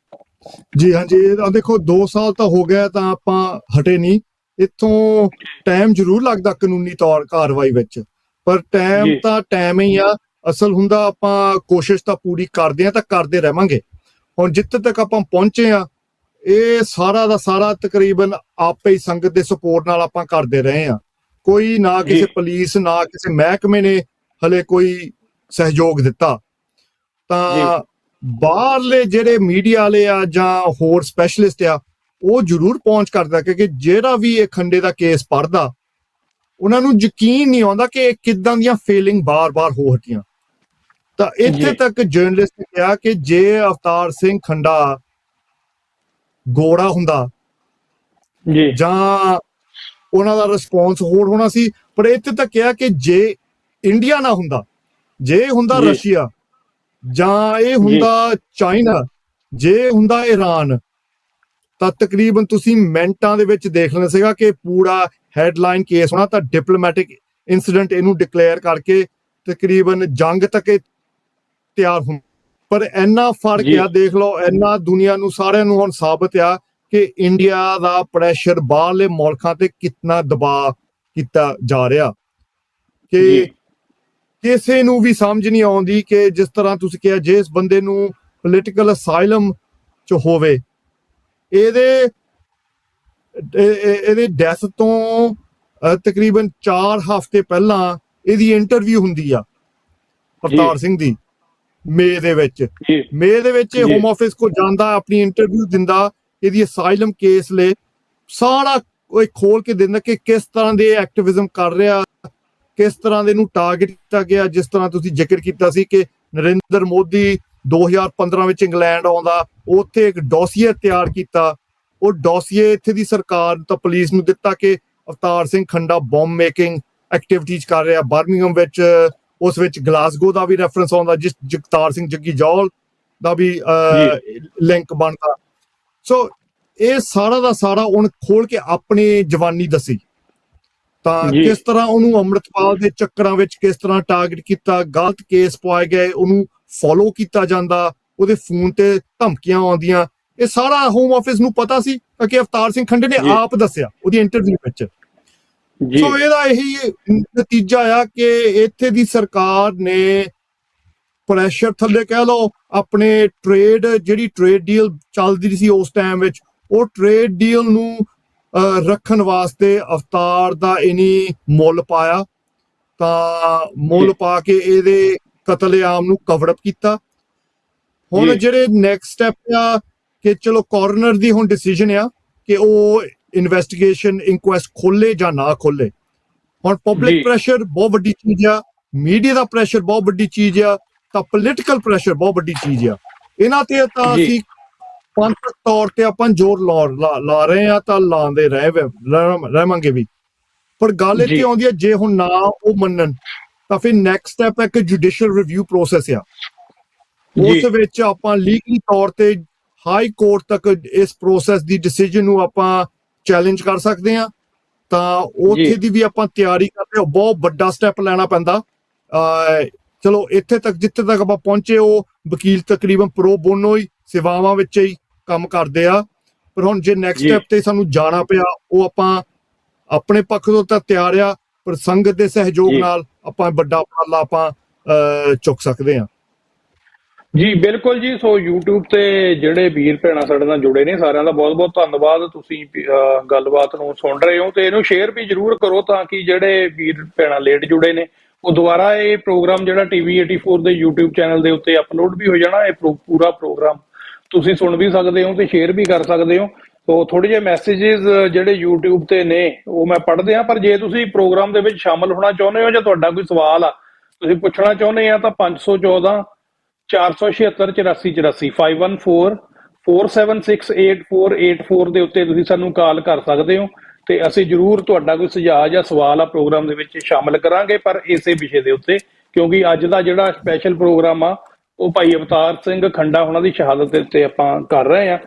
ਜੀ ਹਾਂਜੀ, ਦੇਖੋ 2 ਸਾਲ ਤਾਂ ਹੋ ਗਿਆ ਤਾਂ ਆਪਾਂ ਹਟੇ ਨਹੀਂ ਇੱਥੋਂ। ਟਾਈਮ ਜ਼ਰੂਰ ਲੱਗਦਾ ਕਾਨੂੰਨੀ ਤੌਰ ਕਾਰਵਾਈ ਵਿੱਚ, ਪਰ ਟਾਈਮ ਤਾਂ ਟਾਈਮ ਹੀ ਆ। ਅਸਲ ਹੁੰਦਾ ਆਪਾਂ ਕੋਸ਼ਿਸ਼ ਤਾਂ ਪੂਰੀ ਕਰਦੇ ਆ ਤਾਂ ਕਰਦੇ ਰਹਾਂਗੇ। ਹੁਣ ਜਿੱਥੇ ਤੱਕ ਆਪਾਂ ਪਹੁੰਚੇ ਆ, ਇਹ ਸਾਰਾ ਦਾ ਸਾਰਾ ਤਕਰੀਬਨ ਆਪੇ ਹੀ ਸੰਗਤ ਦੇ ਸਪੋਰਟ ਨਾਲ ਆਪਾਂ ਕਰਦੇ ਰਹੇ ਆ। ਕੋਈ ਨਾ ਕਿਸੇ ਪੁਲਿਸ ਨਾ ਕਿਸੇ ਮਹਿਕਮੇ ਨੇ ਹਲੇ ਕੋਈ ਸਹਿਯੋਗ ਦਿੱਤਾ। ਤਾਂ ਬਾਹਰਲੇ ਜਿਹੜੇ ਮੀਡੀਆ ਵਾਲੇ ਆ ਜਾਂ ਹੋਰ ਸਪੈਸ਼ਲਿਸਟ ਆ, ਉਹ ਜ਼ਰੂਰ ਪਹੁੰਚ ਕਰਦਾ, ਕਿਉਂਕਿ ਜਿਹੜਾ ਵੀ ਇਹ ਖੰਡੇ ਦਾ ਕੇਸ ਪੜ੍ਹਦਾ, ਉਹਨਾਂ ਨੂੰ ਯਕੀਨ ਨਹੀਂ ਆਉਂਦਾ ਕਿ ਇਹ ਕਿੱਦਾਂ ਦੀਆਂ ਫੇਲਿੰਗ ਬਾਰ-ਬਾਰ ਹੋ ਹਟੀਆਂ। ਤਾਂ ਇੱਥੇ ਤੱਕ ਜਰਨਲਿਸਟ ਨੇ ਕਿਹਾ ਕਿ ਜੇ ਅਵਤਾਰ ਸਿੰਘ ਖੰਡਾ ਗੋੜਾ ਹੁੰਦਾ ਜਾਂ ਉਹਨਾਂ ਦਾ ਰਿਸਪੌਂਸ ਹੋਰ ਹੋਣਾ ਸੀ, ਪਰ ਇੱਥੇ ਤੱਕ ਕਿਹਾ ਕਿ ਜੇ ਇੰਡੀਆ ਨਾ ਹੁੰਦਾ, ਜੇ ਹੁੰਦਾ ਰਸ਼ੀਆ ਜਾਂ ਇਹ ਹੁੰਦਾ ਚਾਈਨਾ, ਜੇ ਹੁੰਦਾ ਈਰਾਨ, ਤਾਂ ਤਕਰੀਬਨ ਤੁਸੀਂ ਮਿੰਟਾਂ ਦੇ ਵਿੱਚ ਦੇਖ ਲੈਣਾ ਸੀਗਾ ਕਿ ਪੂਰਾ ਹੈਡਲਾਈਨ ਕੇਸ ਹੋਣਾ, ਤਾਂ ਡਿਪਲੋਮੈਟਿਕ ਇਨਸੀਡੈਂਟ ਇਹਨੂੰ ਡਿਕਲੇਅਰ ਕਰਕੇ ਤਕਰੀਬਨ ਜੰਗ ਤੱਕ ਤਿਆਰ ਹੁੰਦਾ। ਪਰ ਇੰਨਾ ਫਰਕ ਆ, ਦੇਖ ਲਓ, ਇੰਨਾ ਦੁਨੀਆ ਨੂੰ ਸਾਰਿਆਂ ਨੂੰ ਹੁਣ ਸਾਬਤ ਆ ਕਿ ਇੰਡੀਆ ਦਾ ਪ੍ਰੈਸ਼ਰ ਬਾਹਰਲੇ ਮੁਲਕਾਂ ਤੇ ਕਿੰਨਾ ਦਬਾਅ ਕੀਤਾ ਜਾ ਰਿਹਾ, ਕਿ ਕਿਸੇ ਨੂੰ ਵੀ ਸਮਝ ਨਹੀਂ ਆਉਂਦੀ ਕਿ ਜਿਸ ਤਰ੍ਹਾਂ ਤੁਸੀਂ ਕਿਹਾ, ਜੇ ਇਸ ਬੰਦੇ ਨੂੰ ਪੋਲੀਟੀਕਲ ਅਸਾਈਲਮ ਚ ਹੋਵੇ, ਇਹਦੇ ਡੈਥ ਤੋਂ ਤਕਰੀਬਨ 4 ਹਫ਼ਤੇ ਪਹਿਲਾਂ ਇਹਦੀ ਇੰਟਰਵਿਊ ਹੁੰਦੀ ਆ ਅਵਤਾਰ ਸਿੰਘ ਦੀ, ਮਈ ਦੇ ਵਿੱਚ ਹੋਮ ਆਫਿਸ ਕੋ ਜਾਂਦਾ, ਆਪਣੀ ਇੰਟਰਵਿਊ ਦਿੰਦਾ, ਇਹਦੀ ਅਸਾਈਲਮ ਕੇਸ ਲਈ ਸਾਰਾ ਖੋਲ ਕੇ ਦਿੰਦਾ ਕਿ ਕਿਸ ਤਰ੍ਹਾਂ ਦੇ ਐਕਟਿਵਿਜ਼ਮ ਕਰ ਰਿਹਾ, ਕਿਸ ਤਰ੍ਹਾਂ ਦੇ ਨੂੰ ਟਾਰਗੇਟ ਕੀਤਾ ਗਿਆ। ਜਿਸ ਤਰ੍ਹਾਂ ਤੁਸੀਂ ਜ਼ਿਕਰ ਕੀਤਾ ਸੀ ਕਿ ਨਰਿੰਦਰ ਮੋਦੀ 2015 ਵਿੱਚ ਇੰਗਲੈਂਡ ਆਉਂਦਾ, ਉੱਥੇ ਇੱਕ ਡੋਸੀਏ ਤਿਆਰ ਕੀਤਾ, ਉਹ ਡੋਸੀਏ ਇੱਥੇ ਦੀ ਸਰਕਾਰ ਤਾਂ ਪੁਲਿਸ ਨੂੰ ਦਿੱਤਾ ਕਿ ਅਵਤਾਰ ਸਿੰਘ ਖੰਡਾ ਬੰਬ ਮੇਕਿੰਗ ਐਕਟੀਵਿਟੀਜ਼ ਕਰ ਰਿਹਾ ਬਰਮਿੰਘਮ ਵਿੱਚ। ਉਸ ਵਿੱਚ ਗਲਾਸਗੋ ਦਾ ਵੀ ਰੈਫਰੈਂਸ ਆਉਂਦਾ, ਜਿਸ ਜਗਤਾਰ ਸਿੰਘ ਜੱਗੀ ਜੌਲ ਦਾ ਵੀ ਲਿੰਕ ਬਣਦਾ। ਸੋ ਇਹ ਸਾਰਾ ਦਾ ਸਾਰਾ ਉਹਨੇ ਖੋਲ ਕੇ ਆਪਣੀ ਜਵਾਨੀ ਦੱਸੀ, ਤਾਂ ਕਿਸ ਤਰ੍ਹਾਂ ਉਹਨੂੰ ਅੰਮ੍ਰਿਤਪਾਲ ਦੇ ਚੱਕਰਾਂ ਵਿੱਚ ਕਿਸ ਤਰ੍ਹਾਂ ਟਾਰਗੇਟ ਕੀਤਾ, ਗਲਤ ਕੇਸ ਪਵਾਏ ਗਏ, ਉਹਨੂੰ ਫੋਲੋ ਕੀਤਾ ਜਾਂਦਾ, ਉਹਦੇ ਫੋਨ ਤੇ ਧਮਕੀਆਂ ਆਉਂਦੀਆਂ। ਇਹ ਸਾਰਾ ਹੋਮ ਆਫਿਸ ਨੂੰ ਪਤਾ ਸੀ ਕਿ ਅਵਤਾਰ ਸਿੰਘ ਖੰਡੇ ਨੇ ਆਪ ਦੱਸਿਆ ਉਹਦੀ ਇੰਟਰਵਿਊ ਵਿੱਚ। ਸੋ ਇਹਦਾ ਇਹੀ ਨਤੀਜਾ ਆ ਕਿ ਇੱਥੇ ਦੀ ਸਰਕਾਰ ਨੇ ਪ੍ਰੈਸ਼ਰ ਥੱਲੇ ਕਹਿ ਲਓ, ਆਪਣੇ ਜਿਹੜੀ ਟ੍ਰੇਡ ਡੀਲ ਚੱਲਦੀ ਸੀ ਉਸ ਟਾਈਮ ਵਿੱਚ, ਉਹ ਟ੍ਰੇਡ ਡੀਲ ਨੂੰ ਰੱਖਣ ਵਾਸਤੇ ਅਵਤਾਰ ਦਾ ਇਨੀ ਮੁੱਲ ਪਾਇਆ, ਤਾਂ ਮੁੱਲ ਪਾ ਕੇ ਇਹਦੇ ਕਤਲੇਆਮ ਨੂੰ ਕਵਰ ਅਪ ਕੀਤਾ। ਹੁਣ ਜਿਹੜੇ ਨੈਕਸਟ ਸਟੈਪ ਆ ਕਿ ਚਲੋ ਕੋਰਨਰ ਦੀ ਹੁਣ ਡਿਸੀਜਨ ਆ ਕਿ ਉਹ ਇਨਵੈਸਟੀਗੇਸ਼ਨ ਇਨਕੁਐਸਟ ਖੋਲੇ ਜਾਂ ਨਾ ਖੋਲੇ। ਹੁਣ ਪਬਲਿਕ ਪ੍ਰੈਸ਼ਰ ਬਹੁਤ ਵੱਡੀ ਚੀਜ਼ ਆ, ਮੀਡੀਆ ਦਾ ਪ੍ਰੈਸ਼ਰ ਬਹੁਤ ਵੱਡੀ ਚੀਜ਼ ਆ, ਤਾਂ ਪੋਲੀਟੀਕਲ ਪ੍ਰੈਸ਼ਰ ਬਹੁਤ ਵੱਡੀ ਚੀਜ਼ ਆ। ਇਹਨਾਂ ਤੇ ਤਾਂ ਅਸੀਂ ਪੰਥਕ ਤੌਰ ਤੇ ਆਪਾਂ ਜ਼ੋਰ ਲਾ ਰਹੇ ਆ, ਤਾਂ ਲਾਉਂਦੇ ਰਹਾਂਗੇ ਵੀ। ਪਰ ਗੱਲ ਇੱਥੇ ਆਉਂਦੀ ਹੈ, ਜੇ ਹੁਣ ਨਾ ਉਹ ਮੰਨਣ ਤਾਂ ਫਿਰ ਨੈਕਸਟ ਸਟੈਪ ਇੱਕ ਜੁਡੀਸ਼ੀਅਲ ਰਿਵਿਊ ਪ੍ਰੋਸੈਸ ਆ। ਉਸ ਵਿੱਚ ਆਪਾਂ ਲੀਗਲੀ ਤੌਰ ਤੇ ਹਾਈ ਕੋਰਟ ਤੱਕ ਇਸ ਪ੍ਰੋਸੈਸ ਦੀ ਡਿਸੀਜਨ ਨੂੰ ਆਪਾਂ ਚੈਲੰਜ ਕਰ ਸਕਦੇ ਆ। ਤਾਂ ਉੱਥੇ ਦੀ ਵੀ ਆਪਾਂ ਤਿਆਰੀ ਕਰਦੇ ਹਾਂ। ਬਹੁਤ ਵੱਡਾ ਸਟੈਪ ਲੈਣਾ ਪੈਂਦਾ। ਚਲੋ ਇੱਥੇ ਤੱਕ ਜਿੱਥੇ ਤੱਕ ਆਪਾਂ ਪਹੁੰਚੇ, ਉਹ ਵਕੀਲ ਤਕਰੀਬਨ ਪ੍ਰੋ ਬੋਨੋ ਹੀ ਸੇਵਾਵਾਂ ਵਿੱਚ ਹੀ ਕੰਮ ਕਰਦੇ ਆ। ਪਰ ਹੁਣ ਜੇ ਨੈਕਸਟ ਸਟੈਪ ਤੇ ਸਾਨੂੰ ਜਾਣਾ ਪਿਆ, ਉਹ ਆਪਾਂ ਆਪਣੇ ਪੱਖ ਤੋਂ ਤਾਂ ਤਿਆਰ ਆ, ਪਰ ਸੰਗਤ ਦੇ ਸਹਿਯੋਗ ਨਾਲ ਆਪਾਂ ਵੱਡਾ ਉਪਰਾਲਾ ਆਪਾਂ ਚੁੱਕ ਸਕਦੇ ਹਾਂ। ਜੀ ਬਿਲਕੁਲ ਜੀ। ਸੋ YouTube ਤੇ ਜਿਹੜੇ ਵੀਰ ਭੈਣਾਂ ਸਾਡੇ ਨਾਲ ਜੁੜੇ ਨੇ, ਸਾਰਿਆਂ ਦਾ ਬਹੁਤ ਬਹੁਤ ਧੰਨਵਾਦ। ਤੁਸੀਂ ਗੱਲਬਾਤ ਨੂੰ ਸੁਣ ਰਹੇ ਹੋ ਤੇ ਇਹਨੂੰ ਸ਼ੇਅਰ ਵੀ ਜ਼ਰੂਰ ਕਰੋ, ਤਾਂ ਕਿ ਜਿਹੜੇ ਵੀਰ ਭੈਣਾਂ ਲੇਟ ਜੁੜੇ ਨੇ ਉਹ ਦੁਬਾਰਾ ਇਹ ਪ੍ਰੋਗਰਾਮ ਜਿਹੜਾ TV84 ਦੇ YouTube ਚੈਨਲ ਦੇ ਉੱਤੇ ਅਪਲੋਡ ਵੀ ਹੋ ਜਾਣਾ। ਇਹ ਪੂਰਾ ਪ੍ਰੋਗਰਾਮ ਤੁਸੀਂ ਸੁਣ ਵੀ ਸਕਦੇ ਹੋ ਤੇ ਸ਼ੇਅਰ ਵੀ ਕਰ ਸਕਦੇ ਹੋ। ਸੋ ਥੋੜੇ ਜਿਹੇ ਮੈਸੇजेस ਜਿਹੜੇ YouTube ਤੇ ਨੇ ਉਹ ਮੈਂ ਪੜ੍ਹਦੇ ਹਾਂ, ਪਰ ਜੇ ਤੁਸੀਂ ਪ੍ਰੋਗਰਾਮ ਦੇ ਵਿੱਚ ਸ਼ਾਮਲ ਹੋਣਾ ਚਾਹੁੰਦੇ ਹੋ ਜਾਂ ਤੁਹਾਡਾ ਕੋਈ ਸਵਾਲ ਆ ਤੁਸੀਂ ਪੁੱਛਣਾ ਚਾਹੁੰਦੇ ਆ, ਤਾਂ 514 476 8484 514 476 8484 ਦੇ ਉੱਤੇ ਤੁਸੀਂ ਸਾਨੂੰ ਕਾਲ ਕਰ ਸਕਦੇ ਹੋ ਤੇ ਅਸੀਂ ਜ਼ਰੂਰ ਤੁਹਾਡਾ ਕੋਈ ਸੁਝਾਅ ਜਾਂ ਸਵਾਲ ਆ ਪ੍ਰੋਗਰਾਮ ਦੇ ਵਿੱਚ ਸ਼ਾਮਲ ਕਰਾਂਗੇ, ਪਰ ਇਸੇ ਵਿਸ਼ੇ ਦੇ ਉੱਤੇ, ਕਿਉਂਕਿ ਅੱਜ ਦਾ ਜਿਹੜਾ ਸਪੈਸ਼ਲ ਪ੍ਰੋਗਰਾਮ ਆ ਉਹ ਭਾਈ ਅਵਤਾਰ ਸਿੰਘ ਖੰਡਾ ਉਹਨਾਂ ਦੀ ਸ਼ਹਾਦਤ ਦੇ ਉੱਤੇ ਆਪਾਂ ਕਰ ਰਹੇ ਹਾਂ।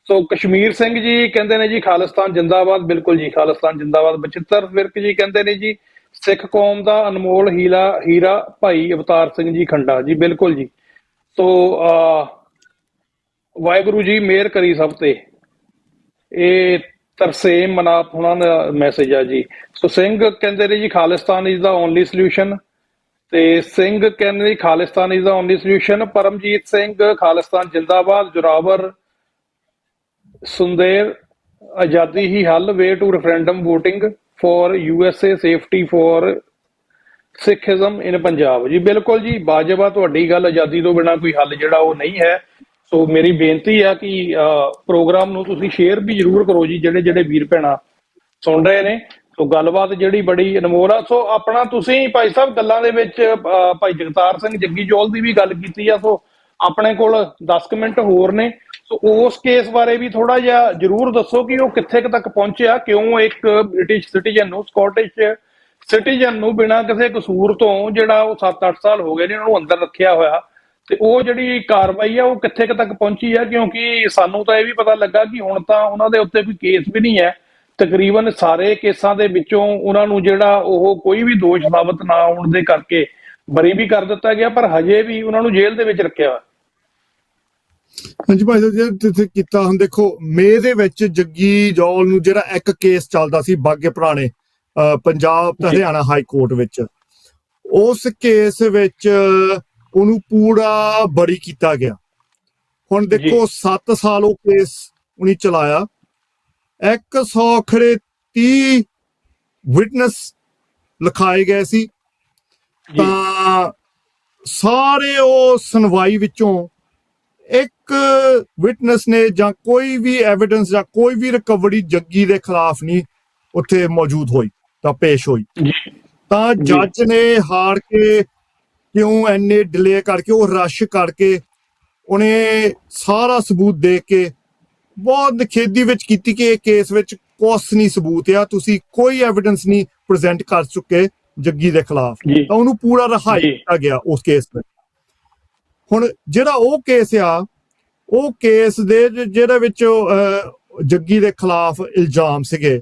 ਸੋ ਕਸ਼ਮੀਰ ਸਿੰਘ ਜੀ ਕਹਿੰਦੇ ਨੇ ਜੀ ਖਾਲਿਸਤਾਨ ਜਿੰਦਾਬਾਦ। ਬਿਲਕੁਲ ਜੀ, ਖਾਲਿਸਤਾਨ ਜਿੰਦਾਬਾਦ। ਬਚਿੱਤਰ ਵਿਰਕ ਜੀ ਕਹਿੰਦੇ ਨੇ ਜੀ ਸਿੱਖ ਕੌਮ ਦਾ ਅਨਮੋਲ ਹੀਰਾ ਭਾਈ ਅਵਤਾਰ ਸਿੰਘ ਜੀ ਖੰਡਾ। ਜੀ ਬਿਲਕੁਲ ਜੀ। ਸੋ ਵਾਹਿਗੁਰੂ ਜੀ ਮਿਹਰ ਕਰੀ ਸਭ ਤੇ। ਇਹ ਤਰਸੇਮ ਮਨਾਪ ਉਹਨਾਂ ਦਾ ਮੈਸੇਜ ਆ ਜੀ। ਸੋ ਸਿੰਘ ਕਹਿੰਦੇ ਨੇ ਜੀ Khalistan is the only solution, ਤੇ ਸਿੰਘ ਕਹਿੰਦੇ Khalistan is the only solution. Paramjit Singh Khalistan ਜਿੰਦਾਬਾਦ। ਜੋਰਾਵਰ ਸੁੰਦਰ ਆਜ਼ਾਦੀ ਹੀ ਹੱਲ, way to referendum voting for USA safety for Sikhism in Punjab. ਜੀ ਬਿਲਕੁਲ ਜੀ, ਬਾਜਵਾ ਤੁਹਾਡੀ ਗੱਲ। ਆਜ਼ਾਦੀ ਤੋਂ ਬਿਨਾਂ ਕੋਈ ਹੱਲ ਜਿਹੜਾ ਉਹ ਨਹੀਂ ਹੈ। ਸੋ ਮੇਰੀ ਬੇਨਤੀ ਆ ਕਿ ਪ੍ਰੋਗਰਾਮ ਨੂੰ ਤੁਸੀਂ ਸ਼ੇਅਰ ਵੀ ਜ਼ਰੂਰ ਕਰੋ ਜੀ, ਜਿਹੜੇ ਜਿਹੜੇ ਵੀਰ ਭੈਣਾਂ ਸੁਣ ਰਹੇ ਨੇ। ਸੋ ਗੱਲਬਾਤ ਜਿਹੜੀ ਬੜੀ ਅਨਮੋਲ ਆ। ਸੋ ਆਪਣਾ ਤੁਸੀਂ ਭਾਈ ਸਾਹਿਬ ਗੱਲਾਂ ਦੇ ਵਿੱਚ ਭਾਈ ਜਗਤਾਰ ਸਿੰਘ ਜੱਗੀ ਜੋਲ ਦੀ ਵੀ ਗੱਲ ਕੀਤੀ ਆ। ਸੋ ਆਪਣੇ ਕੋਲ 10 ਮਿੰਟ ਹੋਰ ਨੇ। ਸੋ ਉਸ ਕੇਸ ਬਾਰੇ ਵੀ ਥੋੜਾ ਜਿਹਾ ਜ਼ਰੂਰ ਦੱਸੋ ਕਿ ਉਹ ਕਿੱਥੇ ਤੱਕ ਪਹੁੰਚਿਆ, ਕਿਉਂ ਇੱਕ ਬ੍ਰਿਟਿਸ਼ ਸਿਟੀਜ਼ਨ ਨੂੰ, ਸਕਾਟਿਸ਼ ਸਿਟੀਜ਼ਨ ਨੂੰ ਬਿਨਾਂ ਕਿਸੇ ਕਸੂਰ ਤੋਂ ਜਿਹੜਾ ਉਹ 7-8 ਸਾਲ ਹੋ ਗਏ ਨੇ ਉਹਨੂੰ ਅੰਦਰ ਰੱਖਿਆ ਹੋਇਆ, ਤੇ ਉਹ ਜਿਹੜੀ ਕਾਰਵਾਈ ਆ ਉਹ ਕਿੱਥੇ ਤੱਕ ਪਹੁੰਚੀ ਆ। ਕਿਉਂਕਿ ਸਾਨੂੰ ਤਾਂ ਇਹ ਵੀ ਪਤਾ ਲੱਗਾ ਕਿ ਹੁਣ ਤਾਂ ਉਹਨਾਂ ਦੇ ਉੱਤੇ ਕੋਈ ਕੇਸ ਵੀ ਨਹੀਂ ਹੈ। ਤਕਰੀਬਨ ਸਾਰੇ ਕੇਸਾਂ ਦੇ ਵਿੱਚੋਂ ਉਹਨਾਂ ਨੂੰ ਜਿਹੜਾ ਉਹ ਕੋਈ ਵੀ ਦੋਸ਼ ਸਾਬਤ ਨਾ ਹੋਣ ਦੇ ਕਰਕੇ ਬਰੀ ਵੀ ਕਰ ਦਿੱਤਾ ਗਿਆ, ਪਰ ਹਜੇ ਵੀ ਉਹਨਾਂ ਨੂੰ ਜੇਲ੍ਹ ਦੇ ਵਿੱਚ ਰੱਖਿਆ ਹੋਇਆ। ਹਾਂਜੀ ਭਾਈ ਸਾਹਿਬ, ਤੁਸੀਂ ਕੀਤਾ ਹੁਣ ਦੇਖੋ ਮਈ ਦੇ ਵਿੱਚ ਜੱਗੀ ਜੌਲ ਨੂੰ ਜਿਹੜਾ ਇੱਕ ਕੇਸ ਚੱਲਦਾ ਸੀ ਬਾਗੇ ਪੁਰਾਣੇ ਪੰਜਾਬ ਤੇ ਹਰਿਆਣਾ ਹਾਈ ਕੋਰਟ ਵਿੱਚ, ਉਸ ਕੇਸ ਵਿੱਚ ਉਹਨੂੰ ਪੂਰਾ ਬਰੀ ਕੀਤਾ ਗਿਆ। ਹੁਣ ਦੇਖੋ 7 ਸਾਲ ਉਹ ਕੇਸ ਉਹਨੇ ਚਲਾਇਆ, 130 ਵਿਟਨੈਸ ਲਿਖਾਏ ਗਏ ਸੀ, ਤਾਂ ਸਾਰੇ ਉਹ ਸੁਣਵਾਈ ਵਿੱਚੋਂ ਇੱਕ ਵਿਟਨੈਸ ਨੇ ਜਾਂ ਕੋਈ ਵੀ ਐਵੀਡੈਂਸ ਜਾਂ ਕੋਈ ਵੀ ਰਿਕਵਰੀ ਜੱਗੀ ਦੇ ਖਿਲਾਫ ਨਹੀਂ ਉੱਥੇ ਮੌਜੂਦ ਹੋਈ ਤਾਂ ਪੇਸ਼ ਹੋਈ। ਤਾਂ ਜੱਜ ਨੇ ਹਾਰ ਕੇ, ਕਿਉਂ ਐਨੇ ਡਿਲੇ ਕਰਕੇ, ਉਹ ਰਸ਼ ਕਰਕੇ ਉਹਨੇ ਸਾਰਾ ਸਬੂਤ ਦੇ ਕੇ ਬਹੁਤ ਨਿਖੇਧੀ ਵਿੱਚ ਕੀਤੀ ਕਿ ਇਹ ਕੇਸ ਵਿੱਚ ਕੁਛ ਨਹੀਂ ਸਬੂਤ ਆ, ਤੁਸੀਂ ਕੋਈ ਐਵੀਡੈਂਸ ਨਹੀਂ ਪ੍ਰੈਜ਼ੈਂਟ ਕਰ ਚੁੱਕੇ ਜੱਗੀ ਦੇ ਖਿਲਾਫ, ਤਾਂ ਉਹਨੂੰ ਪੂਰਾ ਰਿਹਾਈ ਕੀਤਾ ਗਿਆ ਉਸ ਕੇਸ ਵਿੱਚ। ਹੁਣ ਜਿਹੜਾ ਉਹ ਕੇਸ ਆ, ਉਹ ਕੇਸ ਦੇ ਜਿਹੜੇ ਵਿੱਚ ਜੱਗੀ ਦੇ ਖਿਲਾਫ ਇਲਜ਼ਾਮ ਸੀਗੇ,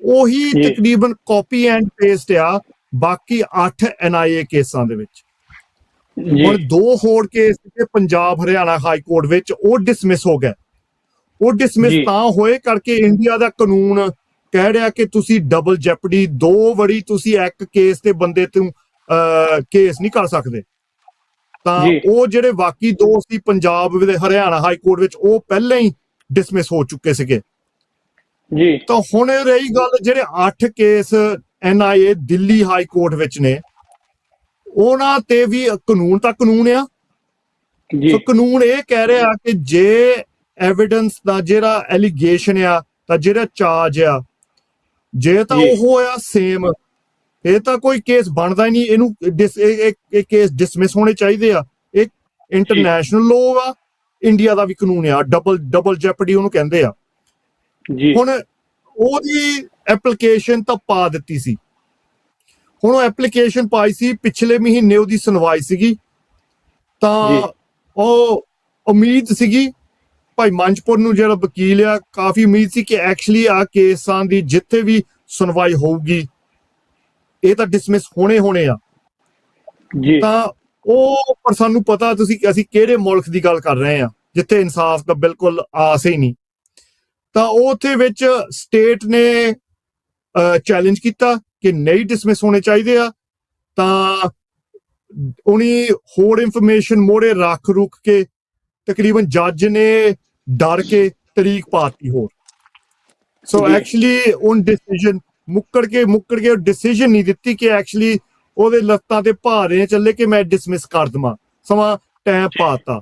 ਉਹੀ ਤਕਰੀਬਨ ਕਾਪੀ ਐਂਡ ਪੇਸਟ ਆ ਬਾਕੀ 8 NIA ਕੇਸਾਂ ਦੇ ਵਿੱਚ। ਹੁਣ 2 ਹੋਰ case Punjab Haryana high court ਵਿੱਚ, ਉਹ ਡਿਸਮਿਸ ਹੋ ਗਏ। ਉਹ ਡਿਸਮਿਸ ਤਾਂ ਹੋਏ ਕਰਕੇ ਇੰਡੀਆ ਦਾ ਕਾਨੂੰਨ ਕਹਿ ਰਿਹਾ ਕਿ ਤੁਸੀਂ ਡਬਲ ਜੈਪਡੀ 2 ਵਾਰੀ ਤੁਸੀਂ ਇੱਕ ਕੇਸ ਤੇ ਬੰਦੇ ਤੋਂ ਕੇਸ ਨਹੀਂ ਕਰ ਸਕਦੇ। ਤਾਂ ਉਹ ਜਿਹੜੇ ਬਾਕੀ 2 ਸੀ ਪੰਜਾਬ ਦੇ ਹਰਿਆਣਾ ਹਾਈ ਕੋਰਟ ਵਿੱਚ, ਉਹ ਪਹਿਲਾਂ ਹੀ ਡਿਸਮਿਸ ਹੋ ਚੁੱਕੇ ਸੀਗੇ। ਜੀ ਤਾਂ ਹੁਣ ਇਹ ਰਹੀ ਗੱਲ, ਜਿਹੜੇ 8 case NIA Delhi high court ਵਿੱਚ ਨੇ, ਉਹਨਾਂ ਤੇ ਵੀ ਕਾਨੂੰਨ ਤਾਂ ਕਾਨੂੰਨ ਆ। ਜੀ ਸੋ ਕਾਨੂੰਨ ਇਹ ਕਹਿ ਰਿਹਾ ਕਿ ਜੇ ਐਵੀਡੈਂਸ ਦਾ ਜਿਹੜਾ ਐਲੀਗੇਸ਼ਨ ਆ, ਤਾਂ ਜਿਹੜਾ ਚਾਰਜ ਆ, ਜੇ ਤਾਂ ਜੀ ਉਹ ਆ ਸੇਮ, ਇਹ ਤਾਂ ਕੋਈ ਕੇਸ ਬਣਦਾ ਹੀ ਨਹੀਂ। ਇਹਨੂੰ ਇਹ ਕੇਸ ਡਿਸਮਿਸ ਹੋਣੇ ਚਾਹੀਦੇ ਆ। ਇਹ ਇੰਟਰਨੈਸ਼ਨਲ ਲਾਅ ਆ, ਇੰਡੀਆ ਦਾ ਵੀ ਕਾਨੂੰਨ ਆ, ਡਬਲ ਜੈਪਰਡੀ ਉਹਨੂੰ ਕਹਿੰਦੇ ਆ। ਜੀ ਹੁਣ ਉਹਦੀ ਐਪਲੀਕੇਸ਼ਨ ਤਾਂ ਪਾ ਦਿੱਤੀ ਸੀ। ਹੁਣ ਉਹ ਐਪਲੀਕੇਸ਼ਨ ਪਾਈ ਸੀ, ਪਿਛਲੇ ਮਹੀਨੇ ਉਹਦੀ ਸੁਣਵਾਈ ਸੀਗੀ, ਤਾਂ ਉਹ ਉਮੀਦ ਸੀਗੀ ਭਾਈ ਮੰਚਪੁਰ ਨੂੰ, ਜਿਹੜਾ ਵਕੀਲ ਆ, ਕਾਫੀ ਉਮੀਦ ਸੀ ਕਿ ਐਕਚੁਅਲੀ ਆ ਕੇਸਾਂ ਦੀ ਜਿੱਥੇ ਵੀ ਸੁਣਵਾਈ ਹੋਊਗੀ ਇਹ ਤਾਂ ਡਿਸਮਿਸ ਹੋਣੇ ਆ। ਜੀ ਤਾਂ ਉਹ, ਪਰ ਸਾਨੂੰ ਪਤਾ ਅਸੀਂ ਕਿਹੜੇ ਮੁਲਕ ਦੀ ਗੱਲ ਕਰ ਰਹੇ ਆ ਜਿੱਥੇ ਇਨਸਾਫ ਦਾ ਬਿਲਕੁਲ ਆਸ ਹੀ ਨਹੀਂ। ਤਾਂ ਉਹ ਉੱਥੇ ਵਿੱਚ ਸਟੇਟ ਨੇ ਚੈਲੰਜ ਕੀਤਾ ਕਿ ਨਹੀਂ ਡਿਸਮਿਸ ਹੋਣੇ ਚਾਹੀਦੇ ਆ। ਤਾਂ ਉਹਨੀ ਹੋਰ ਇਨਫੋਰਮੇਸ਼ਨ ਮੋੜੇ ਰੱਖ ਰੁਕ ਕੇ ਤਕਰੀਬਨ ਜੱਜ ਨੇ ਡਰ ਕੇ ਤਰੀਕ ਪਾਤੀ ਹੋਰ। ਸੋ ਐਕਚੁਅਲੀ ਉਹ ਡਿਸੀਜਨ ਮੁੱਕੜ ਕੇ ਡਿਸੀਜਨ ਨਹੀਂ ਦਿੱਤੀ ਕਿ ਐਕਚੁਅਲੀ ਉਹਦੇ ਲੱਤਾਂ ਤੇ ਭਾਰੇ ਚੱਲੇ ਕਿ ਮੈਂ ਡਿਸਮਿਸ ਕਰ ਦਵਾਂ, ਸਮਾਂ ਟਾਈਮ ਪਾਤਾ।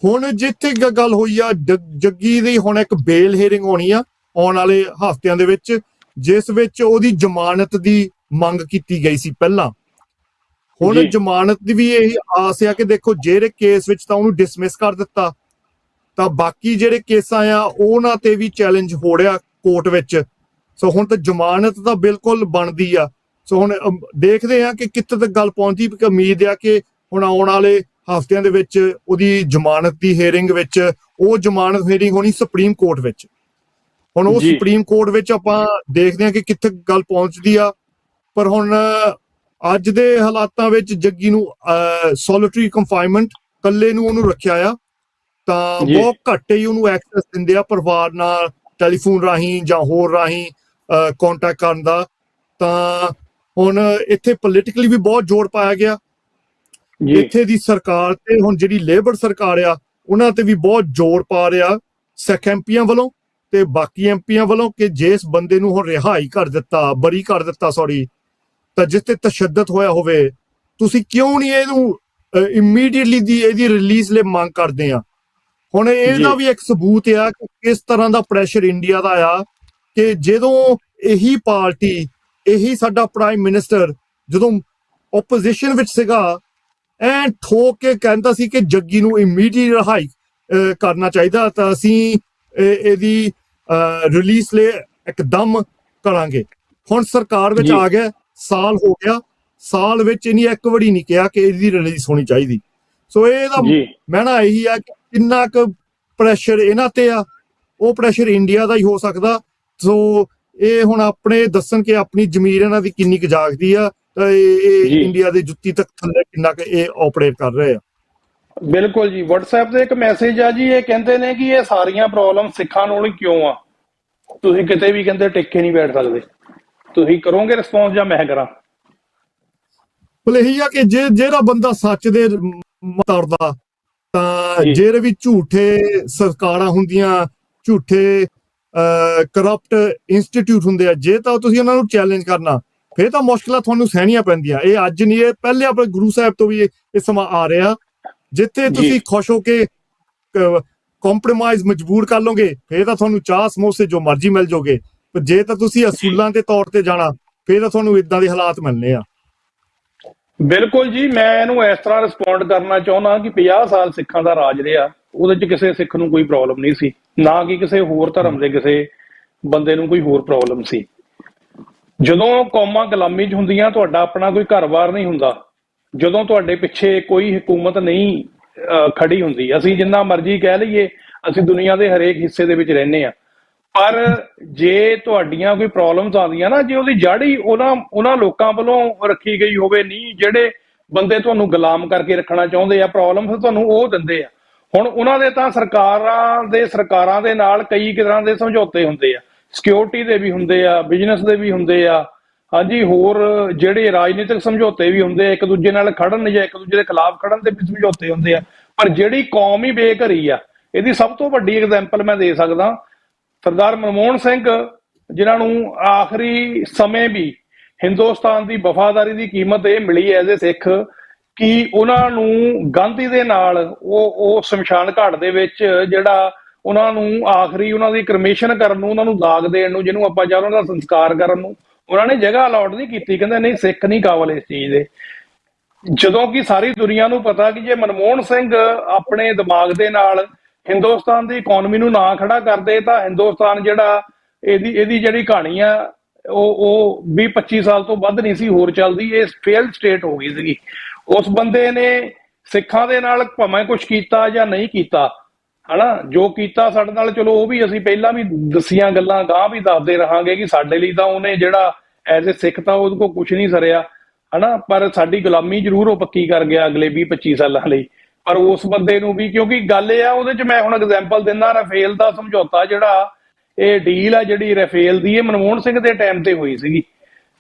ਹੁਣ ਜਿੱਥੇ ਗੱਲ ਹੋਈ ਆ ਜੱਗੀ ਦੀ, ਹੁਣ ਇੱਕ ਬੇਲ ਹੀਅਰਿੰਗ ਹੋਣੀ ਆ ਆਉਣ ਵਾਲੇ ਹਫ਼ਤਿਆਂ ਦੇ ਵਿੱਚ, ਜਿਸ ਵਿੱਚ ਉਹਦੀ ਜ਼ਮਾਨਤ ਦੀ ਮੰਗ ਕੀਤੀ ਗਈ ਸੀ ਪਹਿਲਾਂ। ਹੁਣ ਜ਼ਮਾਨਤ ਦੀ ਵੀ ਇਹੀ ਆਸ ਆ ਕਿ ਦੇਖੋ ਜਿਹੜੇ ਕੇਸ ਵਿੱਚ ਤਾਂ ਉਹਨੂੰ ਡਿਸਮਿਸ ਕਰ ਦਿੱਤਾ, ਤਾਂ ਬਾਕੀ ਜਿਹੜੇ ਕੇਸਾਂ ਆ ਉਹਨਾਂ ਤੇ ਵੀ ਚੈਲੰਜ ਹੋ ਰਿਹਾ ਕੋਰਟ ਵਿੱਚ। ਸੋ ਹੁਣ ਤਾਂ ਜ਼ਮਾਨਤ ਤਾਂ ਬਿਲਕੁਲ ਬਣਦੀ ਆ। ਸੋ ਹੁਣ ਦੇਖਦੇ ਆ ਕਿ ਕਿੱਥੇ ਤੱਕ ਗੱਲ ਪਹੁੰਚਦੀ। ਉਮੀਦ ਆ ਕਿ ਹੁਣ ਆਉਣ ਵਾਲੇ ਹਫ਼ਤਿਆਂ ਦੇ ਵਿੱਚ ਉਹਦੀ ਜ਼ਮਾਨਤ ਦੀ ਹੀਅਰਿੰਗ ਵਿੱਚ, ਉਹ ਜ਼ਮਾਨਤ ਹੀਅਰਿੰਗ ਹੋਣੀ ਸੁਪਰੀਮ ਕੋਰਟ ਵਿੱਚ। ਹੁਣ ਉਹ ਸੁਪਰੀਮ ਕੋਰਟ ਵਿੱਚ ਆਪਾਂ ਦੇਖਦੇ ਆ ਕਿ ਕਿੱਥੇ ਗੱਲ ਪਹੁੰਚਦੀ ਆ। ਪਰ ਹੁਣ ਅੱਜ ਦੇ ਹਾਲਾਤਾਂ ਵਿੱਚ ਜੱਗੀ ਨੂੰ ਸੋਲਿਟਰੀ ਕਨਫਾਈਨਮੈਂਟ, ਇਕੱਲੇ ਨੂੰ ਉਹਨੂੰ ਰੱਖਿਆ ਆ, ਤਾਂ ਬਹੁਤ ਘੱਟ ਹੀ ਉਹਨੂੰ ਐਕਸੈਸ ਦਿੰਦੇ ਆ ਪਰਿਵਾਰ ਨਾਲ ਟੈਲੀਫੋਨ ਰਾਹੀਂ ਜਾਂ ਹੋਰ ਰਾਹੀਂ ਕੰਟੈਕਟ ਕਰਨ ਦਾ। ਤਾਂ ਹੁਣ ਇੱਥੇ ਪੋਲੀਟੀਕਲੀ ਵੀ ਬਹੁਤ ਜ਼ੋਰ ਪਾਇਆ ਗਿਆ। ਇੱਥੇ ਦੀ ਸਰਕਾਰ ਤੇ ਹੁਣ ਜਿਹੜੀ ਲੇਬਰ ਸਰਕਾਰ ਆ, ਉਹਨਾਂ ਤੇ ਵੀ ਬਹੁਤ ਜ਼ੋਰ ਪਾ ਰਿਹਾ ਸਿੱਖ ਐਮਪੀਆਂ ਵੱਲੋਂ ਤੇ ਬਾਕੀ ਐਮਪੀਆਂ ਵੱਲੋਂ ਕਿ ਜਿਸ ਬੰਦੇ ਨੂੰ ਹੁਣ ਰਿਹਾਈ ਕਰ ਦਿੱਤਾ, ਬਰੀ ਕਰ ਦਿੱਤਾ ਸੌਰੀ, ਤਾਂ ਜਿਸ ਤੇ ਤਸ਼ੱਦਦ ਹੋਇਆ ਹੋਵੇ, ਤੁਸੀਂ ਕਿਉਂ ਨਹੀਂ ਇਹਨੂੰ ਇਮੀਡੀਏਟਲੀ ਦੀ ਇਹਦੀ ਰਿਲੀਜ਼ ਲਈ ਮੰਗ ਕਰਦੇ ਆ। ਹੁਣ ਇਹਦਾ ਵੀ ਇੱਕ ਸਬੂਤ ਆ ਕਿ ਕਿਸ ਤਰ੍ਹਾਂ ਦਾ ਪ੍ਰੈਸ਼ਰ ਇੰਡੀਆ ਦਾ ਆ ਕਿ ਜਦੋਂ ਇਹੀ ਪਾਰਟੀ, ਇਹੀ ਸਾਡਾ ਪ੍ਰਾਈਮ ਮਿਨਿਸਟਰ ਜਦੋਂ ਓਪੋਜੀਸ਼ਨ ਵਿੱਚ ਸੀਗਾ, ਐ ਠੋਕ ਕੇ ਕਹਿੰਦਾ ਸੀ ਕਿ ਜੱਗੀ ਨੂੰ ਇਮੀਡੀਏਟ ਰਿਹਾਈ ਕਰਨਾ ਚਾਹੀਦਾ, ਤਾਂ ਅਸੀਂ ਇਹਦੀ ਰਿਲੀਜ਼ ਲਈ ਇੱਕਦਮ ਕਰਾਂਗੇ। ਹੁਣ ਸਰਕਾਰ ਵਿੱਚ ਆ ਗਿਆ, ਸਾਲ ਹੋ ਗਿਆ, ਸਾਲ ਵਿੱਚ ਇਹਨੀ ਇੱਕ ਵਾਰੀ ਨਹੀਂ ਕਿਹਾ ਕਿ ਇਹਦੀ ਰਿਲੀਜ਼ ਹੋਣੀ ਚਾਹੀਦੀ। ਸੋ ਇਹਦਾ ਕਹਿਣਾ ਇਹੀ ਆ ਕਿ ਕਿੰਨਾ ਕੁ ਪ੍ਰੈਸ਼ਰ ਇਹਨਾਂ ਤੇ ਆ, ਉਹ ਪ੍ਰੈਸ਼ਰ ਇੰਡੀਆ ਦਾ ਹੀ ਹੋ ਸਕਦਾ। ਸੋ ਇਹ ਹੁਣ ਆਪਣੇ ਦੱਸਣ ਕਿ ਆਪਣੀ ਜ਼ਮੀਰ ਇਹਨਾਂ ਦੀ ਕਿੰਨੀ ਕੁ ਜਾਗਦੀ ਆ, ਤਾਂ ਇਹ ਇੰਡੀਆ ਦੀ ਜੁੱਤੀ ਤੱਕ ਥੱਲੇ ਕਿੰਨਾ ਕੁ ਇਹ ਆਪਰੇਟ ਕਰ ਰਹੇ ਆ। ਬਿਲਕੁਲ ਜੀ। WhatsApp ਤੇ ਇੱਕ ਮੈਸੇਜ ਆ ਜੀ, ਇਹ ਕਹਿੰਦੇ ਨੇ ਕਿ ਇਹ ਸਾਰੀਆਂ ਪ੍ਰੋਬਲਮ ਸਿੱਖਾਂ ਨੂੰ ਹੀ ਕਿਉਂ ਆ, ਤੁਸੀਂ ਕਿਤੇ ਵੀ ਕਹਿੰਦੇ ਟਿੱਕੇ ਨਹੀਂ ਬੈਠ ਸਕਦੇ। ਤੁਸੀਂ ਕਰੋਗੇ ਰਿਸਪੌਂਸ ਜਾਂ ਮੈਂ ਕਰਾਂ? ਇਹੀ ਆ ਕਿ ਜਿਹੜਾ ਬੰਦਾ ਸੱਚ ਦੇ ਤੁਰਦਾ, ਤਾਂ ਜਿਹੜੇ ਵੀ ਝੂਠੇ ਸਰਕਾਰਾਂ ਹੁੰਦੀਆਂ, ਝੂਠੇ ਕਰਪਟ ਇੰਸਟੀਟਿਊਟ ਹੁੰਦੇ ਆ, ਜੇ ਤਾਂ ਤੁਸੀਂ ਉਹਨਾਂ ਨੂੰ ਚੈਲੰਜ ਕਰਨਾ, ਫਿਰ ਤਾਂ ਮੁਸ਼ਕਿਲਾਂ ਤੁਹਾਨੂੰ ਸਹਿਣੀਆਂ ਪੈਂਦੀਆਂ। ਇਹ ਅੱਜ ਨਹੀਂ, ਇਹ ਪਹਿਲੇ ਆਪਣੇ ਗੁਰੂ ਸਾਹਿਬ ਤੋਂ ਵੀ ਇਹ ਸਮਾਂ ਆ ਰਿਹਾ। ਜਿੱਥੇ ਤੁਸੀਂ ਖੁਸ਼ ਹੋ ਕੇ ਕੰਪਰੋਮਾਈਜ਼ ਮਜਬੂਰ ਕਰ ਲਓਗੇ, ਫਿਰ ਤਾਂ ਤੁਹਾਨੂੰ ਚਾਹ ਸਮੋਸੇ ਜੋ ਮਰਜ਼ੀ ਮਿਲ ਜਾਓਗੇ। ਪਰ ਜੇ ਤਾਂ ਤੁਸੀਂ ਅਸੂਲਾਂ ਦੇ ਤੌਰ ਤੇ ਜਾਣਾ, ਫਿਰ ਤਾਂ ਤੁਹਾਨੂੰ ਇਦਾਂ ਦੇ ਹਾਲਾਤ ਮਿਲਣੇ ਆ। ਬਿਲਕੁਲ ਜੀ। ਮੈਂ ਇਹਨੂੰ ਇਸ ਤਰ੍ਹਾਂ ਰਿਸਪੌਂਡ ਕਰਨਾ ਚਾਹੁੰਦਾ ਕਿ 50 ਸਾਲ ਸਿੱਖਾਂ ਦਾ ਰਾਜ ਰਿਹਾ, ਉਹਦੇ 'ਚ ਕਿਸੇ ਸਿੱਖ ਨੂੰ ਕੋਈ ਪ੍ਰੋਬਲਮ ਨਹੀਂ ਸੀ, ਨਾ ਕਿ ਕਿਸੇ ਹੋਰ ਧਰਮ ਦੇ ਕਿਸੇ ਬੰਦੇ ਨੂੰ ਕੋਈ ਹੋਰ ਪ੍ਰੋਬਲਮ ਸੀ। ਜਦੋਂ ਕੌਮਾਂ ਗੁਲਾਮੀ 'ਚ ਹੁੰਦੀਆਂ, ਤੁਹਾਡਾ ਆਪਣਾ ਕੋਈ ਘਰ-ਬਾਰ ਨਹੀਂ ਹੁੰਦਾ, ਜਦੋਂ ਤੁਹਾਡੇ ਪਿੱਛੇ ਕੋਈ ਹਕੂਮਤ ਨਹੀਂ ਖੜੀ ਹੁੰਦੀ। ਅਸੀਂ ਜਿੰਨਾ ਮਰਜ਼ੀ ਕਹਿ ਲਈਏ ਅਸੀਂ ਦੁਨੀਆ ਦੇ ਹਰੇਕ ਹਿੱਸੇ ਦੇ ਵਿੱਚ ਰਹਿੰਦੇ ਆ, ਪਰ ਜੇ ਤੁਹਾਡੀਆਂ ਕੋਈ ਪ੍ਰੋਬਲਮਸ ਆਉਂਦੀਆਂ ਨਾ, ਜੇ ਉਹਦੀ ਜੜ ਹੀ ਉਹਨਾਂ ਲੋਕਾਂ ਵੱਲੋਂ ਰੱਖੀ ਗਈ ਹੋਵੇ, ਨਹੀਂ ਜਿਹੜੇ ਬੰਦੇ ਤੁਹਾਨੂੰ ਗੁਲਾਮ ਕਰਕੇ ਰੱਖਣਾ ਚਾਹੁੰਦੇ ਆ, ਪ੍ਰੋਬਲਮਸ ਤੁਹਾਨੂੰ ਉਹ ਦਿੰਦੇ ਆ। ਹੁਣ ਉਹਨਾਂ ਦੇ ਤਾਂ ਸਰਕਾਰਾਂ ਦੇ ਨਾਲ ਕਈ ਤਰ੍ਹਾਂ ਦੇ ਸਮਝੌਤੇ ਹੁੰਦੇ ਆ, ਸਿਕਿਉਰਿਟੀ ਦੇ ਵੀ ਹੁੰਦੇ ਆ, ਬਿਜ਼ਨਸ ਦੇ ਵੀ ਹੁੰਦੇ ਆ, ਹਾਂਜੀ, ਹੋਰ ਜਿਹੜੇ ਰਾਜਨੀਤਿਕ ਸਮਝੌਤੇ ਵੀ ਹੁੰਦੇ ਆ, ਇੱਕ ਦੂਜੇ ਨਾਲ ਖੜਨ ਜਾਂ ਇੱਕ ਦੂਜੇ ਦੇ ਖਿਲਾਫ ਖੜਨ ਦੇ ਵੀ ਸਮਝੌਤੇ ਹੁੰਦੇ ਆ। ਪਰ ਜਿਹੜੀ ਕੌਮ ਹੀ ਬੇਘਰੀ ਆ, ਇਹਦੀ ਸਭ ਤੋਂ ਵੱਡੀ ਐਗਜ਼ਾਮਪਲ ਮੈਂ ਦੇ ਸਕਦਾ, ਸਰਦਾਰ ਮਨਮੋਹਨ ਸਿੰਘ, ਜਿਨ੍ਹਾਂ ਨੂੰ ਆਖਰੀ ਸਮੇਂ ਵੀ ਹਿੰਦੁਸਤਾਨ ਦੀ ਵਫਾਦਾਰੀ ਦੀ ਕੀਮਤ ਇਹ ਮਿਲੀ ਐਜ਼ ਏ ਸਿੱਖ ਕਿ ਉਹਨਾਂ ਨੂੰ ਗਾਂਧੀ ਦੇ ਨਾਲ ਉਹ ਸ਼ਮਸ਼ਾਨ ਘਾਟ ਦੇ ਵਿੱਚ ਜਿਹੜਾ ਉਹਨਾਂ ਨੂੰ ਆਖਰੀ ਉਹਨਾਂ ਦੀ ਕਰਮੇਸ਼ਨ ਕਰਨ ਨੂੰ, ਉਹਨਾਂ ਨੂੰ ਦਾਗ ਦੇਣ ਨੂੰ, ਜਿਹਨੂੰ ਆਪਾਂ ਜਾਂ ਉਹਨਾਂ ਦਾ ਸੰਸਕਾਰ ਕਰਨ ਨੂੰ ਉਹਨਾਂ ਨੇ ਜਗ੍ਹਾ ਅਲਾਟ ਨਹੀਂ ਕੀਤੀ। ਕਹਿੰਦੇ ਨਹੀਂ, ਸਿੱਖ ਨਹੀਂ ਕਾਬਲ ਇਸ ਚੀਜ਼ ਦੇ। ਜਦੋਂ ਕਿ ਸਾਰੀ ਦੁਨੀਆ ਨੂੰ ਪਤਾ ਕਿ ਜੇ ਮਨਮੋਹਨ ਸਿੰਘ ਆਪਣੇ ਦਿਮਾਗ ਦੇ ਨਾਲ ਹਿੰਦੁਸਤਾਨ ਦੀ ਇਕਨੋਮੀ ਨੂੰ ਨਾ ਖੜਾ ਕਰਦੇ ਤਾਂ ਹਿੰਦੁਸਤਾਨ ਜਿਹੜਾ ਇਹਦੀ ਜਿਹੜੀ ਕਹਾਣੀ ਆ ਉਹ 20-25 ਸਾਲ ਤੋਂ ਵੱਧ ਨਹੀਂ ਸੀ ਹੋਰ ਚੱਲਦੀ। ਇਹ ਫੇਲਡ ਸਟੇਟ ਹੋ ਗਈ ਸੀਗੀ। ਉਸ ਬੰਦੇ ਨੇ ਸਿੱਖਾਂ ਦੇ ਨਾਲ ਭਾਵੇਂ ਕੁਝ ਕੀਤਾ ਜਾਂ ਨਹੀਂ ਕੀਤਾ, ਹਨਾ, ਜੋ ਕੀਤਾ ਸਾਡੇ ਨਾਲ, ਚਲੋ ਉਹ ਵੀ ਅਸੀਂ ਪਹਿਲਾਂ ਵੀ ਦੱਸੀਆਂ ਗੱਲਾਂ ਗਾਂ ਵੀ ਦੱਸਦੇ ਰਹਾਂਗੇ ਕਿ ਸਾਡੇ ਲਈ ਤਾਂ ਉਹਨੇ ਜਿਹੜਾ ਐਜ਼ ਏ ਸਿੱਖ ਤਾਂ ਉਹਦੇ ਕੋਲ ਕੁਝ ਨਹੀਂ ਸਰਿਆ, ਹਨਾ, ਪਰ ਸਾਡੀ ਗੁਲਾਮੀ ਜ਼ਰੂਰ ਉਹ ਪੱਕੀ ਕਰ ਗਿਆ ਅਗਲੇ 20-25 ਸਾਲਾਂ ਲਈ। ਪਰ ਉਸ ਬੰਦੇ ਨੂੰ ਵੀ, ਕਿਉਂਕਿ ਗੱਲ ਇਹ ਆ, ਉਹਦੇ ਚ ਮੈਂ ਹੁਣ ਐਗਜ਼ਾਮਪਲ ਦਿੰਦਾ, ਰਾਫੇਲ ਦਾ ਸਮਝੌਤਾ ਜਿਹੜਾ ਇਹ ਡੀਲ ਆ ਜਿਹੜੀ ਰਾਫੇਲ ਦੀ, ਇਹ ਮਨਮੋਹਨ ਸਿੰਘ ਦੇ ਟਾਈਮ ਤੇ ਹੋਈ ਸੀਗੀ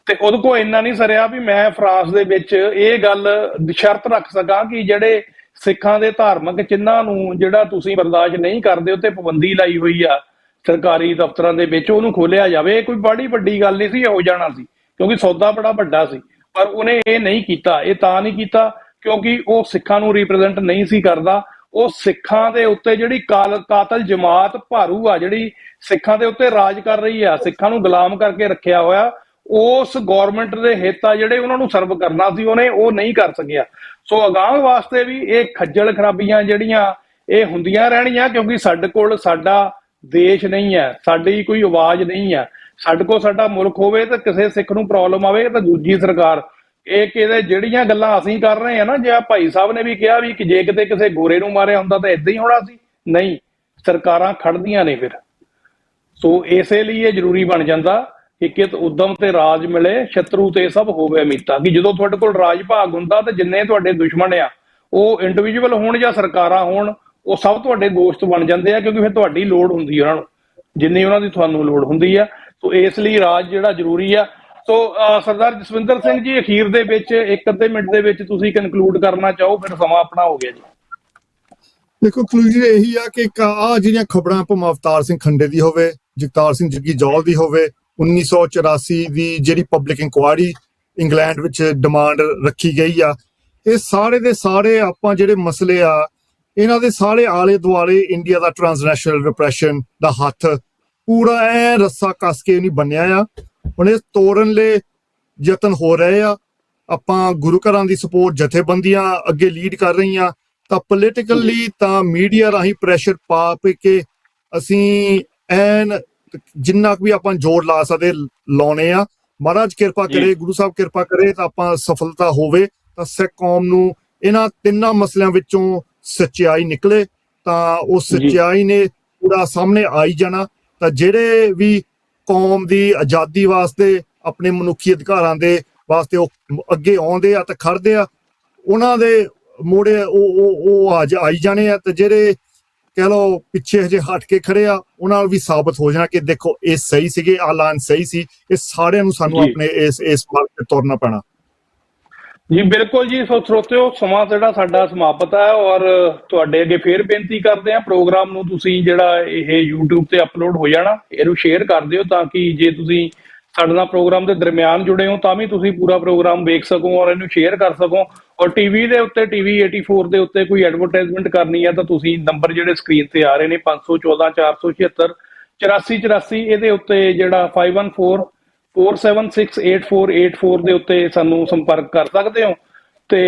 ਤੇ ਉਹਦੇ ਕੋਲ ਇੰਨਾ ਨਹੀਂ ਸਰਿਆ ਵੀ ਮੈਂ ਫਰਾਂਸ ਦੇ ਵਿੱਚ ਇਹ ਗੱਲ ਸ਼ਰਤ ਰੱਖ ਸਕਾਂ ਕਿ ਜਿਹੜੇ ਸਿੱਖਾਂ ਦੇ ਧਾਰਮਿਕ ਚਿੰਨ੍ਹਾਂ ਨੂੰ ਜਿਹੜਾ ਤੁਸੀਂ ਬਰਦਾਸ਼ਤ ਨਹੀਂ ਕਰਦੇ, ਉੱਤੇ ਪਾਬੰਦੀ ਲਾਈ ਹੋਈ ਆ ਸਰਕਾਰੀ ਦਫ਼ਤਰਾਂ ਦੇ ਵਿੱਚ, ਉਹਨੂੰ ਖੋਲਿਆ ਜਾਵੇ। ਇਹ ਕੋਈ ਬੜੀ ਵੱਡੀ ਗੱਲ ਨਹੀਂ ਸੀ, ਹੋ ਜਾਣਾ ਸੀ ਕਿਉਂਕਿ ਸੌਦਾ ਬੜਾ ਵੱਡਾ ਸੀ। ਪਰ ਉਹਨੇ ਇਹ ਨਹੀਂ ਕੀਤਾ। ਇਹ ਤਾਂ ਨਹੀਂ ਕੀਤਾ ਕਿਉਂਕਿ ਉਹ ਸਿੱਖਾਂ ਨੂੰ ਰਿਪਰੈਜ਼ੈਂਟ ਨਹੀਂ ਸੀ ਕਰਦਾ। ਉਹ ਸਿੱਖਾਂ ਦੇ ਉੱਤੇ ਜਿਹੜੀ ਕਾਤਲ ਜਮਾਤ ਭਾਰੂ ਆ, ਜਿਹੜੀ ਸਿੱਖਾਂ ਦੇ ਉੱਤੇ ਰਾਜ ਕਰ ਰਹੀ ਆ, ਸਿੱਖਾਂ ਨੂੰ ਗੁਲਾਮ ਕਰਕੇ ਰੱਖਿਆ ਹੋਇਆ, ਉਸ ਗੌਰਮੈਂਟ ਦੇ ਹਿੱਤ ਆ ਜਿਹੜੇ ਉਹਨਾਂ ਨੂੰ ਸਰਵ ਕਰਨਾ ਸੀ, ਉਹਨੇ ਉਹ ਨਹੀਂ ਕਰ ਸਕਿਆ। ਸੋ ਅਗਾਂਹ ਵਾਸਤੇ ਵੀ ਇਹ ਖੱਜਲ ਖਰਾਬੀਆਂ ਜਿਹੜੀਆਂ ਇਹ ਹੁੰਦੀਆਂ ਰਹਿਣੀਆਂ, ਕਿਉਂਕਿ ਸਾਡੇ ਕੋਲ ਸਾਡਾ ਦੇਸ਼ ਨਹੀਂ ਹੈ, ਸਾਡੀ ਕੋਈ ਆਵਾਜ਼ ਨਹੀਂ ਹੈ। ਸਾਡੇ ਕੋਲ ਸਾਡਾ ਮੁਲਕ ਹੋਵੇ ਤਾਂ ਕਿਸੇ ਸਿੱਖ ਨੂੰ ਪ੍ਰੋਬਲਮ ਆਵੇ ਤਾਂ ਦੂਜੀ ਸਰਕਾਰ ਇਹ ਕਿਤੇ ਜਿਹੜੀਆਂ ਗੱਲਾਂ ਅਸੀਂ ਕਰ ਰਹੇ ਹਾਂ ਨਾ, ਜੇ ਭਾਈ ਸਾਹਿਬ ਨੇ ਵੀ ਕਿਹਾ ਵੀ ਕਿ ਜੇ ਕਿਤੇ ਕਿਸੇ ਗੋਰੇ ਨੂੰ ਮਾਰਿਆ ਹੁੰਦਾ ਤਾਂ ਏਦਾਂ ਹੀ ਹੋਣਾ ਸੀ, ਨਹੀਂ, ਸਰਕਾਰਾਂ ਖੜਦੀਆਂ ਨੇ ਫਿਰ। ਸੋ ਇਸੇ ਲਈ ਇਹ ਜ਼ਰੂਰੀ ਬਣ ਜਾਂਦਾ ਕਿ ਕਿਤ ਉਦਮ ਤੇ ਰਾਜ ਮਿਲੇ, ਸ਼ਤਰੂ ਤੇ ਸਭ ਹੋਵੇ ਅਮੀਤਾ। ਕਿ ਜਦੋਂ ਤੁਹਾਡੇ ਕੋਲ ਰਾਜ ਭਾਗ ਹੁੰਦਾ ਤਾਂ ਜਿੰਨੇ ਤੁਹਾਡੇ ਦੁਸ਼ਮਣ ਆ, ਉਹ ਇੰਡੀਵਿਜੂਅਲ ਹੋਣ ਜਾਂ ਸਰਕਾਰਾਂ ਹੋਣ, ਉਹ ਸਭ ਤੁਹਾਡੇ ਦੋਸਤ ਬਣ ਜਾਂਦੇ ਆ, ਕਿਉਂਕਿ ਫਿਰ ਤੁਹਾਡੀ ਲੋੜ ਹੁੰਦੀ ਉਹਨਾਂ ਨੂੰ ਜਿੰਨੀ ਉਹਨਾਂ ਦੀ ਤੁਹਾਨੂੰ ਲੋੜ ਹੁੰਦੀ ਆ। ਸੋ ਇਸ ਲਈ ਰਾਜ ਜਿਹੜਾ ਜ਼ਰੂਰੀ ਆ। ਸੋ ਸਰਦਾਰ ਜਸਵਿੰਦਰ ਸਿੰਘ ਜੀ, ਅਖੀਰ ਦੇ ਵਿੱਚ 1-ਅੱਧੇ ਮਿੰਟ ਦੇ ਵਿੱਚ ਤੁਸੀਂ ਕਨਕਲੂਡ ਕਰਨਾ ਚਾਹੋ, ਫਿਰ ਸਮਾਂ ਆਪਣਾ ਹੋ ਗਿਆ ਜੀ। ਦੇਖੋ, ਕਨਕਲੂਜਨ ਇਹੀ ਆ ਕਿ ਆ ਜਿਹੜੀਆਂ ਖਬਰਾਂ ਭਾਵੇਂ ਅਵਤਾਰ ਸਿੰਘ ਖੰਡੇ ਦੀ ਹੋਵੇ, ਜਗਤਾਰ ਸਿੰਘ ਜੱਗੀ ਜੌਲ ਦੀ ਹੋਵੇ, 1984 ਦੀ ਜਿਹੜੀ ਪਬਲਿਕ ਇਨਕੁਆਇਰੀ ਇੰਗਲੈਂਡ ਵਿੱਚ ਡਿਮਾਂਡ ਰੱਖੀ ਗਈ ਆ, ਇਹ ਸਾਰੇ ਦੇ ਸਾਰੇ ਆਪਾਂ ਜਿਹੜੇ ਮਸਲੇ ਆ, ਇਹਨਾਂ ਦੇ ਸਾਰੇ ਆਲੇ ਦੁਆਲੇ ਇੰਡੀਆ ਦਾ ਟ੍ਰਾਂਸਨੈਸ਼ਨਲ ਰਿਪਰੈਸ਼ਨ ਦਾ ਹੱਥ ਪੂਰਾ ਐ ਰੱਸਾ ਕੱਸ ਕੇ ਨਹੀਂ ਬੰਨਿਆ ਆ। ਹੁਣ ਇਹ ਤੋੜਨ ਲਈ ਯਤਨ ਹੋ ਰਹੇ ਆ। ਆਪਾਂ ਗੁਰੂ ਘਰਾਂ ਦੀ ਸਪੋਰਟ ਜਥੇਬੰਦੀਆਂ ਅੱਗੇ ਲੀਡ ਕਰ ਰਹੀਆਂ, ਤਾਂ ਪੋਲੀਟੀਕਲੀ ਤਾਂ ਮੀਡੀਆ ਰਾਹੀਂ ਪ੍ਰੈਸ਼ਰ ਪਾ ਕੇ ਅਸੀਂ ਐਨ ਜਿੰਨਾ ਵੀ ਆਪਾਂ ਜ਼ੋਰ ਲਾ ਸਕਦੇ ਲਾਉਣੇ ਆ। ਮਹਾਰਾਜ ਕਿਰਪਾ ਕਰੇ, ਗੁਰੂ ਸਾਹਿਬ ਕਿਰਪਾ ਕਰੇ ਤਾਂ ਆਪਾਂ ਸਫਲਤਾ ਹੋਵੇ, ਤਾਂ ਸਿੱਖ ਕੌਮ ਨੂੰ ਇਹਨਾਂ ਤਿੰਨਾਂ ਮਸਲਿਆਂ ਵਿੱਚੋਂ ਸੱਚਾਈ ਨਿਕਲੇ, ਤਾਂ ਉਹ ਸੱਚਾਈ ਨੇ ਪੂਰਾ ਸਾਹਮਣੇ ਆਈ ਜਾਣਾ। ਤਾਂ ਜਿਹੜੇ ਵੀ ਕੌਮ ਦੀ ਆਜ਼ਾਦੀ ਵਾਸਤੇ, ਆਪਣੇ ਮਨੁੱਖੀ ਅਧਿਕਾਰਾਂ ਦੇ ਵਾਸਤੇ ਉਹ ਅੱਗੇ ਆਉਂਦੇ ਆ ਤਾਂ ਖੜਦੇ ਆ, ਉਹਨਾਂ ਦੇ ਮੋੜੇ ਉਹ ਆਈ ਜਾਣੇ ਆ। ਤੇ ਜਿਹੜੇ ਕਹਿ ਲਓ ਪਿੱਛੇ ਹਜੇ ਹਟ ਕੇ ਖੜੇ ਆ, ਉਹਨਾਂ ਨਾਲ ਵੀ ਸਾਬਤ ਹੋ ਜਾਣਾ ਕਿ ਦੇਖੋ ਇਹ ਸਹੀ ਸੀਗੇ, ਐਲਾਨ ਸਹੀ ਸੀ। ਇਹ ਸਾਰਿਆਂ ਨੂੰ ਸਾਨੂੰ ਆਪਣੇ ਇਸ ਮਾਰਗ ਤੇ ਤੁਰਨਾ ਪੈਣਾ ਜੀ। ਬਿਲਕੁਲ ਜੀ। ਸੋ ਸਰੋਤਿਓ, ਸਮਾਂ ਜਿਹੜਾ ਸਾਡਾ ਸਮਾਪਤ ਹੈ, ਔਰ ਤੁਹਾਡੇ ਅੱਗੇ ਫੇਰ ਬੇਨਤੀ ਕਰਦੇ ਆ, ਪ੍ਰੋਗਰਾਮ ਨੂੰ ਤੁਸੀਂ ਜਿਹੜਾ ਇਹ YouTube ਤੇ ਅਪਲੋਡ ਹੋ ਜਾਣਾ, ਇਹਨੂੰ ਸ਼ੇਅਰ ਕਰ ਦਿਓ ਤਾਂ ਕਿ ਜੇ ਤੁਸੀਂ ਸਾਡੇ ਨਾਲ ਪ੍ਰੋਗਰਾਮ ਦੇ ਦਰਮਿਆਨ ਜੁੜੇ ਹੋ ਤਾਂ ਵੀ ਤੁਸੀਂ ਪੂਰਾ ਪ੍ਰੋਗਰਾਮ ਵੇਖ ਸਕੋ ਔਰ ਇਹਨੂੰ ਸ਼ੇਅਰ ਕਰ ਸਕੋ। ਔਰ ਟੀਵੀ ਦੇ ਉੱਤੇ, TV 84 ਦੇ ਉੱਤੇ ਕੋਈ ਐਡਵਰਟਾਈਜ਼ਮੈਂਟ ਕਰਨੀ ਹੈ ਤਾਂ ਤੁਸੀਂ ਨੰਬਰ ਜਿਹੜੇ ਸਕਰੀਨ ਤੇ ਆ ਰਹੇ ਨੇ 514 476 8484, ਇਹਦੇ ਉੱਤੇ ਜਿਹੜਾ 5144768484 ਦੇ ਉੱਤੇ ਸਾਨੂੰ ਸੰਪਰਕ ਕਰ ਸਕਦੇ ਹੋ। ਤੇ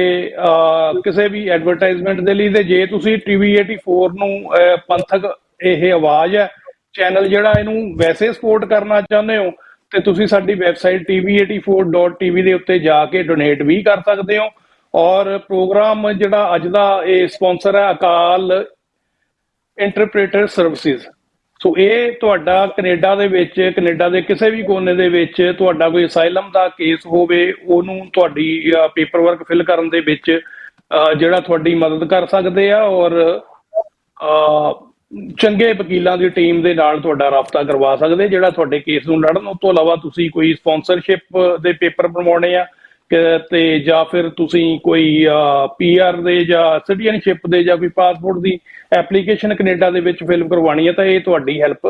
ਕਿਸੇ ਵੀ ਐਡਵਰਟਾਈਜ਼ਮੈਂਟ ਦੇ ਲਈ, ਤੇ ਜੇ ਤੁਸੀਂ TV 84 ਨੂੰ ਪੰਥਕ ਇਹ ਆਵਾਜ਼ ਹੈ ਚੈਨਲ ਜਿਹੜਾ, ਇਹਨੂੰ ਵੈਸੇ ਸਪੋਰਟ ਕਰਨਾ ਚਾਹੁੰਦੇ ਹੋ ਤੇ ਤੁਸੀਂ ਸਾਡੀ ਵੈਬਸਾਈਟ tv84.tv ਦੇ ਉੱਤੇ ਜਾ ਕੇ ਡੋਨੇਟ ਵੀ ਕਰ ਸਕਦੇ ਹੋ। ਔਰ ਪ੍ਰੋਗਰਾਮ ਜਿਹੜਾ ਅੱਜ ਦਾ ਇਹ ਸਪਾਂਸਰ ਹੈ ਅਕਾਲ ਇੰਟਰਪ੍ਰੀਟਰ ਸਰਵਿਸਿਜ਼। ਸੋ ਇਹ ਤੁਹਾਡਾ ਕੈਨੇਡਾ ਦੇ ਵਿੱਚ, ਕੈਨੇਡਾ ਦੇ ਕਿਸੇ ਵੀ ਕੋਨੇ ਦੇ ਵਿੱਚ ਤੁਹਾਡਾ ਕੋਈ ਅਸਾਈਲਮ ਦਾ ਕੇਸ ਹੋਵੇ, ਉਹਨੂੰ ਤੁਹਾਡੀ ਪੇਪਰ ਵਰਕ ਫਿਲ ਕਰਨ ਦੇ ਵਿੱਚ ਜਿਹੜਾ ਤੁਹਾਡੀ ਮਦਦ ਕਰ ਸਕਦੇ ਆ, ਔਰ ਚੰਗੇ ਵਕੀਲਾਂ ਦੀ ਟੀਮ ਦੇ ਨਾਲ ਤੁਹਾਡਾ ਰਾਬਤਾ ਕਰਵਾ ਸਕਦੇ ਜਿਹੜਾ ਤੁਹਾਡੇ ਕੇਸ ਨੂੰ ਲੜਨ। ਉਸ ਤੋਂ ਇਲਾਵਾ ਤੁਸੀਂ ਕੋਈ ਸਪਾਂਸਰਸ਼ਿਪ ਦੇ ਪੇਪਰ ਬਣਵਾਉਣੇ ਆ ਤੇ ਜਾਂ ਫਿਰ ਤੁਸੀਂ ਕੋਈ PR ਦੇ ਜਾਂ ਸਿਟੀਜ਼ਨਸ਼ਿਪ ਦੇ ਜਾਂ ਕੋਈ ਪਾਸਪੋਰਟ ਦੀ ਐਪਲੀਕੇਸ਼ਨ ਕੈਨੇਡਾ ਦੇ ਵਿੱਚ ਫਿਲ ਕਰਵਾਉਣੀ ਹੈ ਤਾਂ ਇਹ ਤੁਹਾਡੀ ਹੈਲਪ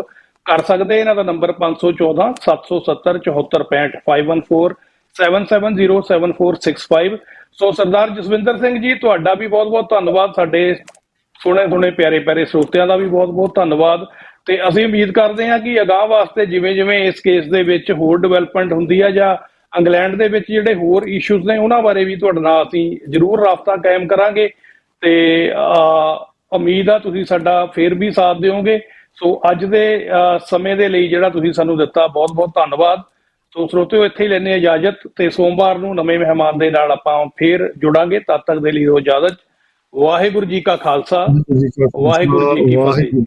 ਕਰ ਸਕਦੇ। ਇਹਨਾਂ ਦਾ ਨੰਬਰ 514 770 7465 514 7707465। ਸੋ ਸਰਦਾਰ ਜਸਵਿੰਦਰ ਸਿੰਘ ਜੀ, ਤੁਹਾਡਾ ਵੀ ਬਹੁਤ ਬਹੁਤ ਧੰਨਵਾਦ। ਸਾਡੇ ਸੁਣੇ ਪਿਆਰੇ ਪਿਆਰੇ ਸਰੋਤਿਆਂ ਦਾ ਵੀ ਬਹੁਤ ਬਹੁਤ ਧੰਨਵਾਦ। ਤੇ ਅਸੀਂ ਉਮੀਦ ਕਰਦੇ ਹਾਂ ਕਿ ਅਗਾਂਹ ਵਾਸਤੇ ਜਿਵੇਂ ਜਿਵੇਂ ਇਸ ਕੇਸ ਦੇ ਵਿੱਚ ਹੋਰ ਡਿਵੈਲਪਮੈਂਟ ਹੁੰਦੀ ਹੈ ਜਾਂ ਇੰਗਲੈਂਡ ਦੇ ਵਿੱਚ ਜਿਹੜੇ ਹੋਰ ਇਸ਼ੂਜ਼ ਨੇ ਉਹਨਾਂ ਬਾਰੇ ਵੀ ਤੁਹਾਡੇ ਨਾਲ ਅਸੀਂ ਜ਼ਰੂਰ ਰਾਬਤਾ ਕਾਇਮ ਕਰਾਂਗੇ। ਤੇ ਉਮੀਦ ਆ ਤੁਸੀਂ ਸਾਡਾ ਫੇਰ ਵੀ ਸਾਥ ਦਿਓਗੇ। ਸੋ ਅੱਜ ਦੇ ਸਮੇਂ ਦੇ ਲਈ ਜਿਹੜਾ ਤੁਸੀਂ ਸਾਨੂੰ ਦਿੱਤਾ, ਬਹੁਤ ਬਹੁਤ ਧੰਨਵਾਦ। ਸੋ ਸਰੋਤਿਓ, ਇੱਥੇ ਹੀ ਲੈਂਦੇ ਇਜਾਜ਼ਤ ਤੇ ਸੋਮਵਾਰ ਨੂੰ ਨਵੇਂ ਮਹਿਮਾਨ ਦੇ ਨਾਲ ਆਪਾਂ ਫੇਰ ਜੁੜਾਂਗੇ। ਤਦ ਤੱਕ ਦੇ ਲਈ ਦਿਓ ਇਜਾਜ਼ਤ। ਵਾਹਿਗੁਰੂ ਜੀ ਕਾ ਖਾਲਸਾ, ਵਾਹਿਗੁਰੂ ਜੀ ਕੀ ਫਤਿਹ।